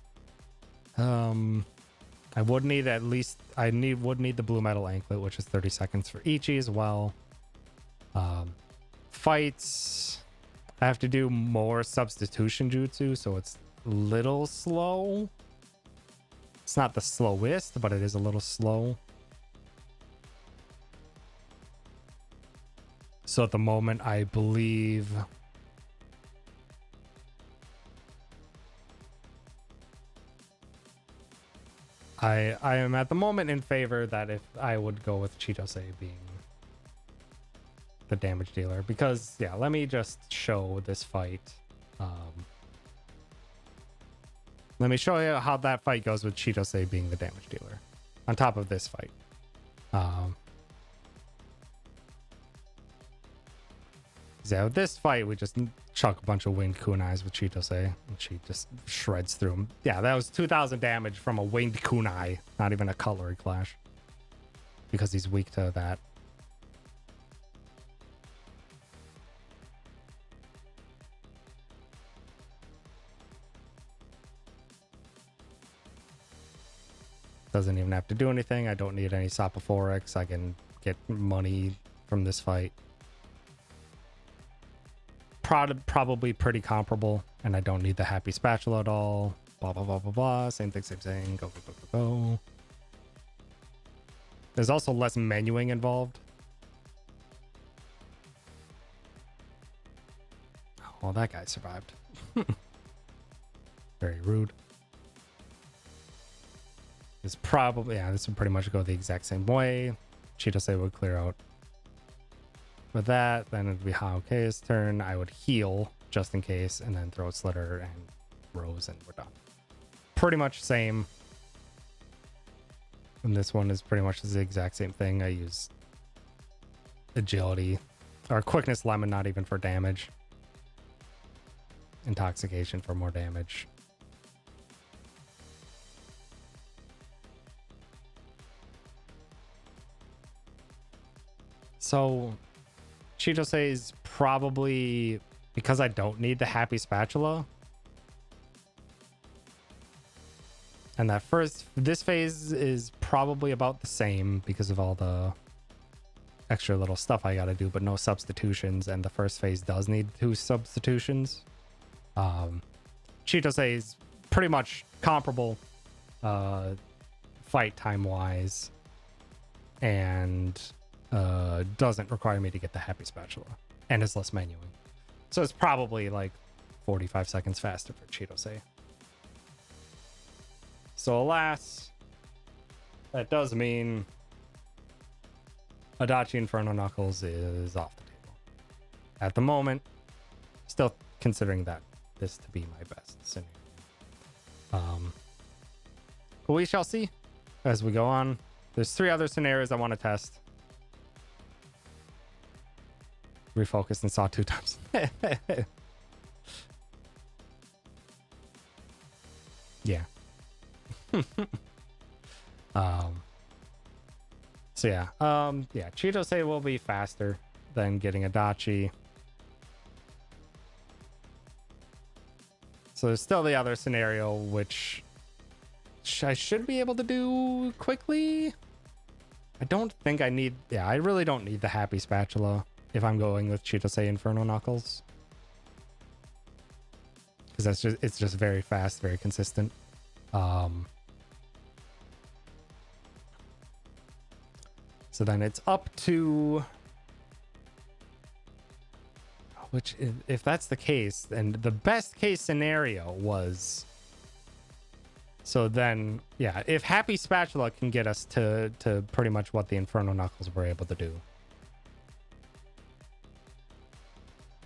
Speaker 1: I would need at least, would need the Blue Metal Anklet, which is 30 seconds for Ichi as well. Fights, I have to do more substitution jutsu, so it's a little slow. It's not the slowest, but it is a little slow. So at the moment, I believe I am at the moment in favor that if I would go with Chitosei being the damage dealer, because yeah, let me just show this fight. Let me show you how that fight goes with Chitosei being the damage dealer on top of this fight. Yeah, with this fight, we just chuck a bunch of winged kunais with Chitosei, and she just shreds through him. Yeah, that was 2,000 damage from a winged kunai, not even a cutlery clash, because he's weak to that. Doesn't even have to do anything. I don't need any Sophophorics. I can get money from this fight. Probably pretty comparable, and I don't need the Happy Spatula at all. Blah, blah, blah, blah, blah. Same thing. Go, go, go, go, go. There's also less menuing involved. Oh, that guy survived. Very rude. This probably, yeah, this would pretty much go the exact same way. Chitosei would clear out with that, then it'd be Haokei's turn. I would heal just in case, and then Throat Slitter and Rose, and we're done. Pretty much same. And this one is pretty much the exact same thing. I use Agility, or Quickness Lemon, not even for damage. Intoxication for more damage. So Chitosei's probably, because I don't need the Happy Spatula, and this phase is probably about the same because of all the extra little stuff I gotta do, but no substitutions, and the first phase does need 2 substitutions. Chitosei's pretty much comparable fight time wise, and doesn't require me to get the Happy Spatula, and is less menuing. So it's probably like 45 seconds faster for Chitosei. So alas, that does mean Adachi Inferno Knuckles is off the table. At the moment, still considering this to be my best scenario. But we shall see as we go on. There's 3 other scenarios I want to test. Refocused and saw 2 times. Yeah. So yeah. Yeah, Chitosei will be faster than getting Adachi. So there's still the other scenario, which I should be able to do quickly. I don't think I need, yeah, I really don't need the Happy Spatula if I'm going with Chitosei Inferno Knuckles, because it's just very fast, very consistent. So then it's up to, which if that's the case, then the best case scenario was So then, yeah, if Happy Spatula can get us to pretty much what the Inferno Knuckles were able to do,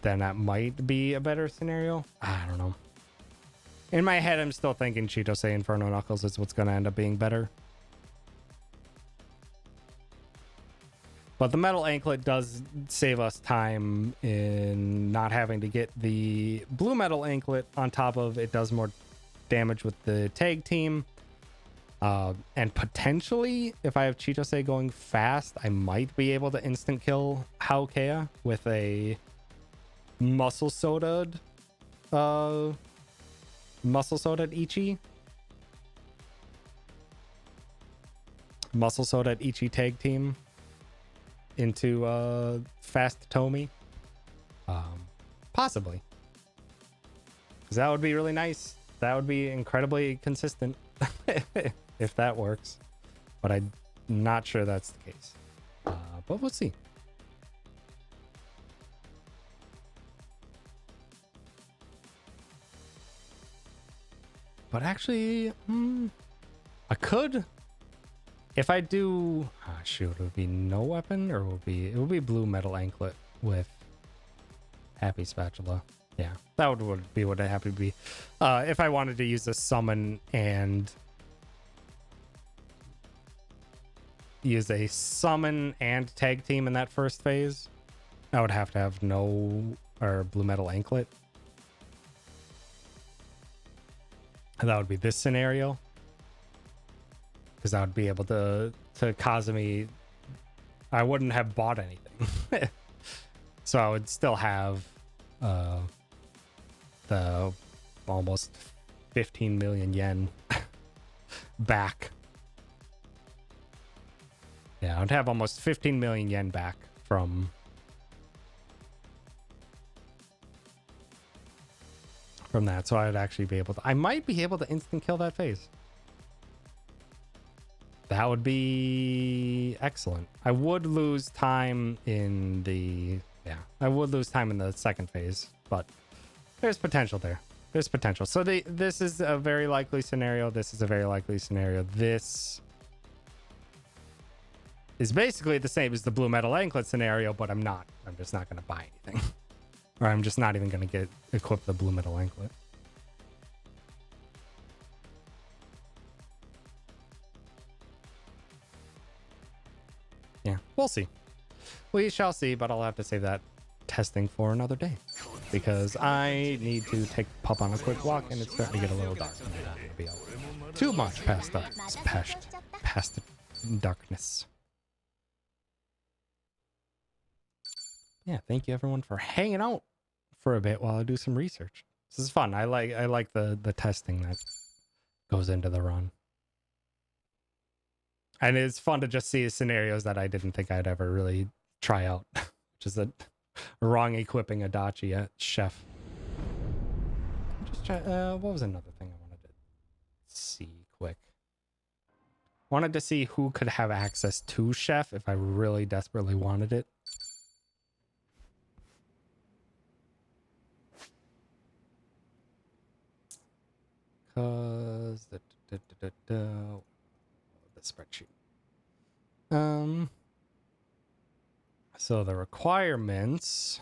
Speaker 1: then that might be a better scenario. I don't know. In my head, I'm still thinking Cheeto Inferno Knuckles is what's going to end up being better. But the Metal Anklet does save us time in not having to get the Blue Metal Anklet. On top of it does more damage with the tag team. And potentially, if I have Cheeto going fast, I might be able to instant kill Haokea with a Muscle Soda Ichi. Muscle Soda Ichi tag team into Fast Tomy. Possibly. Because that would be really nice. That would be incredibly consistent if that works. But I'm not sure that's the case. But we'll see. But actually, I could. If I do, shoot, it would be no weapon, or it would be Blue Metal Anklet with Happy Spatula. Yeah, that would be what it happy to be. If I wanted to use a summon and use a summon and tag team in that first phase, I would have to have Blue Metal Anklet. And that would be this scenario. Because I would be able to Kazumi. I wouldn't have bought anything. So I would still have the almost 15 million yen back. Yeah, I'd have almost 15 million yen back from that. So I'd actually be able to. I might be able to instant kill that phase. That would be excellent. I would lose time in the second phase, but there's potential there. There's potential. So this is a very likely scenario. This is a very likely scenario. This is basically the same as the Blue Metal Anklet scenario, but I'm just not going to buy anything. Or I'm just not even going to equip the Blue Metal Anklet. Yeah, we'll see. We shall see, but I'll have to save that testing for another day. Because I need to take Pup on a quick walk, and it's starting to get a little dark. I'm not going to be out too much past darkness. Yeah, thank you everyone for hanging out for a bit while I do some research. This is fun. I like the testing that goes into the run. And it's fun to just see scenarios that I didn't think I'd ever really try out. Which is a wrong equipping Adachi at Chef. Just try, what was another thing I wanted to see quick? Wanted to see who could have access to Chef if I really desperately wanted it. Because the spreadsheet. So the requirements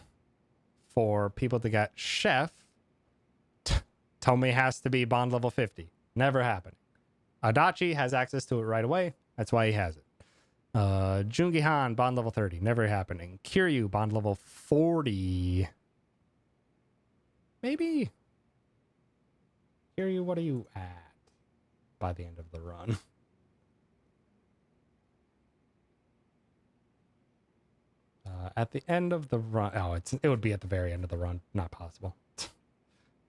Speaker 1: for people to get Chef, Tomy has to be bond level 50. Never happened. Adachi has access to it right away. That's why he has it. Jungihan, bond level 30. Never happening. Kiryu, bond level 40. Maybe. Kiryu, what are you at by the end of the run? At the end of the run. Oh, it would be at the very end of the run. Not possible.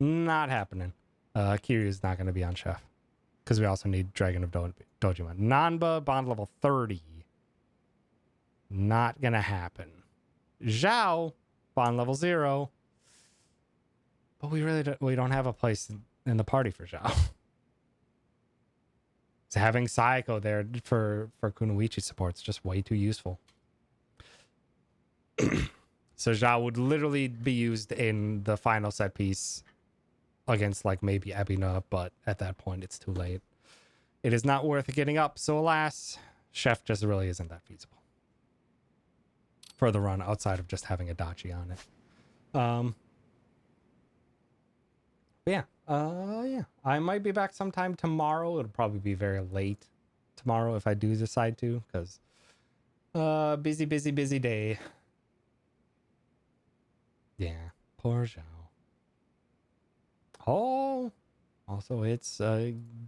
Speaker 1: Not happening. Kiryu's not going to be on Chef. Because we also need Dragon of Dojima. Nanba, bond level 30. Not going to happen. Zhao, bond level 0. But we don't have a place in the party for Zhao. So having Sayako there for Kunoichi support is just way too useful. So Zhao would literally be used in the final set piece against like maybe Ebina, but at that point it's too late. It is not worth getting up, so alas, Chef just really isn't that feasible for the run outside of just having a Dachi on it. Yeah. Yeah. I might be back sometime tomorrow. It'll probably be very late tomorrow if I do decide to, because busy day. Yeah. Poor Zhao. Oh, also it's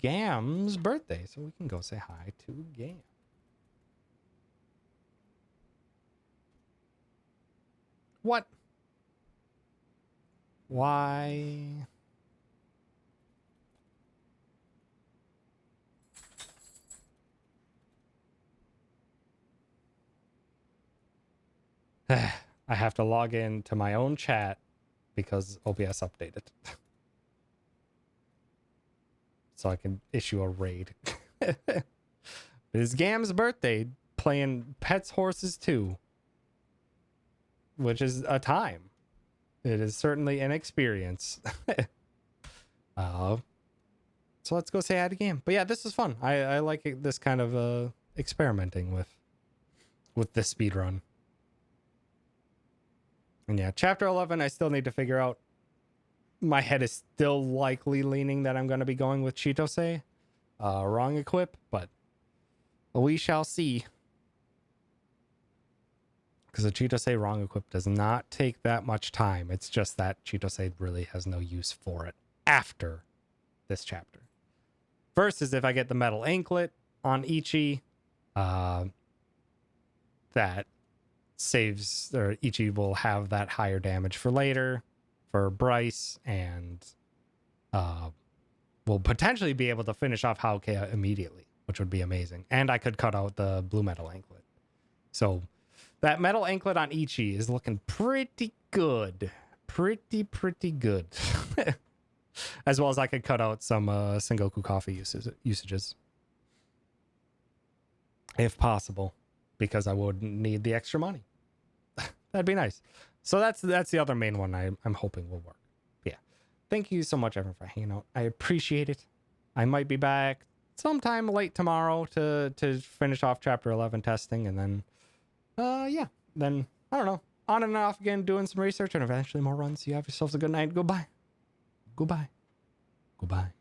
Speaker 1: Gam's birthday, so we can go say hi to Gam. What? Why? I have to log in to my own chat because OBS updated. So I can issue a raid. It's Gam's birthday, playing Pets Horses 2, which is a time. It is certainly an experience. So let's go say hi to Gam. But yeah, this is fun. I like this kind of experimenting with this speed run. And yeah, chapter 11, I still need to figure out. My head is still likely leaning that I'm going to be going with Chitose. Wrong equip, but we shall see. Because the Chitose wrong equip does not take that much time. It's just that Chitose really has no use for it after this chapter. Versus if I get the metal anklet on Ichi, that saves, or Ichi will have that higher damage for later for Bryce, and will potentially be able to finish off Haokea immediately, which would be amazing. And I could cut out the blue metal anklet. So that metal anklet on Ichi is looking pretty good. Pretty good. As well as I could cut out some Sengoku coffee usages. If possible. Because I would need the extra money. That'd be nice. So that's the other main one I'm hoping will work. Yeah. Thank you so much, everyone, for hanging out. I appreciate it. I might be back sometime late tomorrow to finish off chapter 11 testing, and then yeah. Then I don't know. On and off again, doing some research and eventually more runs. You have yourselves a good night. Goodbye. Goodbye. Goodbye.